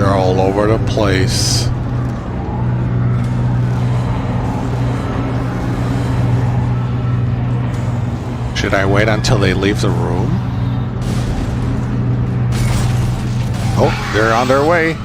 All over the place. Should I wait until they leave the room? Oh, they're on their way.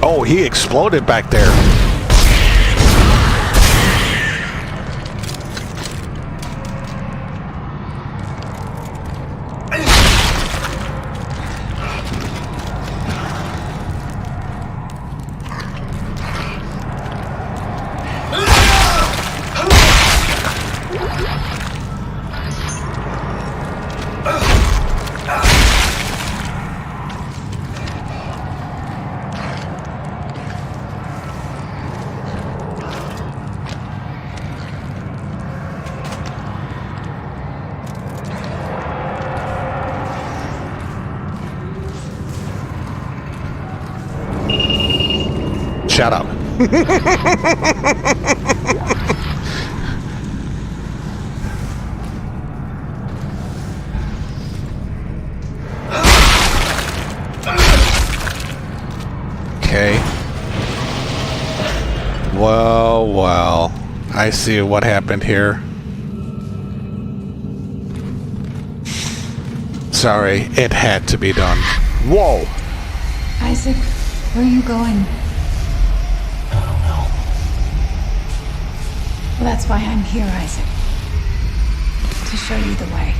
Oh, he exploded back there. Shut up. Okay. Well. I see what happened here. Sorry, it had to be done. Whoa! Isaac, where are you going? Well, that's why I'm here, Isaac. To show you the way.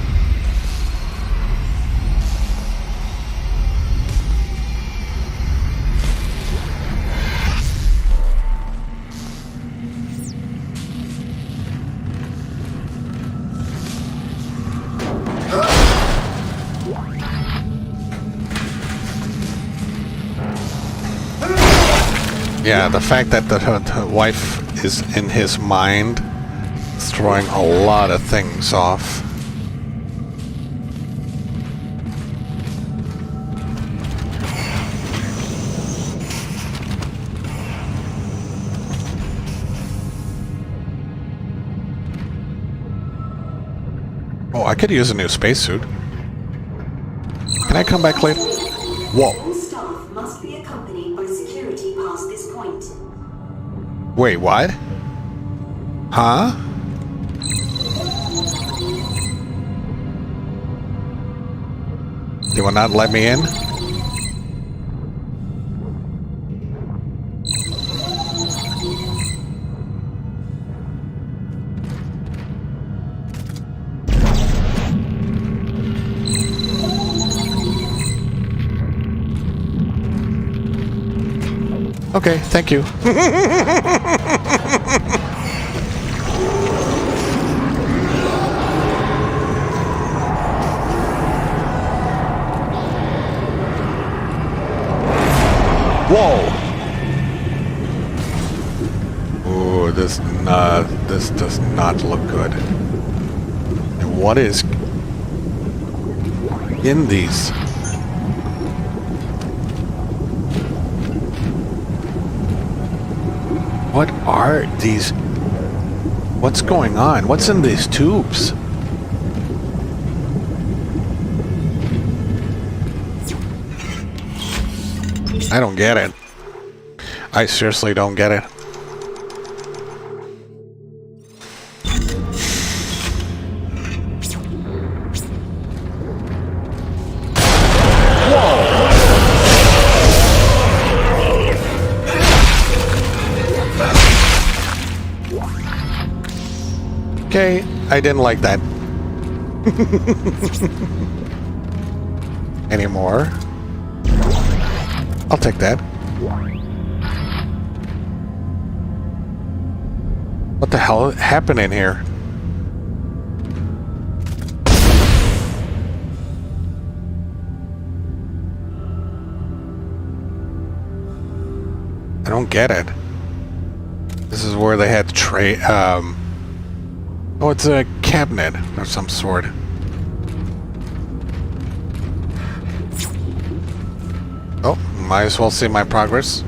Yeah, the fact that the wife is in his mind is throwing a lot of things off. Oh, I could use a new spacesuit. Can I come back later? Whoa. Staff must be accompanied by security past this point. Wait, what? Huh? They will not let me in? Okay, thank you. Whoa! This does not look good. And what is in these? What are these? What's going on? What's in these tubes? I don't get it. I seriously don't get it. Okay, I didn't like that. Anymore. I'll take that. What the hell happened in here? I don't get it. This is where they had tray. Oh, it's a cabinet of some sort. Oh, might as well see my progress.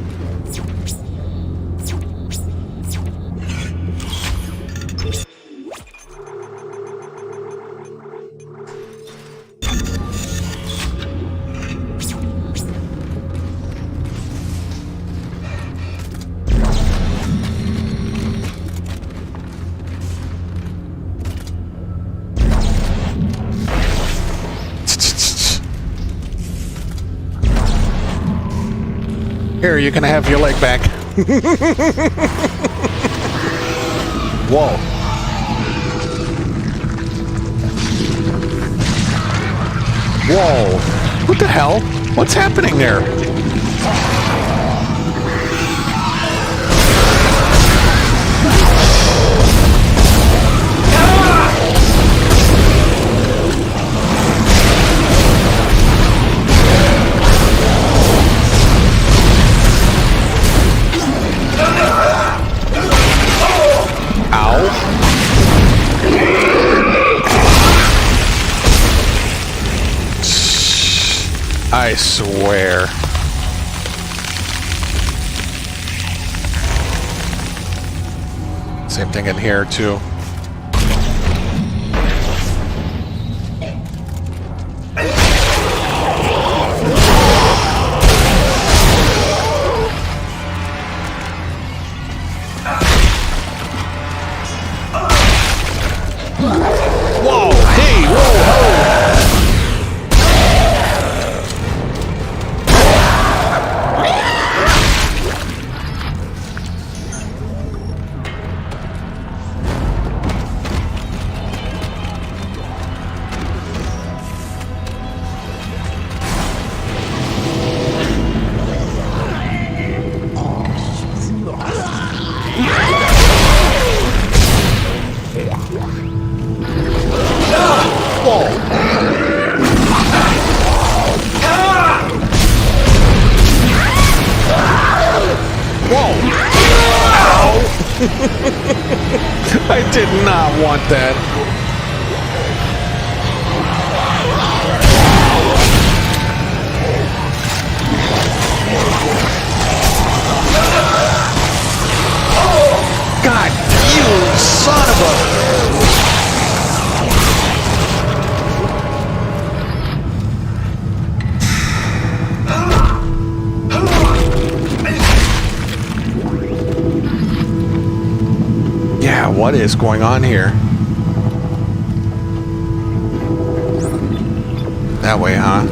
Here, you can have your leg back. Whoa. Whoa. What the hell? What's happening there? I swear. Same thing in here too. Whoa! Hey! Whoa! I did not want that. God, you son of a... Yeah, what is going on here? That way, huh?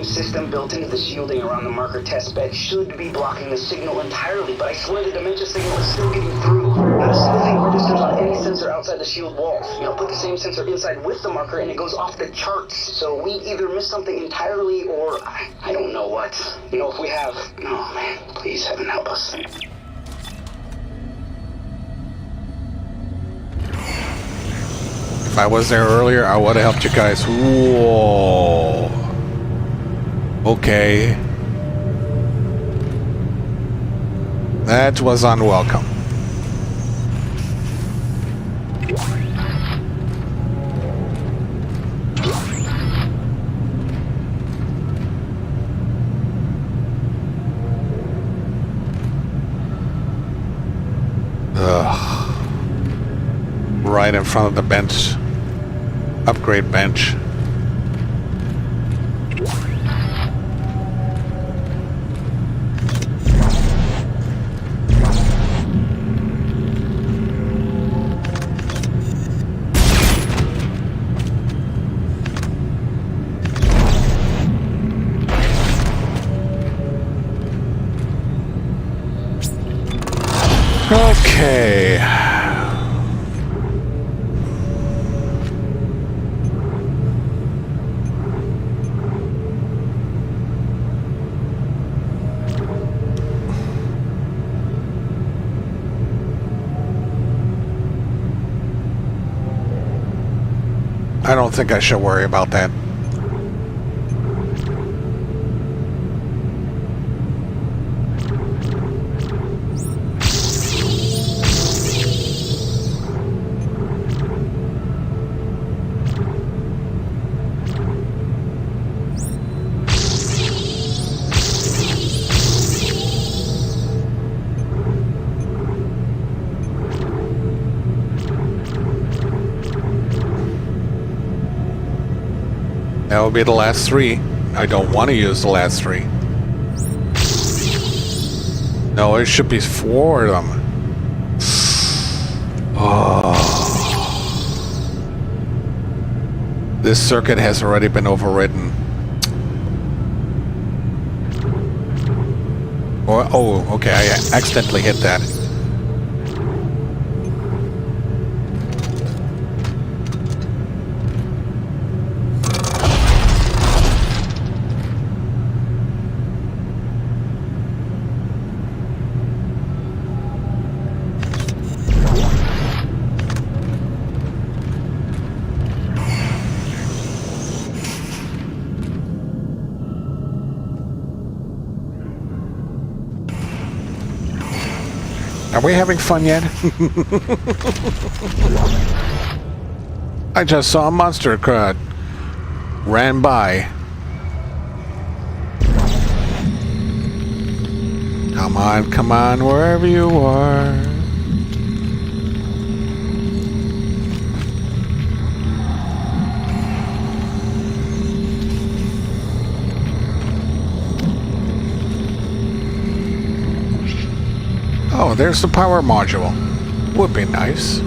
new system built into the shielding around the marker test bed should be blocking the signal entirely, but I swear the dementia signal is still getting through. Not a single thing registers on any sensor outside the shield walls. You know, put the same sensor inside with the marker and it goes off the charts. So we either missed something entirely or I don't know what. You know, if we have... Oh man, please heaven help us. If I was there earlier, I would have helped you guys. Whoa. Okay. That was unwelcome. Ugh. Right in front of the bench. Upgrade bench. Okay. I don't think I should worry about that. That will be the last three. I don't want to use the last three. No, it should be 4 of them. Oh. This circuit has already been overridden. Oh, okay, I accidentally hit that. Are we having fun yet? I just saw a monster crowd ran by. Come on, wherever you are. Oh, there's the power module. Would be nice.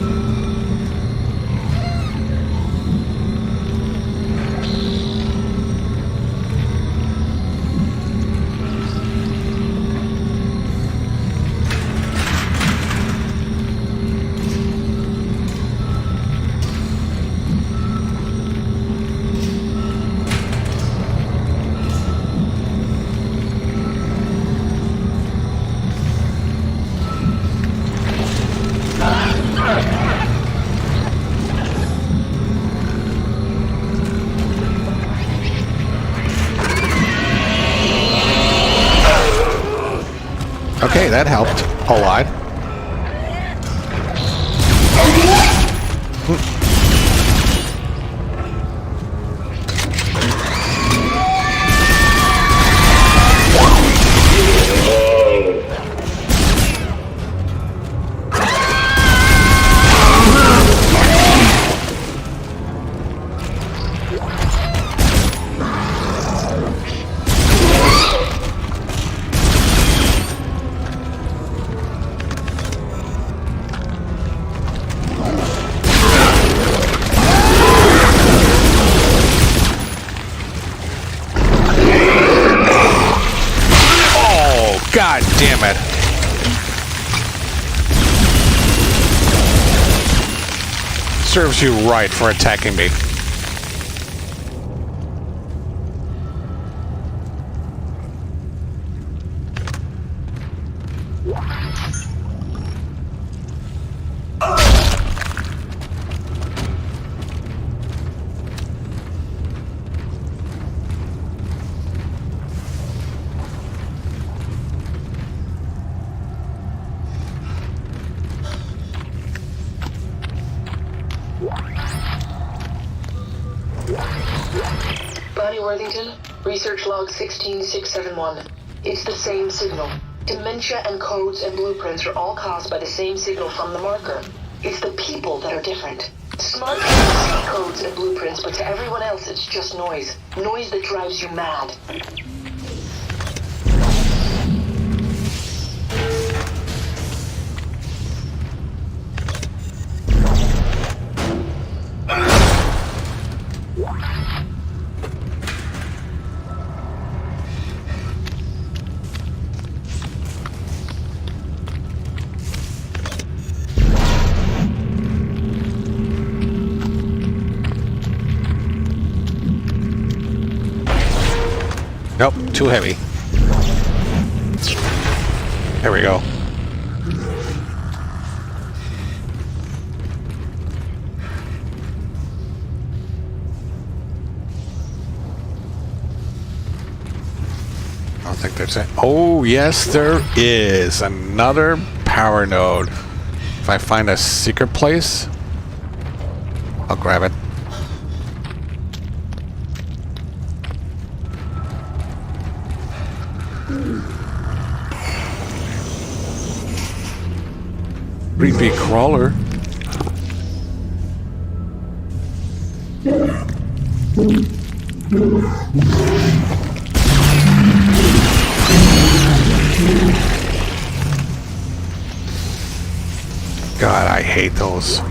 Okay, that helped a lot. damn it. Serves you right for attacking me. Bonnie Worthington, research log 16671. It's the same signal. Dementia and codes and blueprints are all caused by the same signal from the marker. It's the people that are different. Smart people see codes and blueprints, but to everyone else it's just noise. Noise that drives you mad. Nope, too heavy. There we go. I don't think there's it. Oh, yes, there is. Another power node. If I find a secret place, I'll grab it. Creepy crawler. God, I hate those.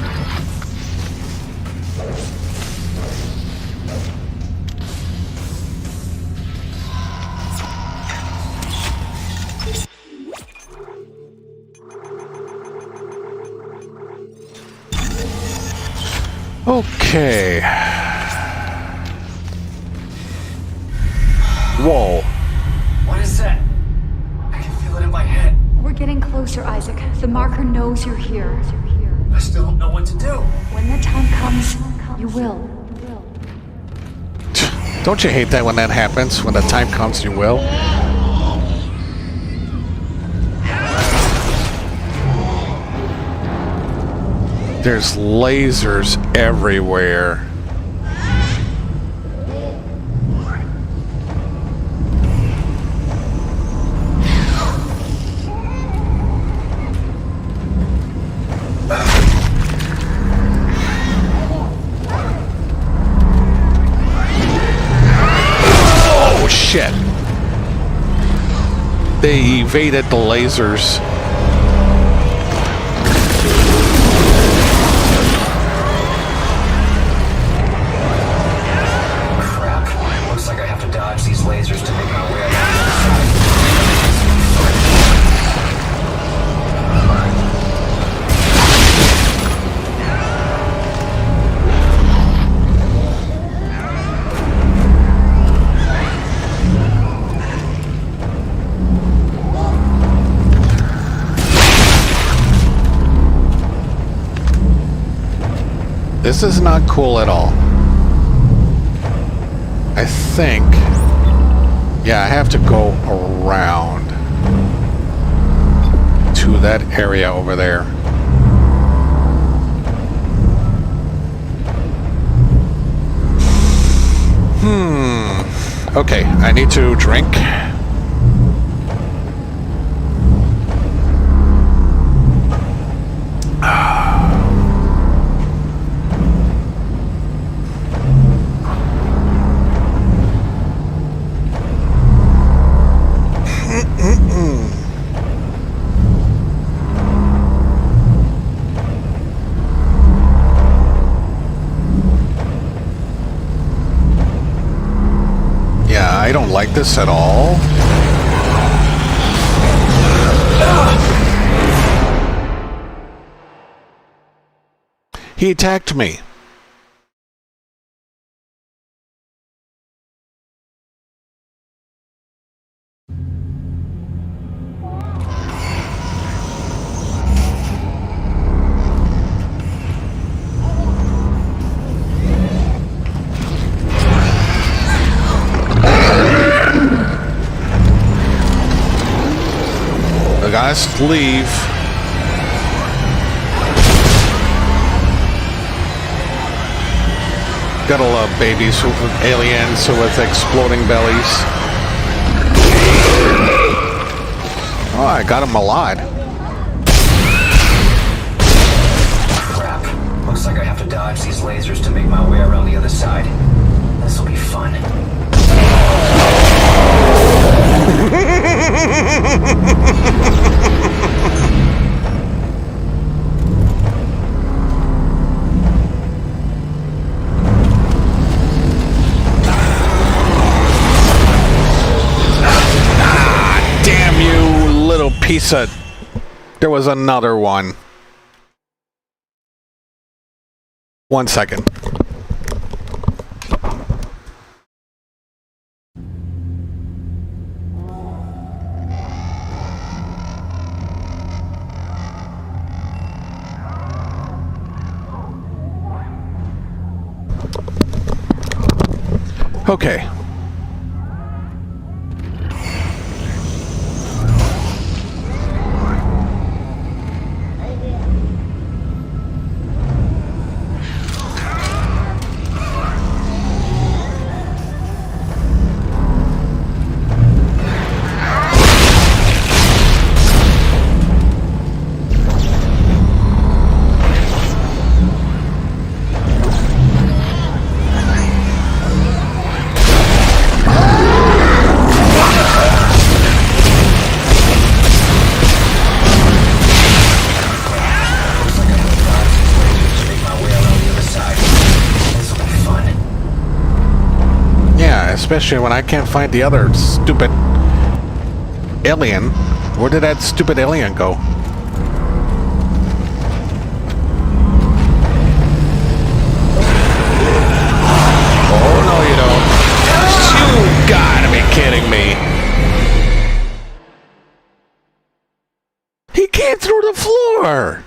Okay. Whoa. What is that? I can feel it in my head. We're getting closer, Isaac. The marker knows you're here. I still don't know what to do. When the time comes, you will. Don't you hate that when that happens? When the time comes, you will? There's lasers everywhere. Oh, shit. They evaded the lasers. Lasers to make my way This is not cool at all. I think... yeah, I have to go around to that area over there. Okay, I need to drink. I don't like this at all. He attacked me. The guys leave. Gotta love babies with aliens with exploding bellies. Oh, I got him a lot. Crap. Looks like I have to dodge these lasers to make my way around the other side. This'll be fun. Damn you, little piece of... There was another one. 1 second. Okay. Especially when I can't find the other stupid alien. Where did that stupid alien go? Oh, no, you don't. You gotta be kidding me. He came through the floor.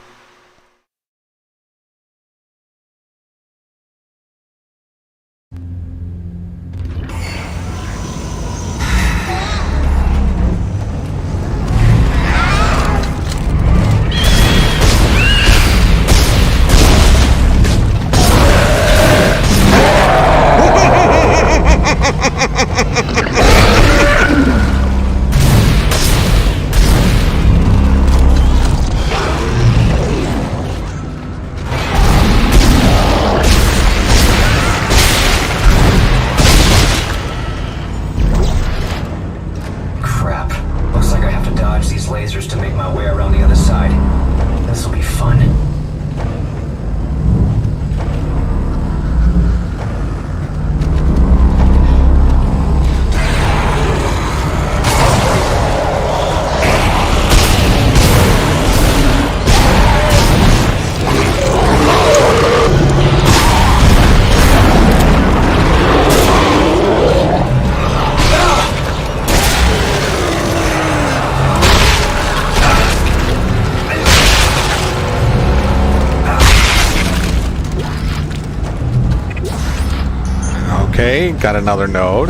Okay, got another node.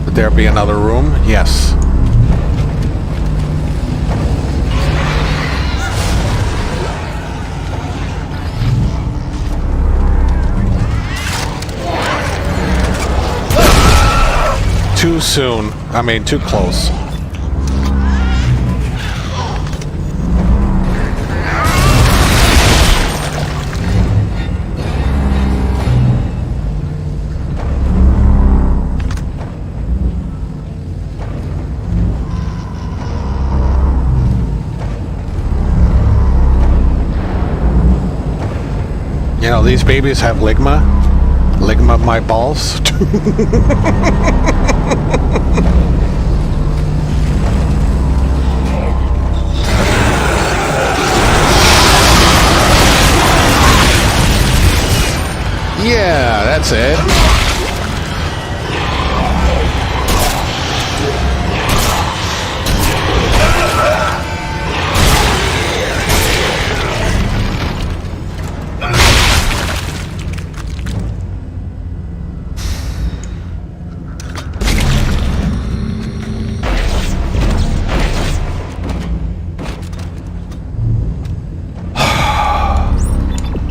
Would there be another room? Yes. Too soon. I mean, too close. You know, these babies have ligma. Ligma my balls. Yeah, that's it.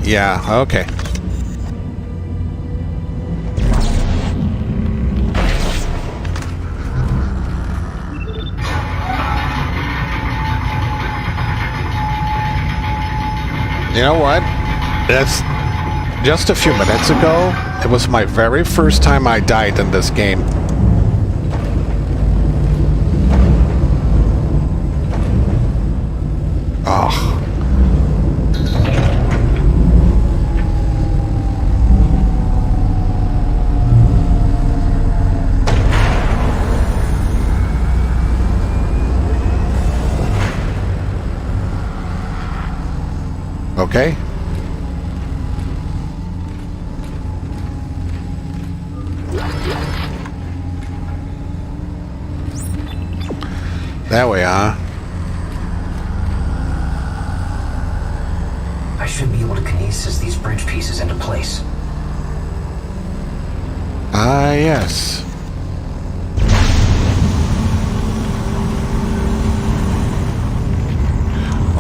Yeah, okay. You know what? That's just a few minutes ago. It was my very first time I died in this game. Oh. Okay. That way, huh? I should be able to kinesis these bridge pieces into place. Ah, yes.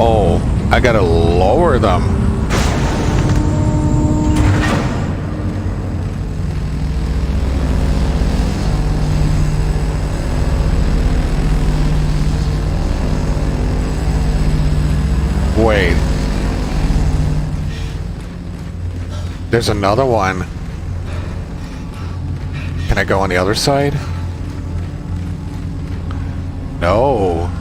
Oh, I gotta lower them. Wait. There's another one. Can I go on the other side? No.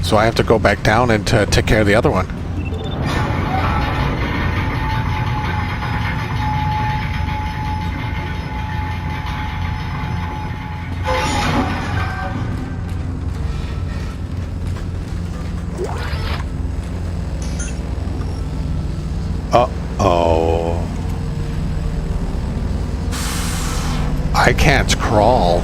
So I have to go back down and take care of the other one. Uh-oh. I can't crawl.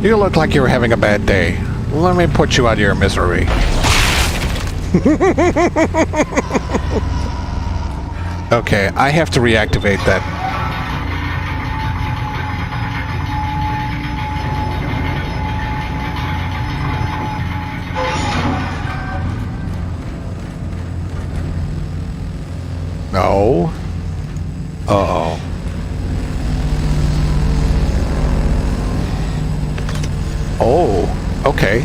You look like you're having a bad day. Let me put you out of your misery. Okay, I have to reactivate that. No. Uh-oh. Oh, okay.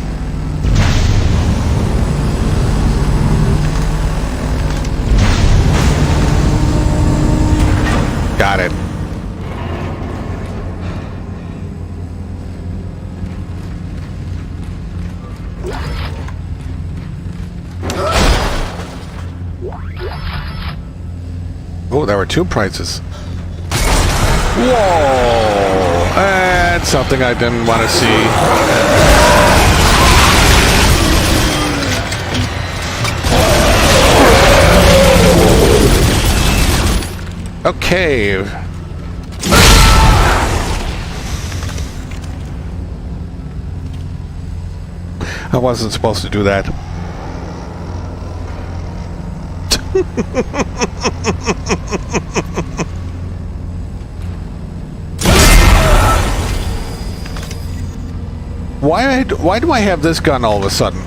Got it. Oh, there were two prizes. Whoa! That's something I didn't want to see. Okay. I wasn't supposed to do that. Why do I have this gun all of a sudden?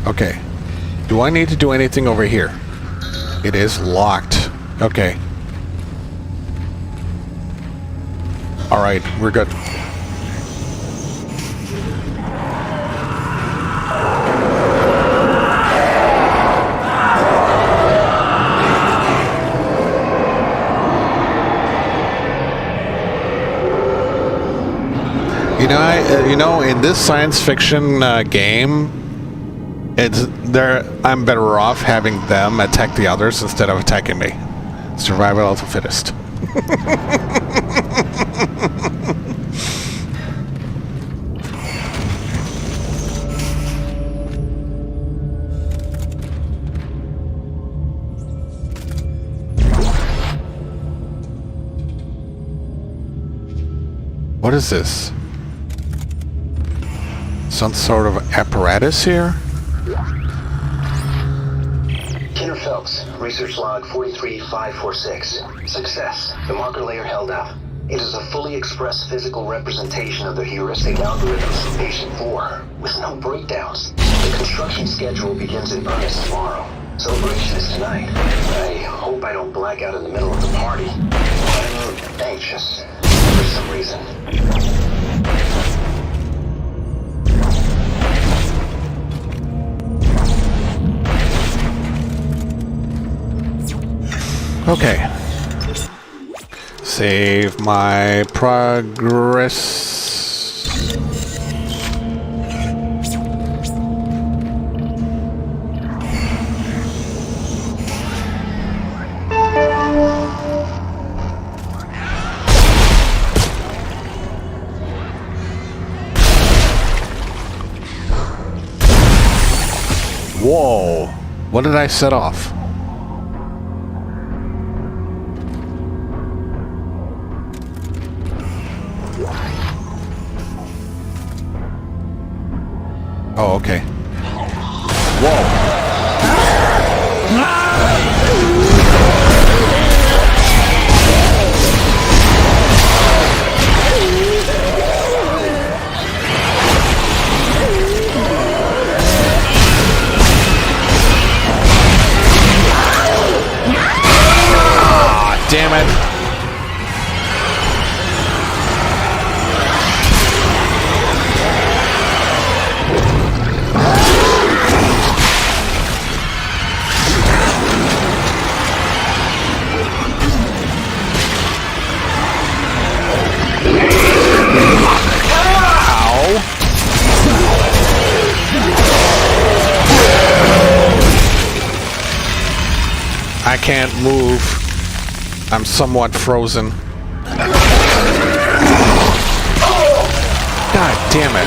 Okay. Do I need to do anything over here? It is locked. Okay. Alright, we're good. You know, in this science fiction game, I'm better off having them attack the others instead of attacking me. Survival of the fittest. What is this? Some sort of apparatus here? Kenner Phelps, research log 43546. Success. The marker layer held up. It is a fully expressed physical representation of the heuristic algorithms from patient 4, with no breakdowns. The construction schedule begins in earnest tomorrow. Celebration is tonight. I hope I don't black out in the middle of the party. I'm anxious, for some reason. Okay. Save my progress. Whoa. What did I set off? Oh, okay. Whoa. Ah, damn it. I can't move. I'm somewhat frozen. God damn it.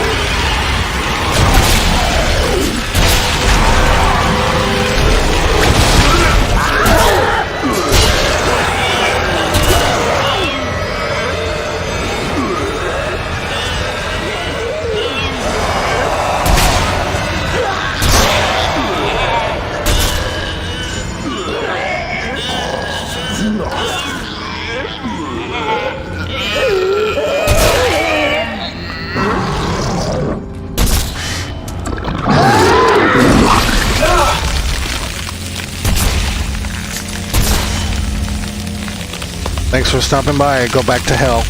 Thanks for stopping by. Go back to hell.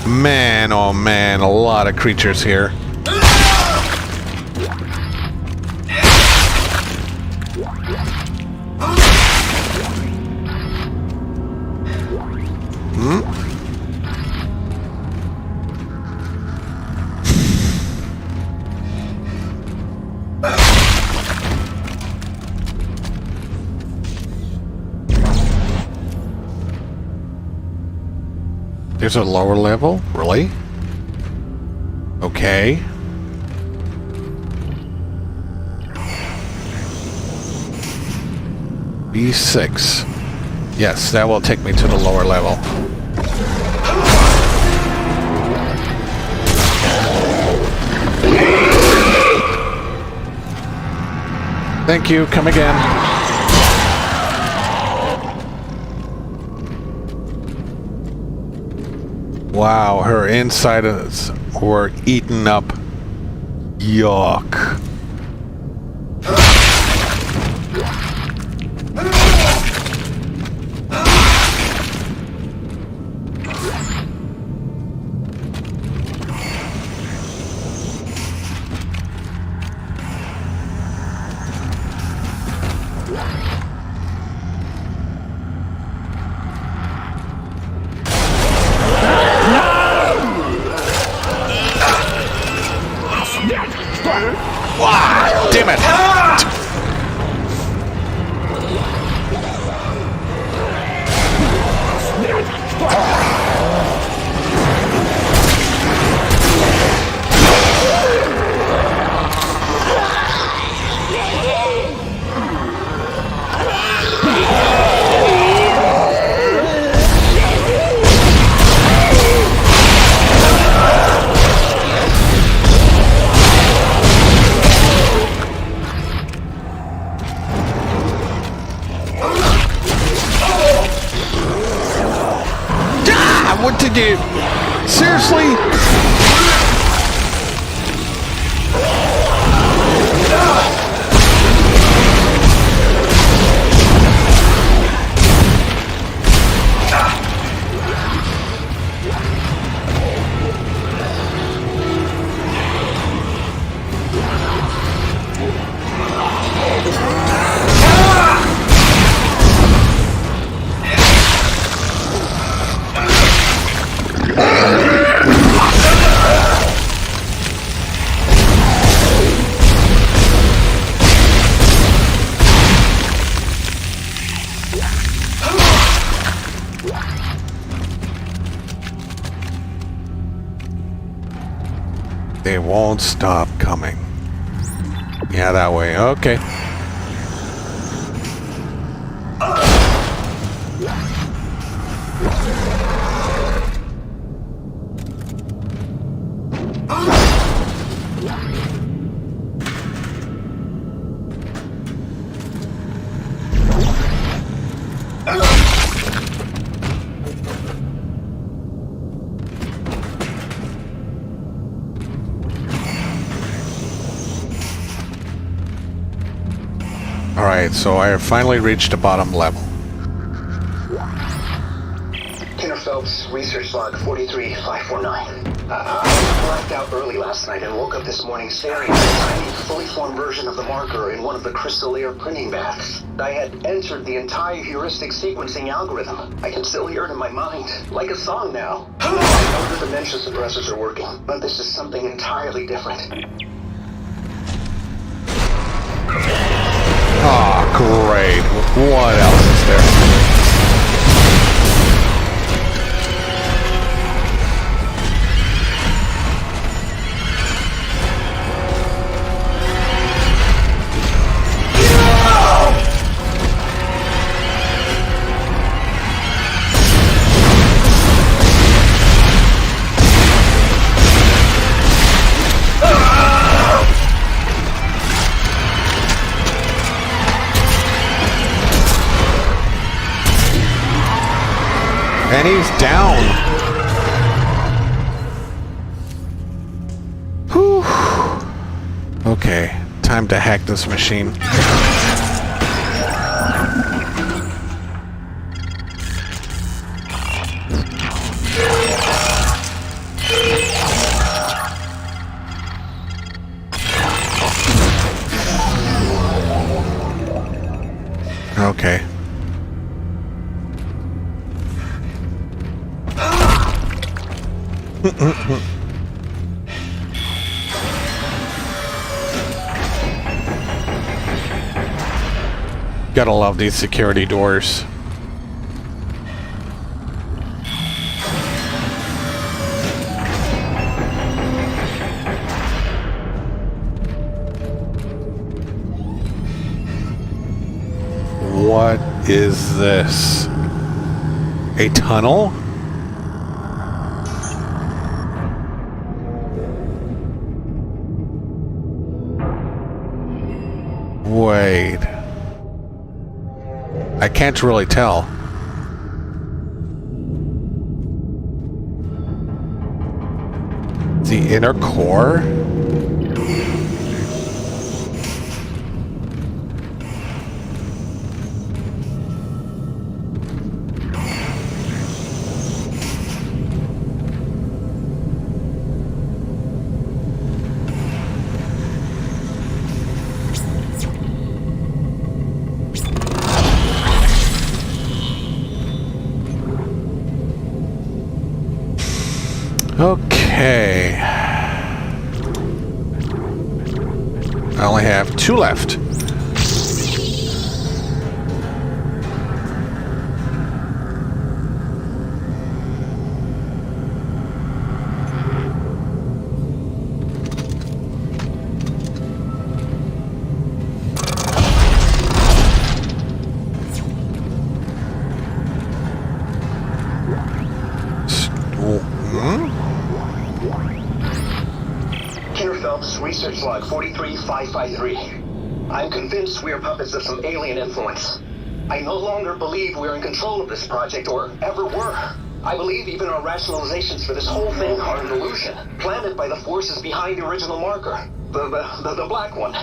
Man, oh man, a lot of creatures here. There's a lower level? Really? Okay. B6. Yes, that will take me to the lower level. Thank you. Come again. Wow, her insides were eaten up. Yuck. Wow, damn it! What did you... Seriously? They won't stop coming. Yeah, that way. Okay. Alright, so I have finally reached the bottom level. Kenner Phelps, research log 43549. I blacked out early last night and woke up this morning staring at a tiny, fully formed version of the marker in one of the crystallier printing baths. I had entered the entire heuristic sequencing algorithm. I can still hear it in my mind, like a song now. I know the dementia suppressors are working, but this is something entirely different. Oh, great. What else is there? And he's down. Whew. Okay, time to hack this machine. Okay. Gotta love these security doors. What is this? A tunnel? Wait. I can't really tell. The inner core? Okay. I only have 2 left. Research log 43553. I'm convinced we are puppets of some alien influence. I no longer believe we're in control of this project, or ever were. I believe even our rationalizations for this whole thing are an illusion, planted by the forces behind the original marker. The black one.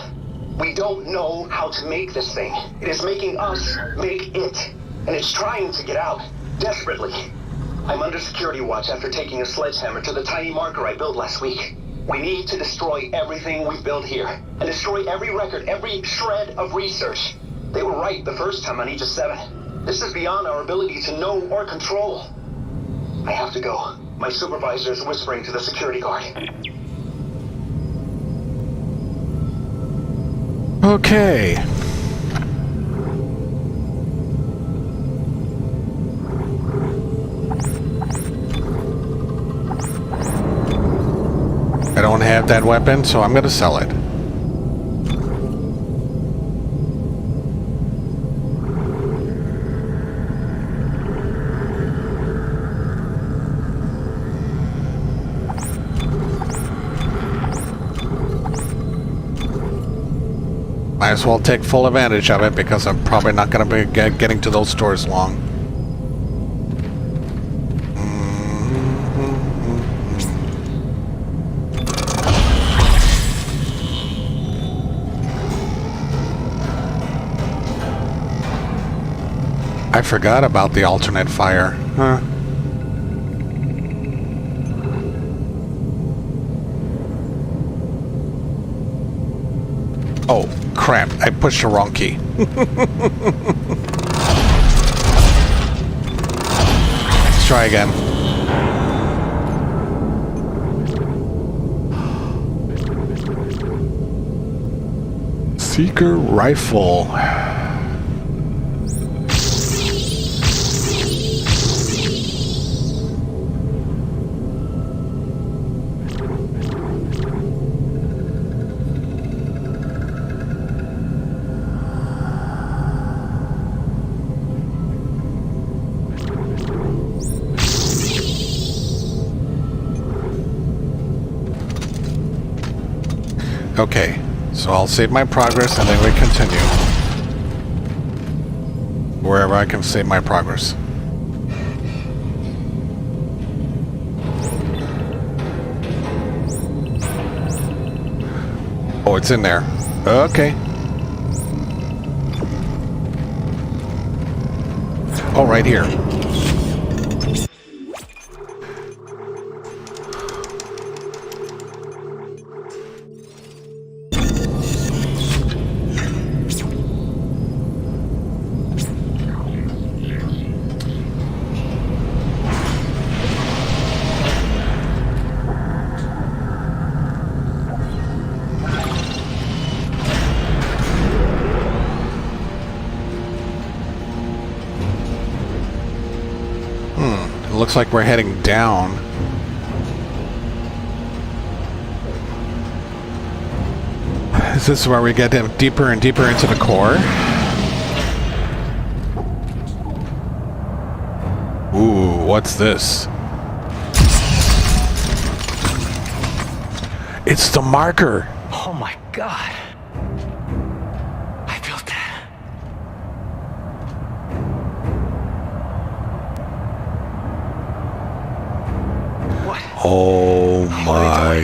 We don't know how to make this thing. It is making us make it. And it's trying to get out, desperately. I'm under security watch after taking a sledgehammer to the tiny marker I built last week. We need to destroy everything we've built here, and destroy every record, every shred of research. They were right the first time on Aegis 7. This is beyond our ability to know or control. I have to go. My supervisor is whispering to the security guard. Okay. I don't have that weapon, so I'm going to sell it. Might as well take full advantage of it because I'm probably not going to be getting to those stores long. I forgot about the alternate fire. Huh. Oh, crap. I pushed the wrong key. Let's try again. Seeker rifle. Okay, so I'll save my progress and then we continue. Wherever I can save my progress. Oh, it's in there. Okay. Oh, right here. Looks like we're heading down. Is this where we get deeper and deeper into the core? Ooh, what's this? It's the marker! Oh my god. I built that. Oh my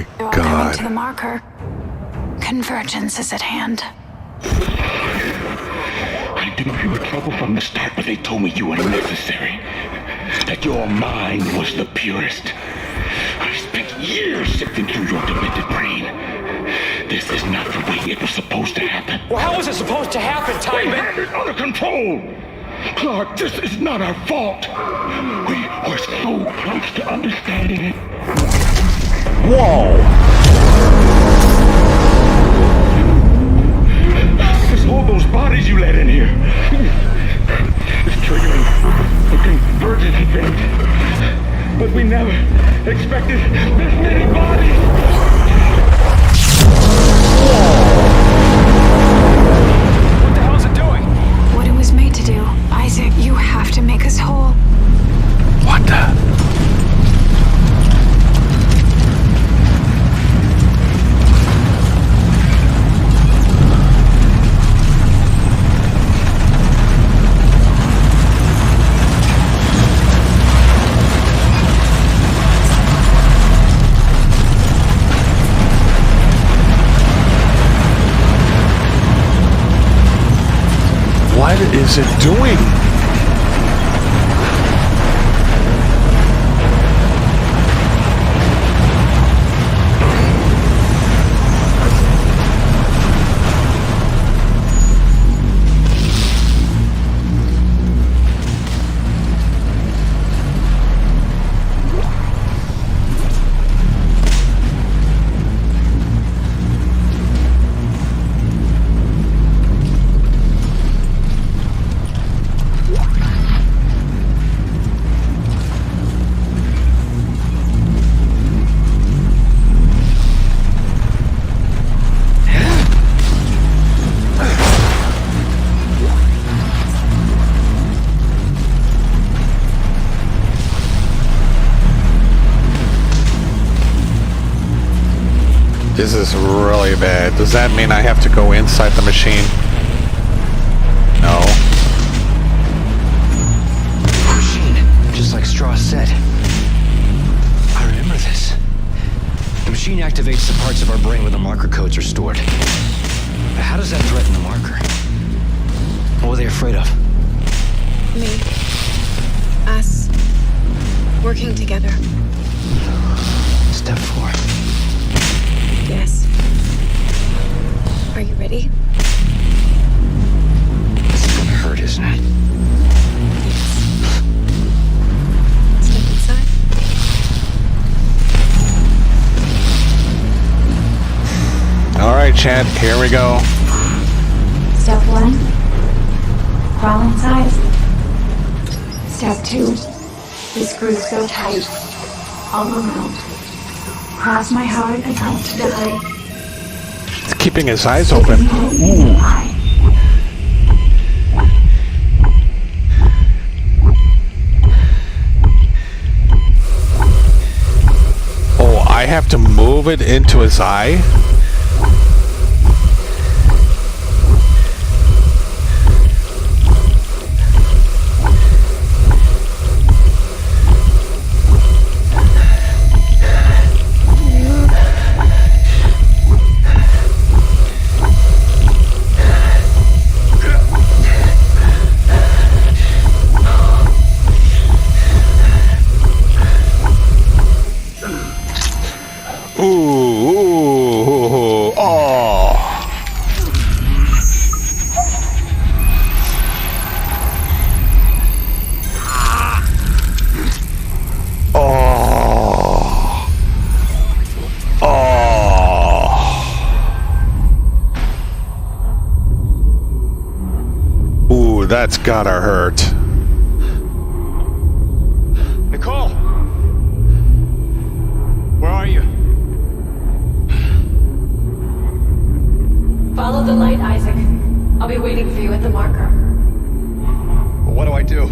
According to the marker, convergence is at hand. I knew you were trouble from the start, but they told me you were necessary. That your mind was the purest. I spent years sifting through your demented brain. This is not the way it was supposed to happen. Well, how was it supposed to happen, Timon? We had it under control. Clark, this is not our fault. We were so close to understanding it. Whoa! It's all those bodies you let in here. It's triggering a convergence event. But we never expected this many bodies. What the hell is it doing? What it was made to do. Isaac, you have to make us whole. What the? What is it doing? This is really bad. Does that mean I have to go inside the machine? No. Machine, just like Strauss said. I remember this. The machine activates the parts of our brain where the marker codes are stored. But how does that threaten the marker? What were they afraid of? Me. Us. Working together. Step 4. Yes. Are you ready? This is gonna hurt, isn't it? Step inside. All right, Chad, here we go. Step 1. Crawl inside. Step 2. The screws go tight. All around. Cross my heart and hope to die. It's keeping his eyes open. Ooh. Oh, I have to move it into his eye? That's gotta hurt. Nicole! Where are you? Follow the light, Isaac. I'll be waiting for you at the marker. What do I do?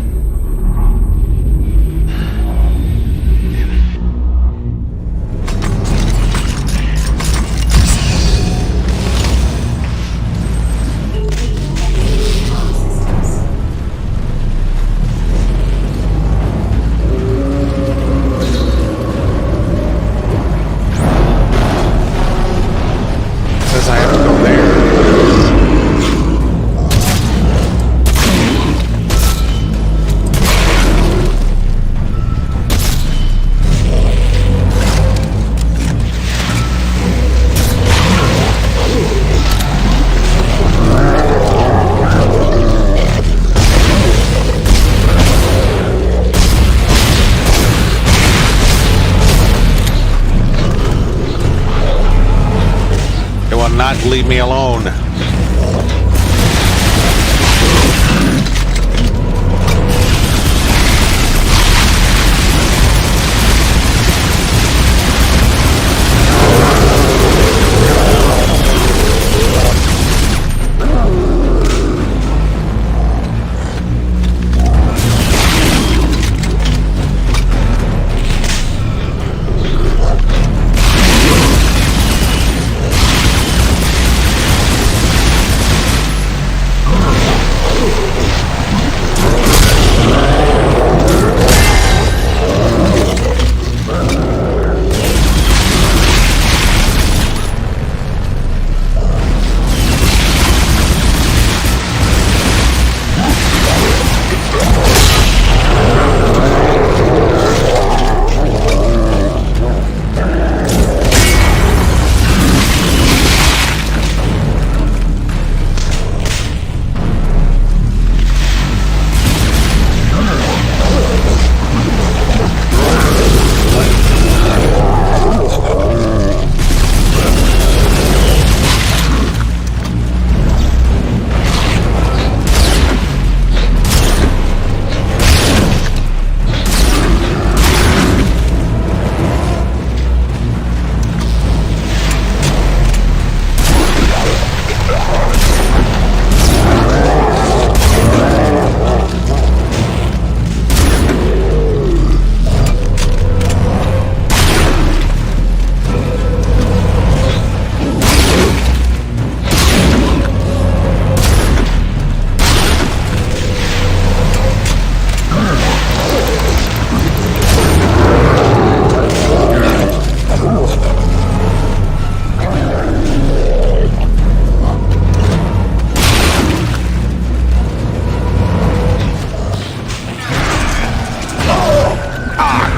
not leave me alone.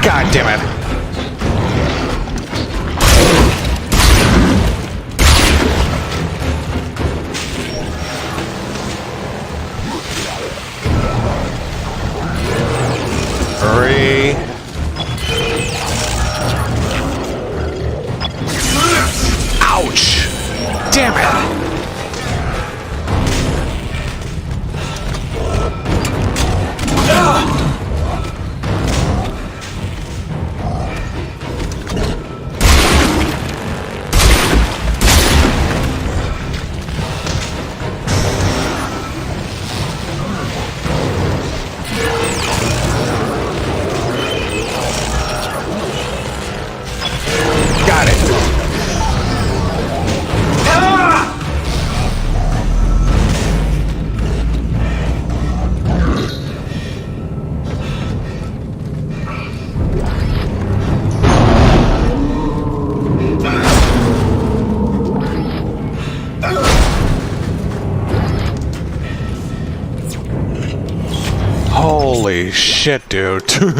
God damn it. Hurry. Ouch. Damn it. Holy shit, dude. Timing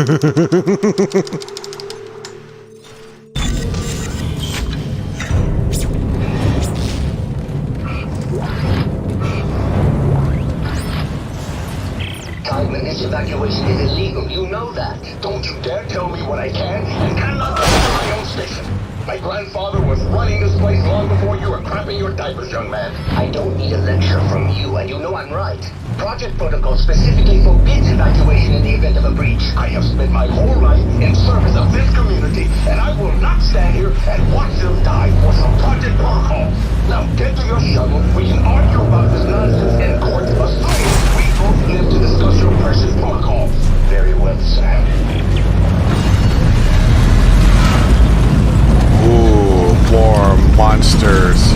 this evacuation is illegal. You know that. Don't you dare tell me what I can and cannot do to my own station. My grandfather was running this place long before you were crapping your diapers, young man. I don't need a lecture from you, and you know I'm right. Project Protocol specifically forbids evacuation in the event of a breach. I have spent my whole life in service of this community, and I will not stand here and watch them die for some Project Protocol. Now get to your shuttle. We can argue about this nonsense in court, aside we both live to discuss your precious protocol. Very well, Sam. Ooh, more monsters.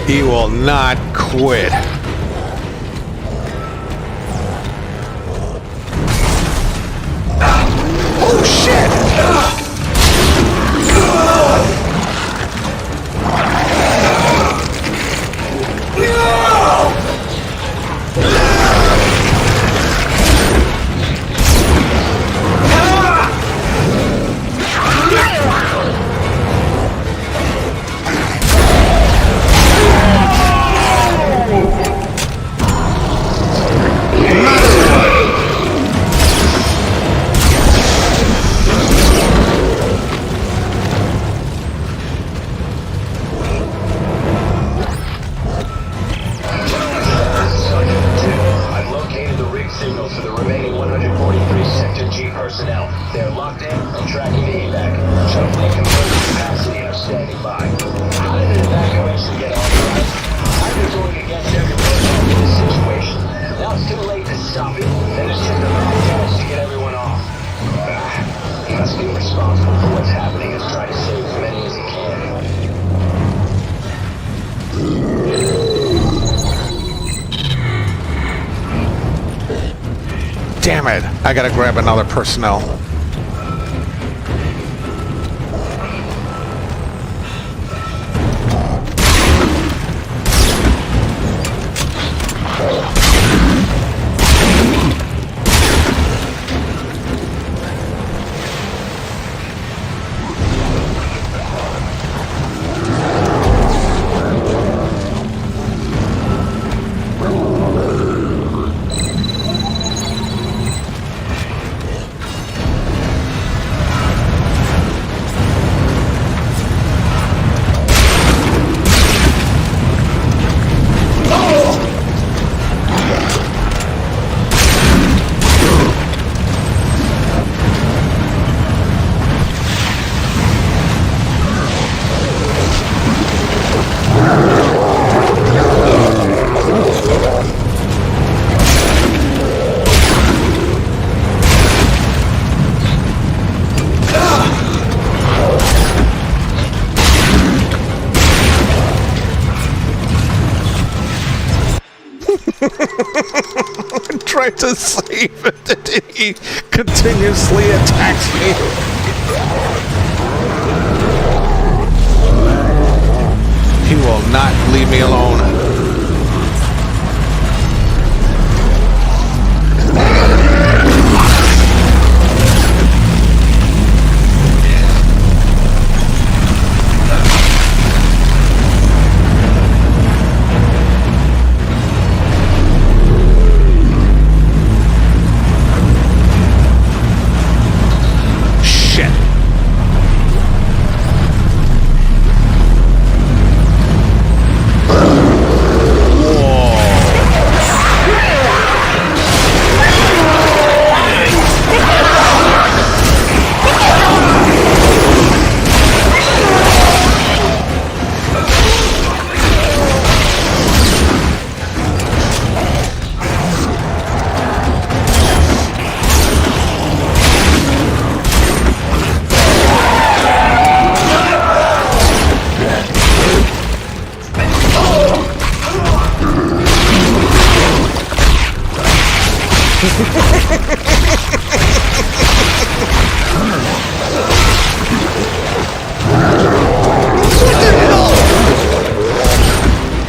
He will not quit. against everyone involved in this situation. Now it's too late to stop it. Then it's just a matter of chance to get everyone off. He must be responsible for what's happening and try to save as many as he can. Damn it! I gotta grab another personnel. Try to save it, and he continuously attacks me. He will not leave me alone.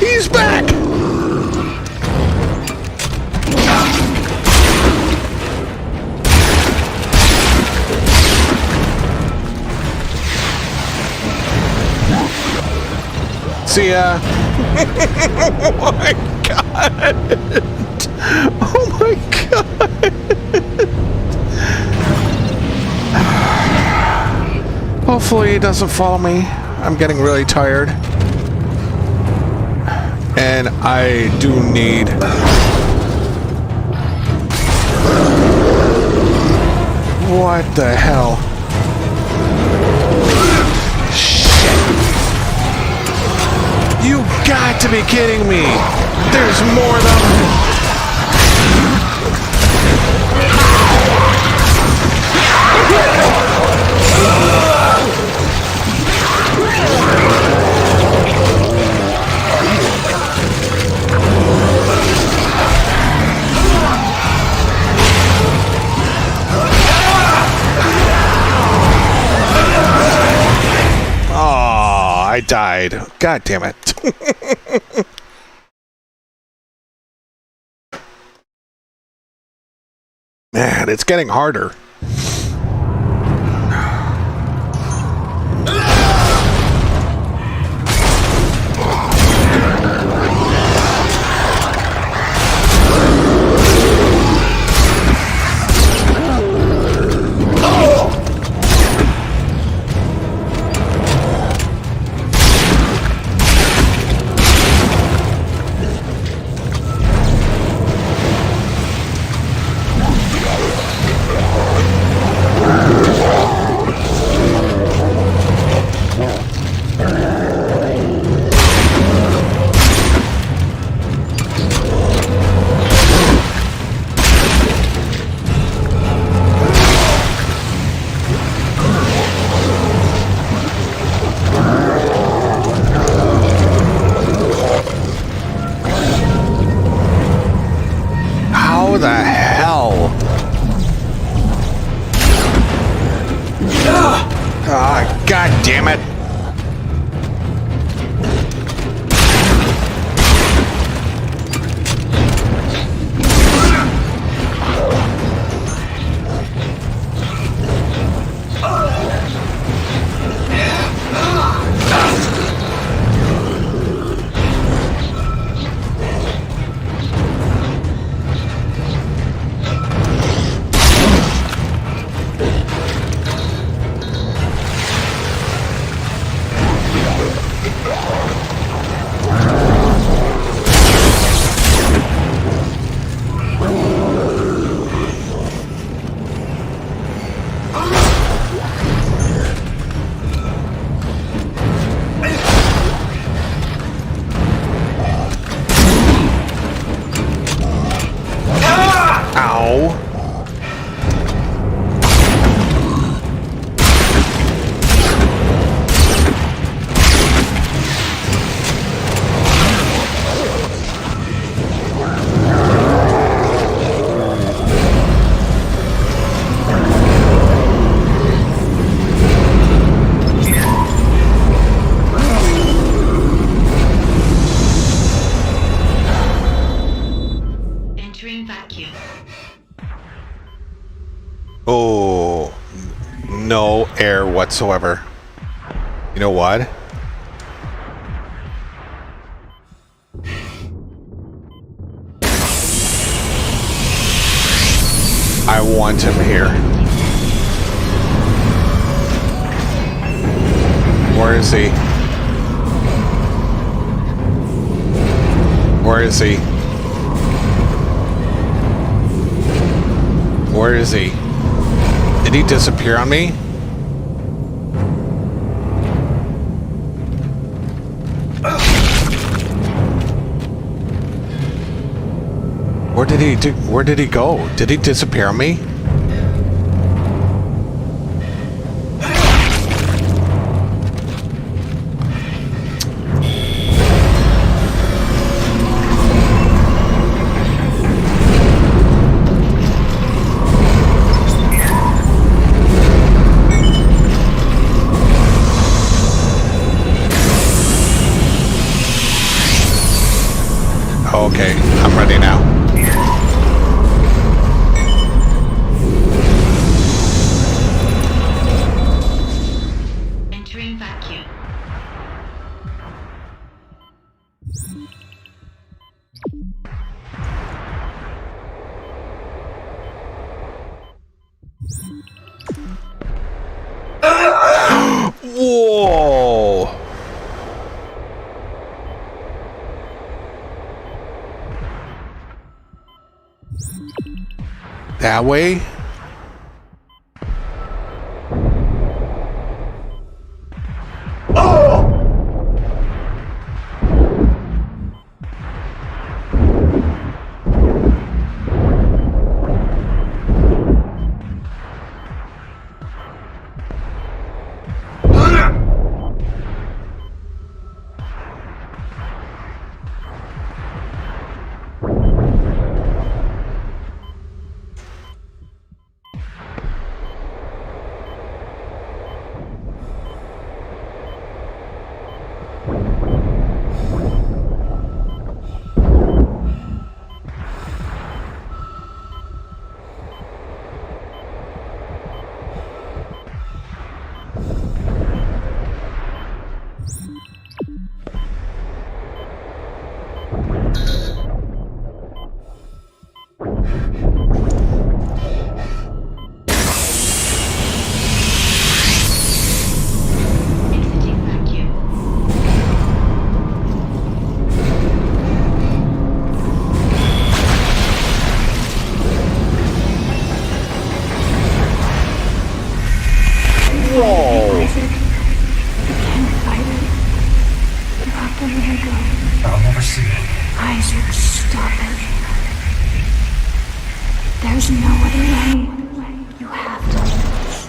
He's back! See ya! Oh my god! Oh my god! Hopefully he doesn't follow me. I'm getting really tired. And I do need... What the hell? Shit! You got to be kidding me! There's more of them! I died. God damn it. Man, it's getting harder. Ow. Entering vacuum. Oh, no air whatsoever. You know what? I want him here. Where is he? Where is he? Where is he? Did he disappear on me? Where did he go? Did he disappear on me? Okay, I'm ready now. Entering vacuum. Whoa! That way? I'll never see it. Isaac, stop it. There's no other way. You have to do this.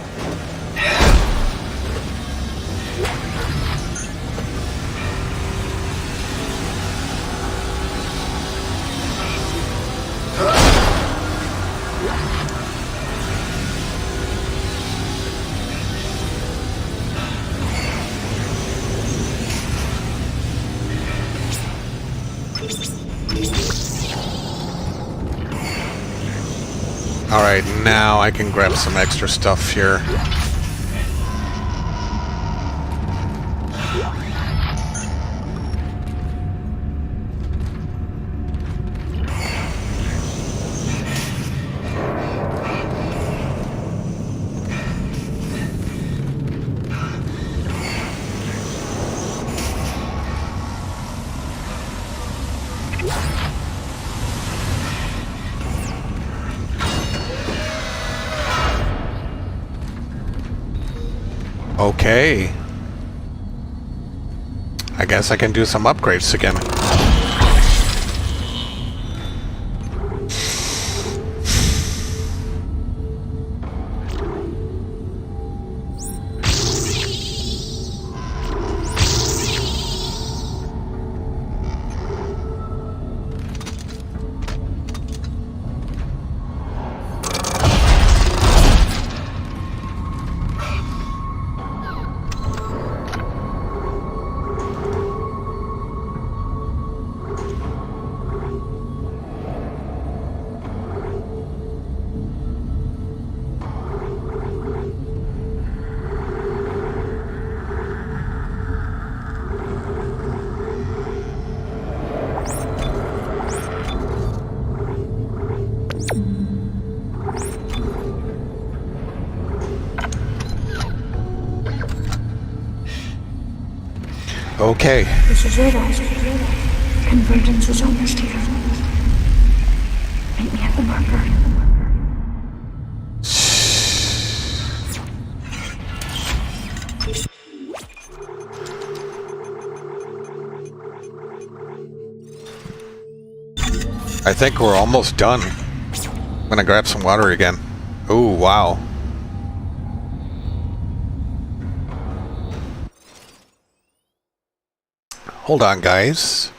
Alright, now I can grab some extra stuff here. Okay. I guess I can do some upgrades again. Okay. This is it, Convergence is almost here. Meet me at the marker. I think we're almost done. I'm gonna grab some water again. Oh, wow. Hold on, guys.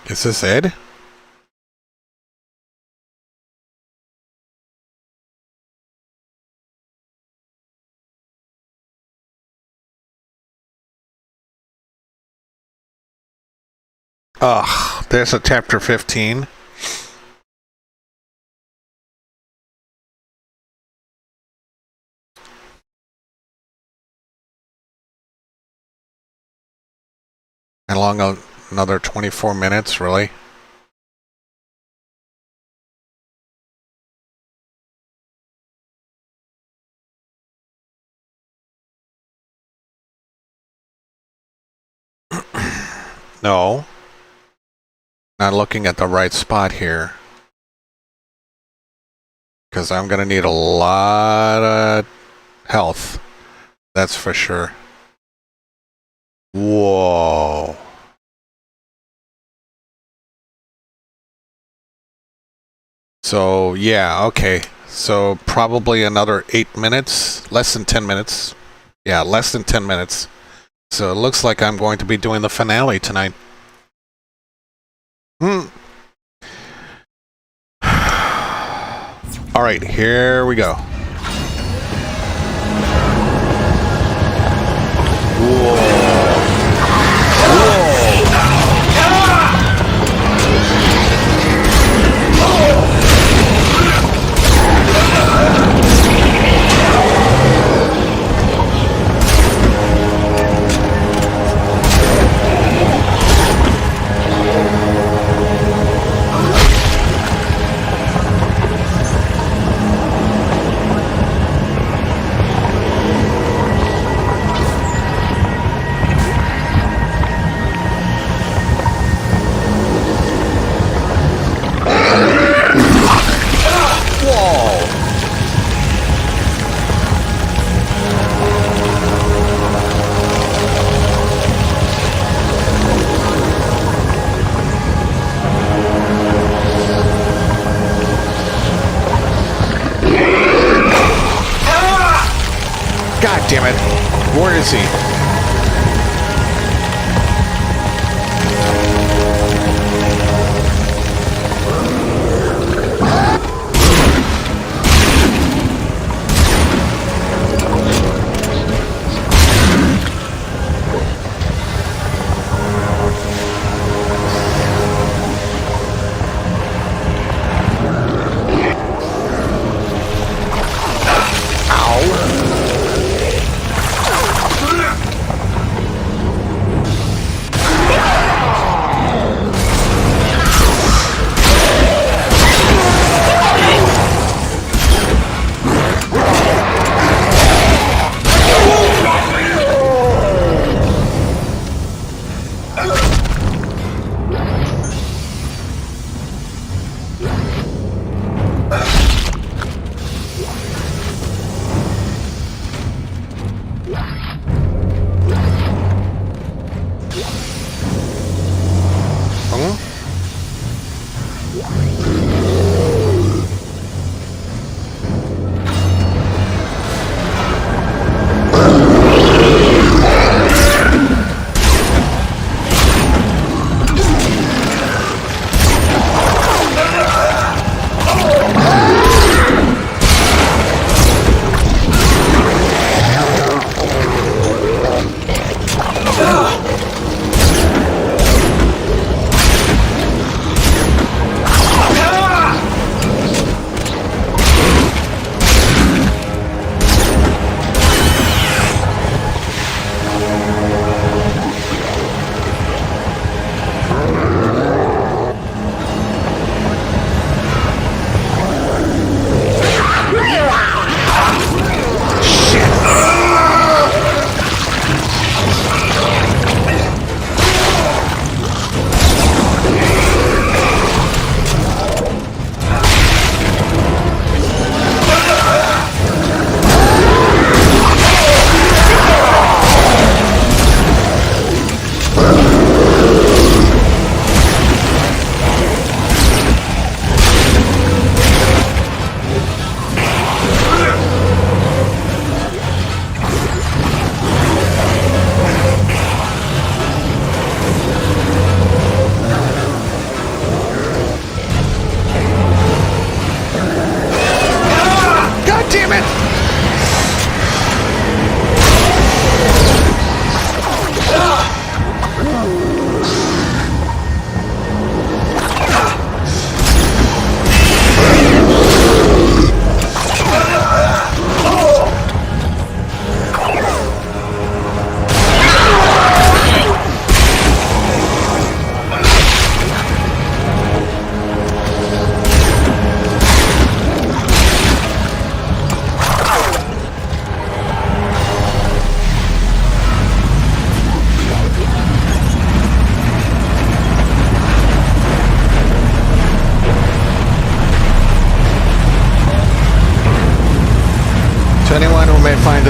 Is this Ed? Ugh, there's a chapter 15. And along another 24 minutes, really? No. Not looking at the right spot here. Because I'm going to need a lot of health. That's for sure. Whoa. So, yeah, okay. So, probably another 8 minutes. Less than 10 minutes. Yeah, less than 10 minutes. So, it looks like I'm going to be doing the finale tonight. Alright, here we go. Whoa. God damn it. Where is he? Ow.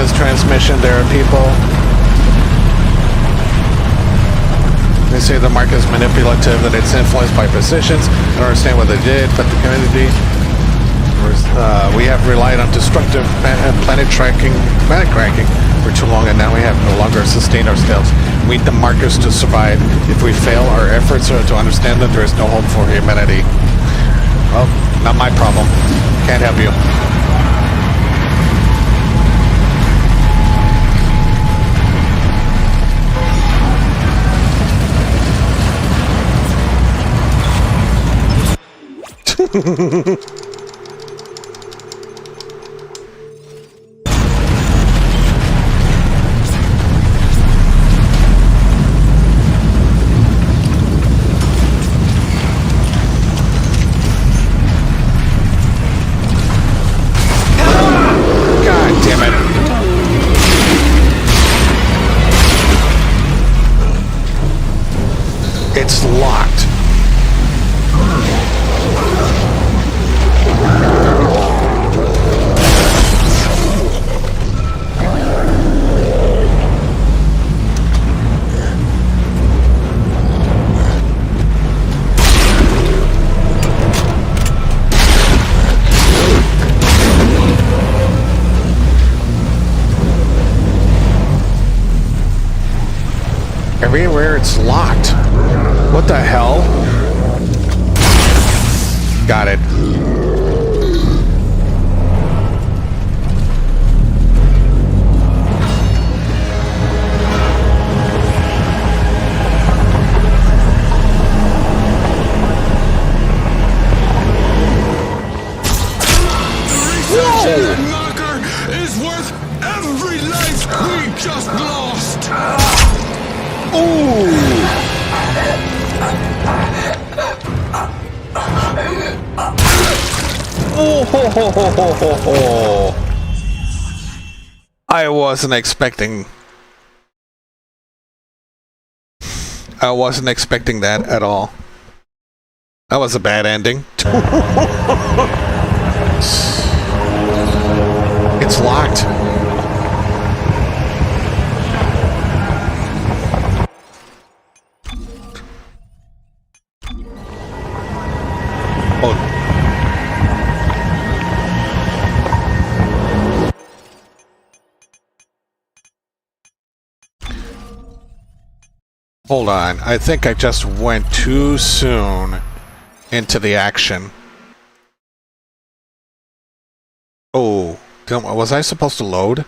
Marcus transmission, there are people. They say the mark is manipulative, that it's influenced by positions. I don't understand what they did, but the community, we have relied on destructive planet cracking for too long, and now we have no longer sustained ourselves. We need the markers to survive. If we fail our efforts to understand them, there is no hope for humanity. Well, not my problem. Can't help you. God damn it. It's locked. Everywhere it's locked. What the hell? Got it. That marker is worth every life we just lost. Oh, I wasn't expecting that at all. That was a bad ending. It's locked. Oh. Hold on. I think I just went too soon into the action. Oh, was I supposed to load?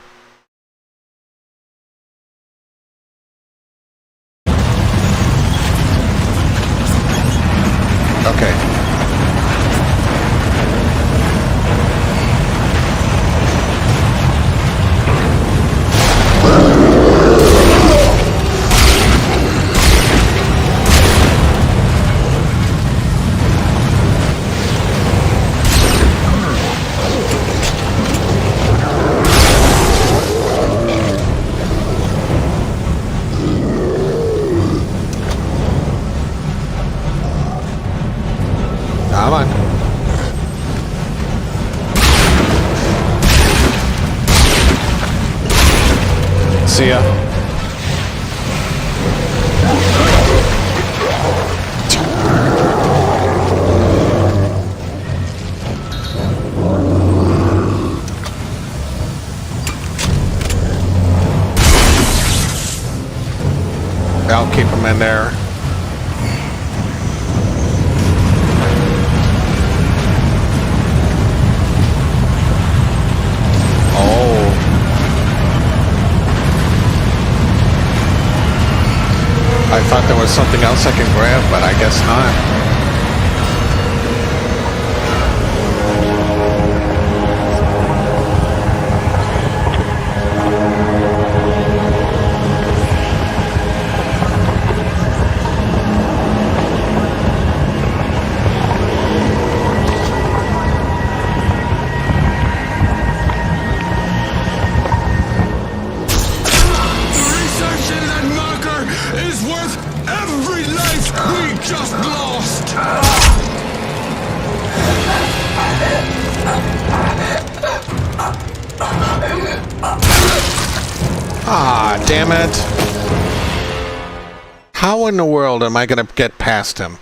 Okay. Come on. See ya. I'll keep them in there. I thought there was something else I can grab, but I guess not. Ah, damn it. How in the world am I gonna get past him?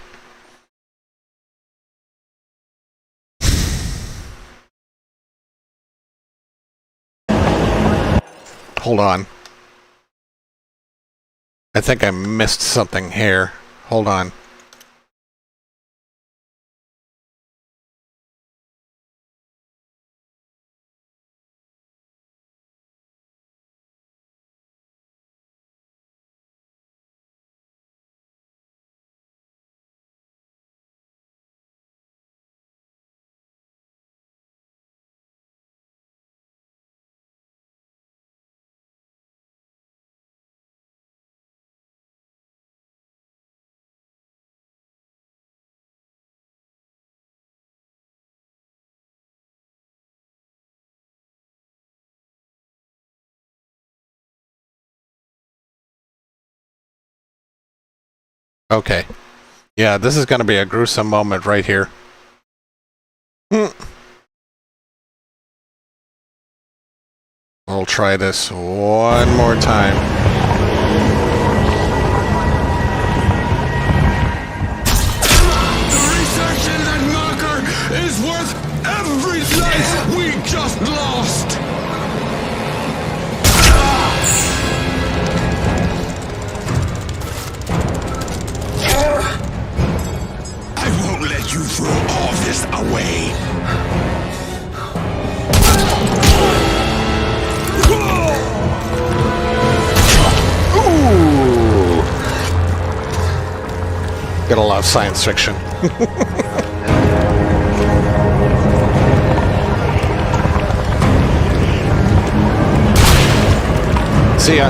Hold on. I think I missed something here. Hold on. Okay. Yeah, this is going to be a gruesome moment right here. I'll try this one more time. The research in that marker is worth every life we just lost! I won't let you throw all this away! Ooh! Gotta love science fiction. See ya.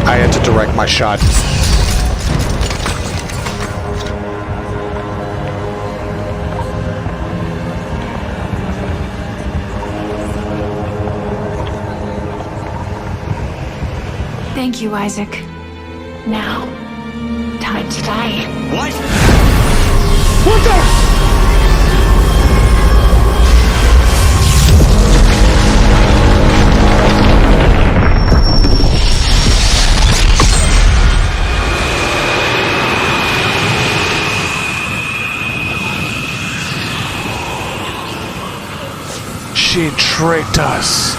I had to direct my shot. Thank you, Isaac. Now, time to die. What? What the? She tricked us.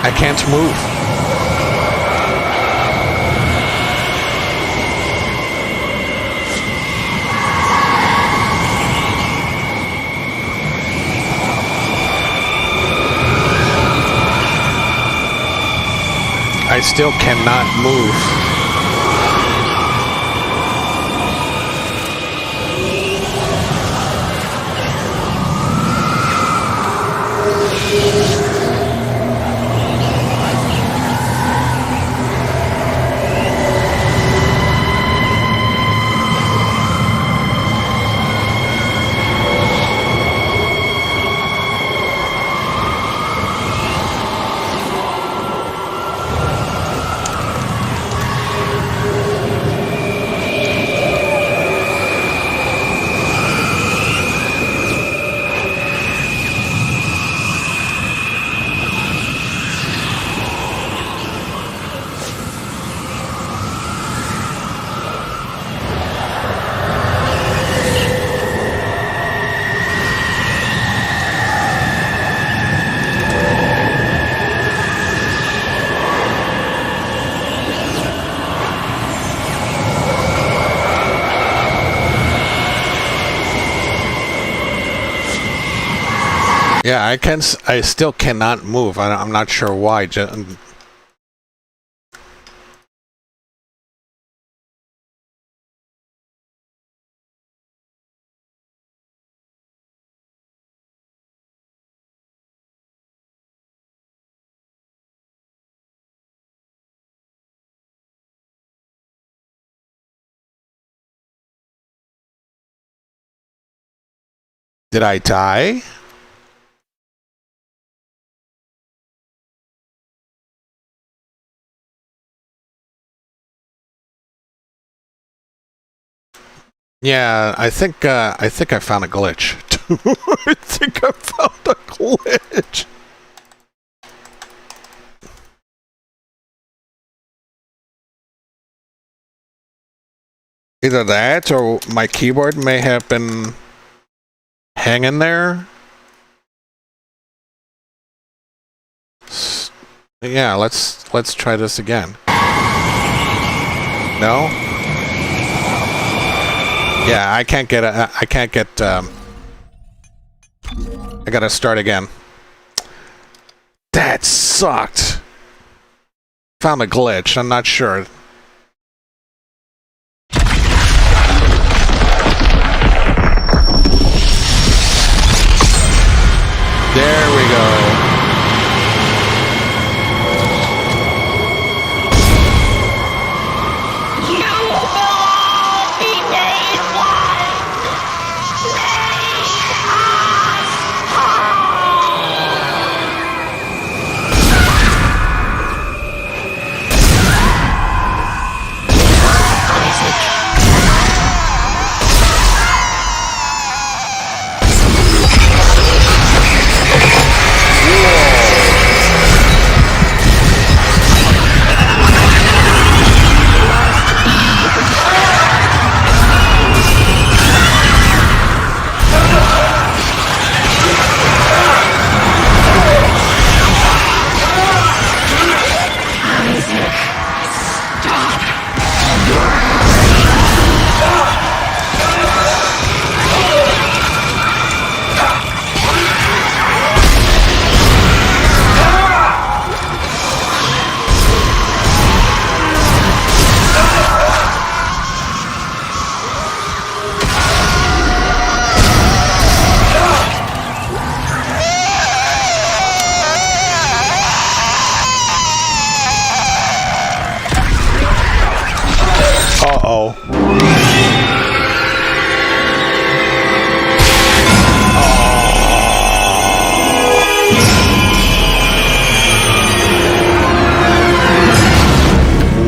I can't move. I still cannot move. Yeah, I still cannot move. I'm not sure why. Did I die? Yeah, I think I found a glitch. I think I found a glitch. Either that or my keyboard may have been hanging there. Yeah, let's try this again. No? Yeah, I can't get I gotta start again. That sucked. Found a glitch, I'm not sure. There we go.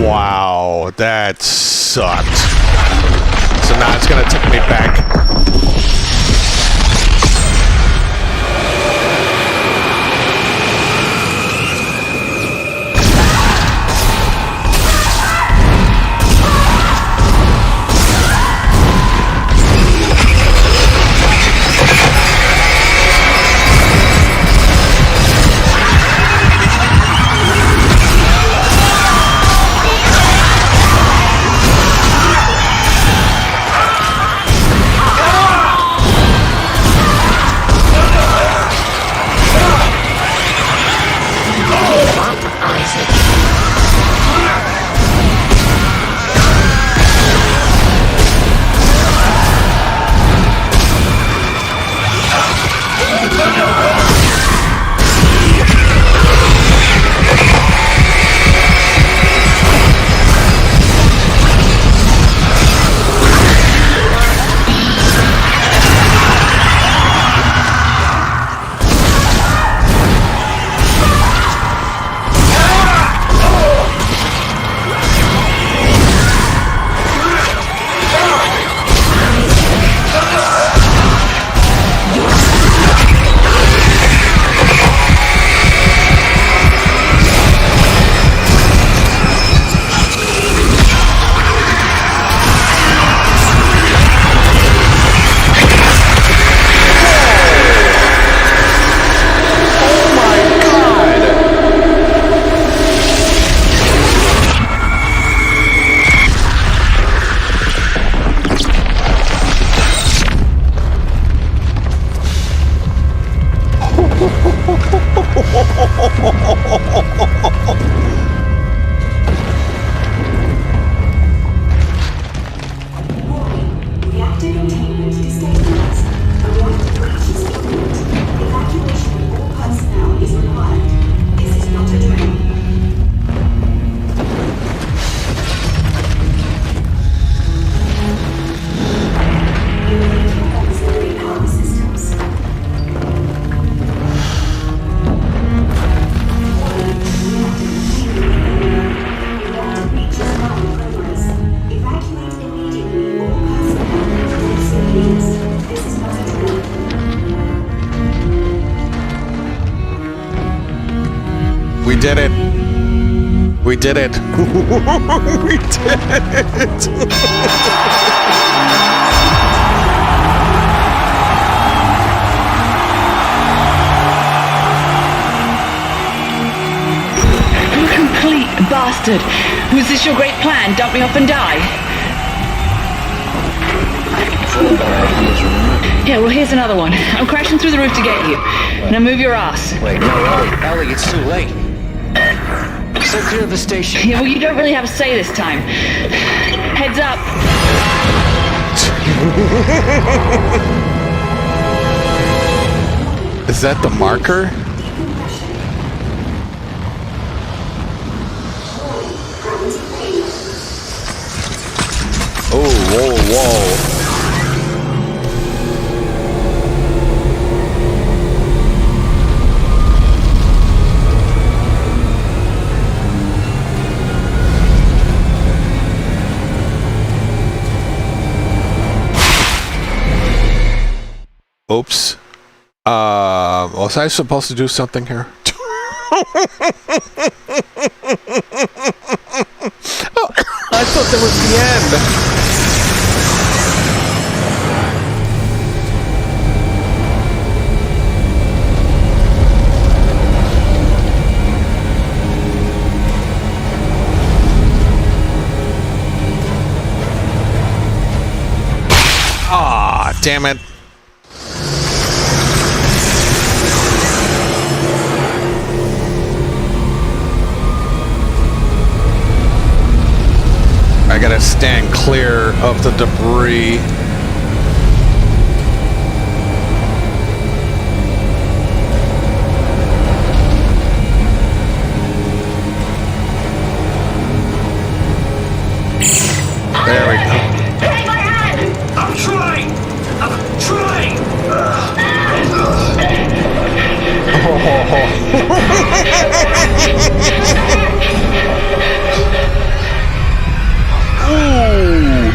Wow, that sucked. So now it's gonna take me back. did it. We did it. We did it. You complete bastard. Was this your great plan? Dump me off and die? Yeah, well, here's another one. I'm crashing through the roof to get you. Now move your ass. Wait, no, Ellie, it's too late. So clear of the station. Yeah, well, you don't really have a say this time. Heads up. Is that the marker? Oh, whoa, whoa. Oops. Was I supposed to do something here? Oh, I thought that was the end. Ah, damn it. I gotta stand clear of the debris. There we go. Take my hand! I'm trying! I'm trying! Ooh.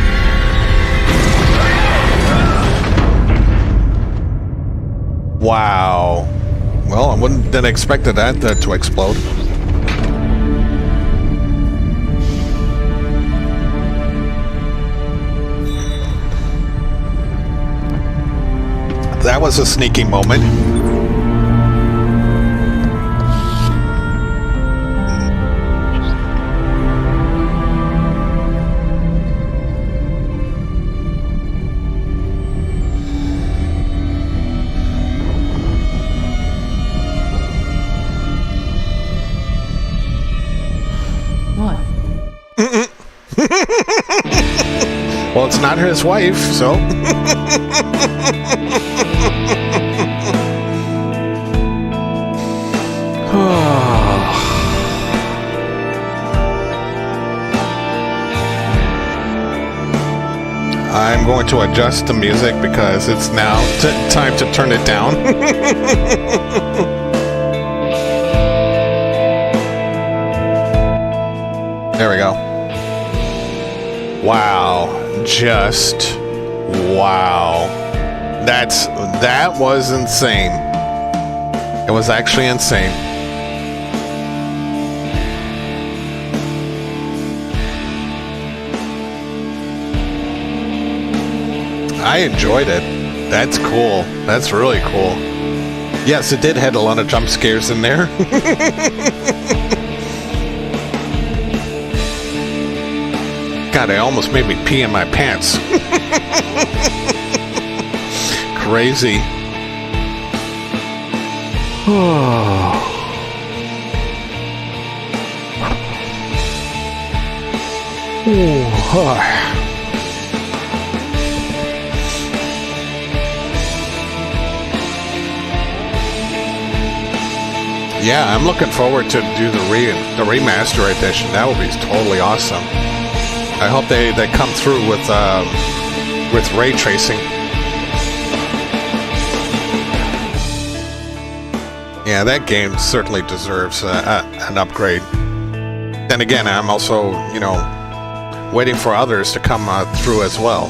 Wow. Well, I wouldn't have expected that to explode. That was a sneaky moment. Well, it's not his wife, so. I'm going to adjust the music because it's now time to turn it down. There we go. Wow. Just wow. That was insane. It was actually insane. I enjoyed it. That's cool. That's really cool. Yes, it did have a lot of jump scares in there. God, it almost made me pee in my pants. Crazy. Yeah, I'm looking forward to do the remaster edition. That would be totally awesome. I hope they come through with ray tracing. Yeah, that game certainly deserves an upgrade. Then again, I'm also, waiting for others to come through as well.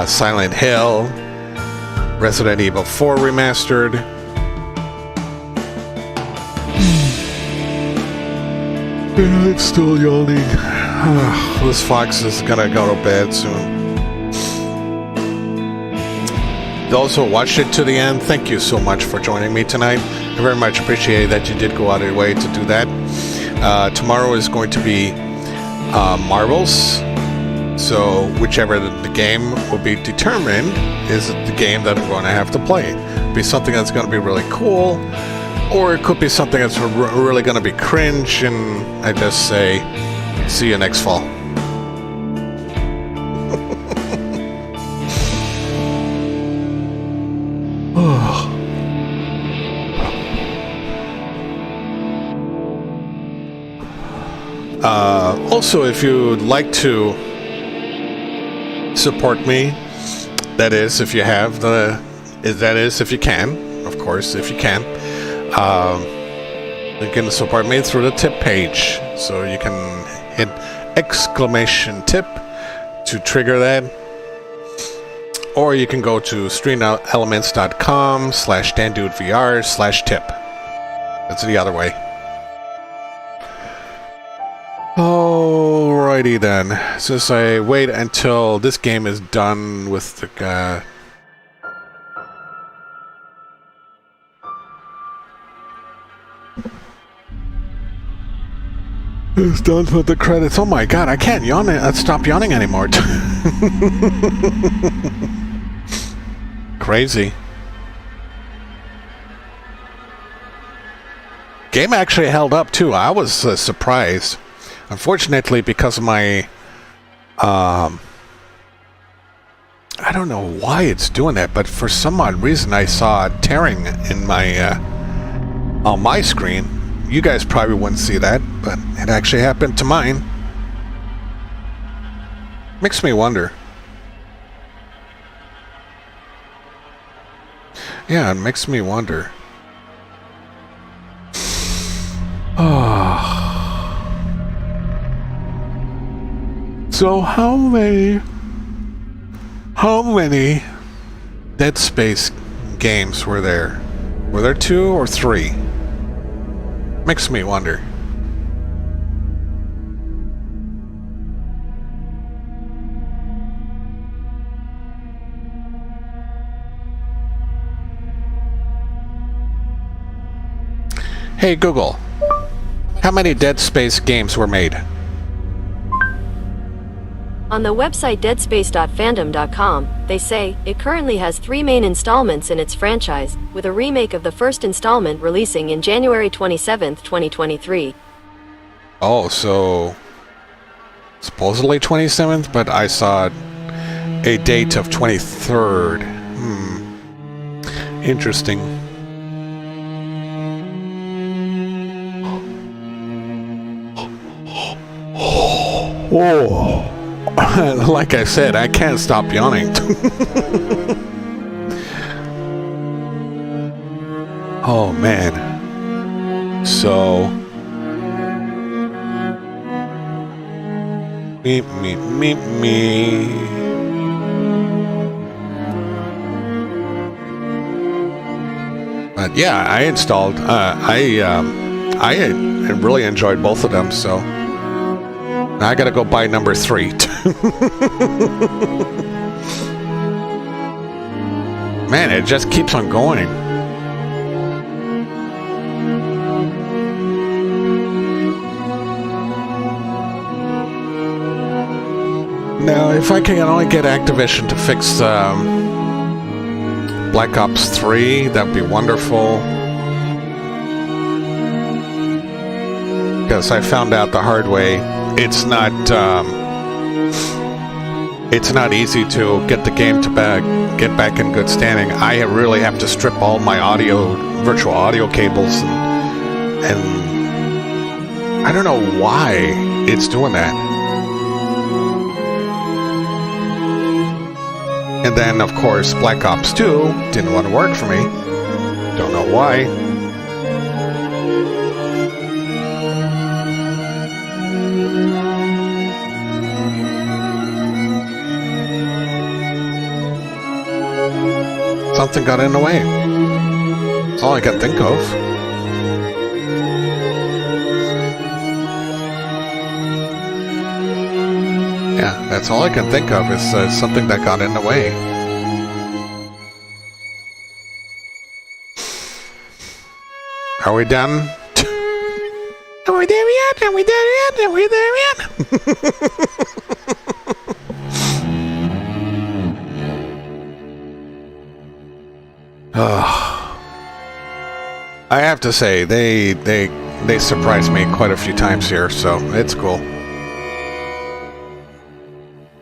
Silent Hill, Resident Evil 4 remastered. Yeah, it's still yawning. This fox is gonna go to bed soon. Those who watched it to the end, thank you so much for joining me tonight. I very much appreciate that you did go out of your way to do that. Tomorrow is going to be Marbles. So whichever the game will be determined is the game that I'm going to have to play. It'll be something that's going to be really cool, or it could be something that's really going to be cringe, and I just say, see you next fall. Also, if you'd like to support me, that is, if you have the, that is, if you can, of course, if you can, you can support me through the tip page. So you can hit exclamation tip to trigger that, or you can go to streamelements.com/DanDudeVR/tip. That's the other way. Alrighty then. Since I wait until this game is done with the it's done with the credits. Oh my god, I can't yawn. Stop yawning anymore. Crazy. Game actually held up too. I was surprised. Unfortunately, because of my, I don't know why it's doing that, but for some odd reason I saw tearing in my, on my screen. You guys probably wouldn't see that, but it actually happened to mine. Makes me wonder. Yeah, it makes me wonder. Oh. So how many Dead Space games were there? Were there 2 or 3? Makes me wonder. Hey Google, how many Dead Space games were made? On the website deadspace.fandom.com, they say, it currently has 3 main installments in its franchise, with a remake of the first installment releasing in January 27th, 2023. Oh, so supposedly 27th, but I saw a date of 23rd. Interesting. Oh. Like I said, I can't stop yawning. Oh man. So me. But yeah, I installed I really enjoyed both of them, so now I gotta go buy number 3. Man, it just keeps on going. Now, if I can only get Activision to fix Black Ops 3, that'd be wonderful. Because I found out the hard way. It's not easy to get the game to get back in good standing. I really have to strip all my virtual audio cables, and I don't know why it's doing that. And then, of course, Black Ops 2 didn't want to work for me. Don't know why. Something got in the way. That's all I can think of. Yeah, that's all I can think of is something that got in the way. Are we done? Are we there yet? Are we there yet? Are we there yet? Oh, I have to say they surprised me quite a few times here, so it's cool.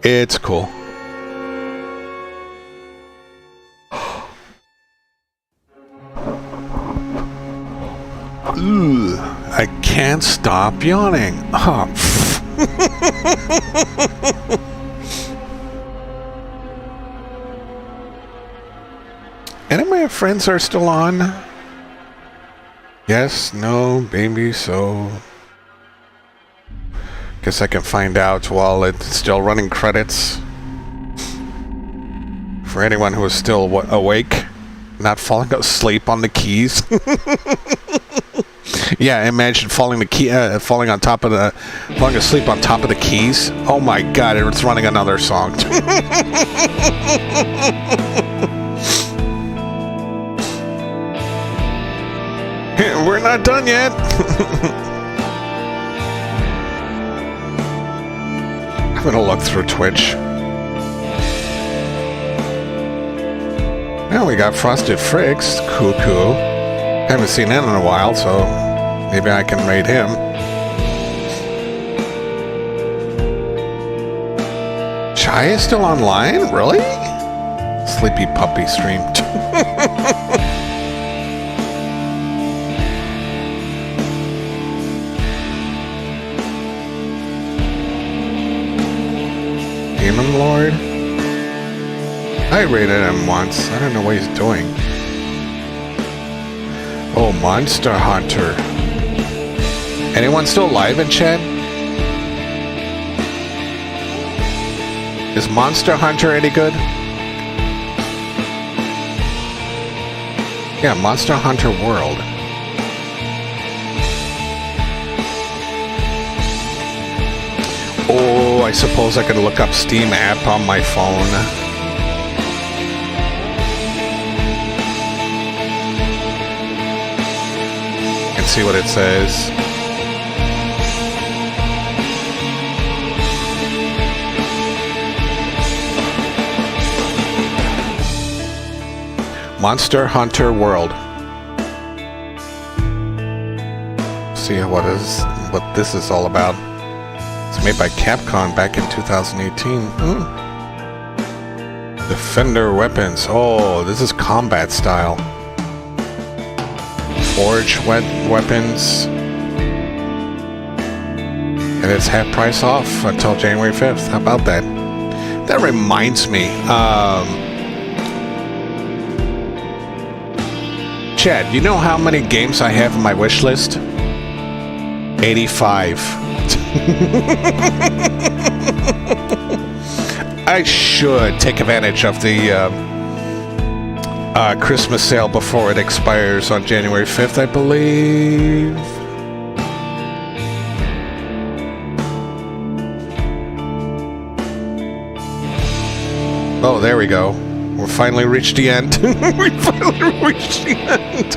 It's cool. Ooh, I can't stop yawning. Oh. Any of my friends are still on? Yes, no, maybe, so... Guess I can find out while it's still running credits. For anyone who is still awake, not falling asleep on the keys. Yeah, imagine falling asleep on top of the keys. Oh my god, it's running another song. We're not done yet. I'm gonna look through Twitch. Now we got Frosted Fricks, Cuckoo. Haven't seen him in a while, so maybe I can raid him. Chai is still online? Really? Sleepy Puppy stream. Demon Lord? I raided him once. I don't know what he's doing. Oh, Monster Hunter. Anyone still alive in chat? Is Monster Hunter any good? Yeah, Monster Hunter World. Oh, I suppose I could look up Steam app on my phone. And see what it says. Monster Hunter World. See what this is all about. It's made by Capcom back in 2018. Defender weapons. Oh, this is combat style. Forge weapons. And it's half price off until January 5th. How about that? That reminds me. Chad, you know how many games I have on my wish list? 85. I should take advantage of the Christmas sale before it expires on January 5th, I believe. Oh, there we go. We finally reached the end. We finally reached the end.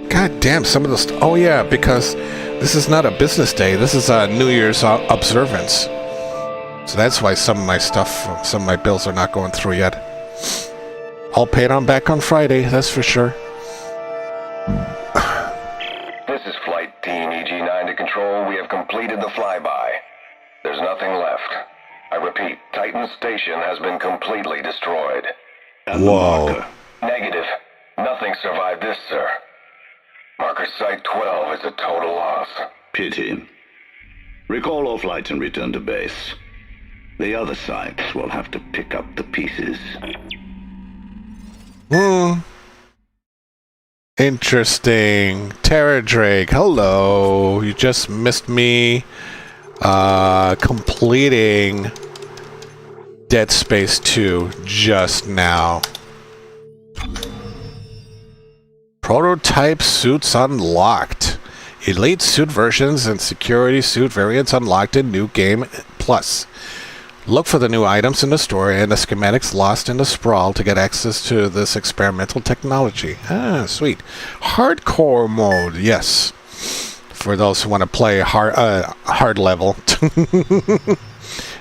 God damn, some of the oh yeah, because this is not a business day. This is a New Year's observance. So that's why some of my stuff, some of my bills are not going through yet. All paid on back on Friday, that's for sure. This is Flight Team EG9 to Control. We have completed the flyby. There's nothing left. I repeat, Titan Station has been completely destroyed. Whoa. Negative. Nothing survived this, sir. Marker Site 12 is a total loss. Pity. Recall all flights and return to base. The other sites will have to pick up the pieces. Interesting. Terra Drake, hello. You just missed me completing Dead Space 2 just now. Prototype suits unlocked. Elite suit versions and security suit variants unlocked in New Game Plus. Look for the new items in the store and the schematics lost in the sprawl to get access to this experimental technology. Ah, sweet. Hardcore mode, yes. For those who want to play hard level.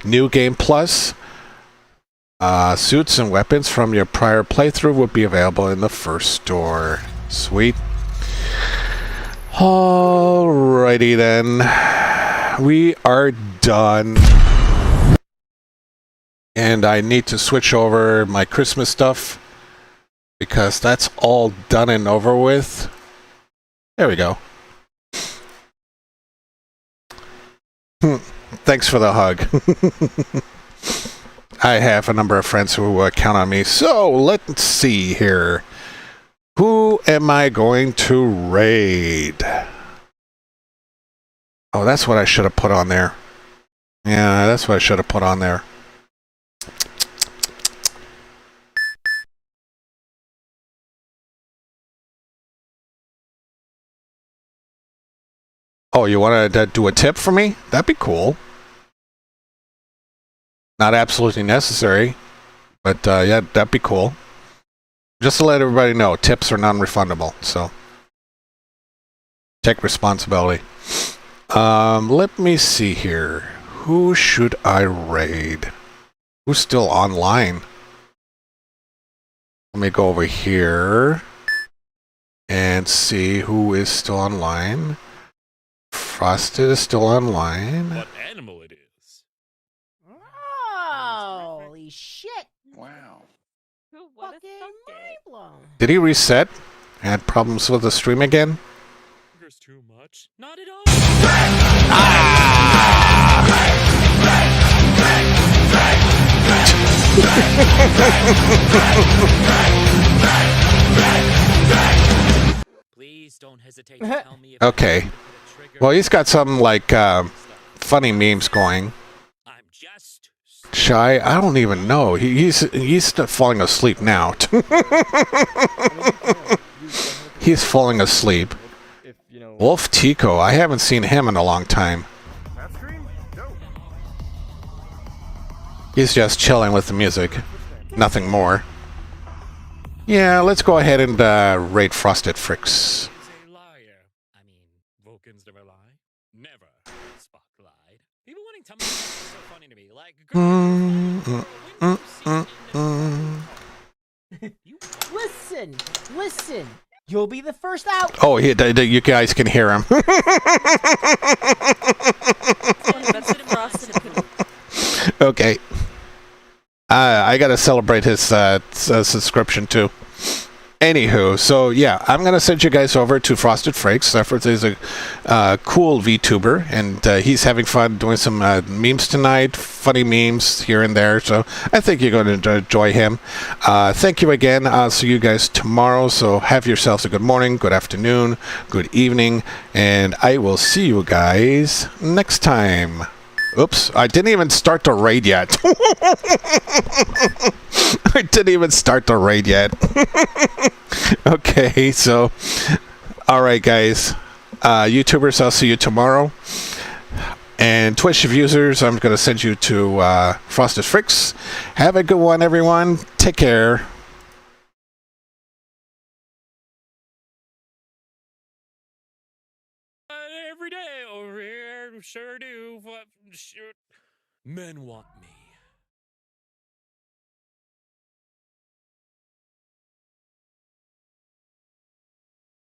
New Game Plus. Suits and weapons from your prior playthrough will be available in the first store. Sweet. Alrighty then. We are done. And I need to switch over my Christmas stuff because that's all done and over with. There we go. Thanks for the hug. I have a number of friends who count on me. So let's see here. Who am I going to raid? Oh, that's what I should have put on there. Yeah, that's what I should have put on there. Oh, you want to do a tip for me? That'd be cool. Not absolutely necessary, but yeah, that'd be cool. Just to let everybody know, tips are non-refundable, so take responsibility. Let me see here. Who should I raid? Who's still online? Let me go over here and see who is still online. Frosted is still online. What animal it is? Holy shit! Wow. Fucking mind blown. Did he reset? Had problems with the stream again? There's too much. Not at all. Please don't hesitate to tell me if Okay. Well, he's got some, like, funny memes going. Shy? I don't even know. He's falling asleep now. He's falling asleep. Wolf Tico. I haven't seen him in a long time. He's just chilling with the music. Nothing more. Yeah, let's go ahead and raid Frosted Fricks. Vulcans never lie. Never. Spock lied. People wanting to tell me so funny to me. Like, Listen. You'll be the first out. Oh, you guys can hear him. Okay. I gotta celebrate his subscription too. Anywho, so yeah, I'm gonna send you guys over to Frosted Frakes. Frosted is a cool VTuber, and he's having fun doing some memes tonight, funny memes here and there. So I think you're going to enjoy him. Thank you again. I'll see you guys tomorrow. So have yourselves a good morning, good afternoon, good evening, and I will see you guys next time. Oops, I didn't even start the raid yet. I didn't even start the raid yet. Okay, so, alright guys. YouTubers, I'll see you tomorrow. And Twitch users, I'm going to send you to Frosted Fricks. Have a good one, everyone. Take care. Every day over here, sure do. Men want me.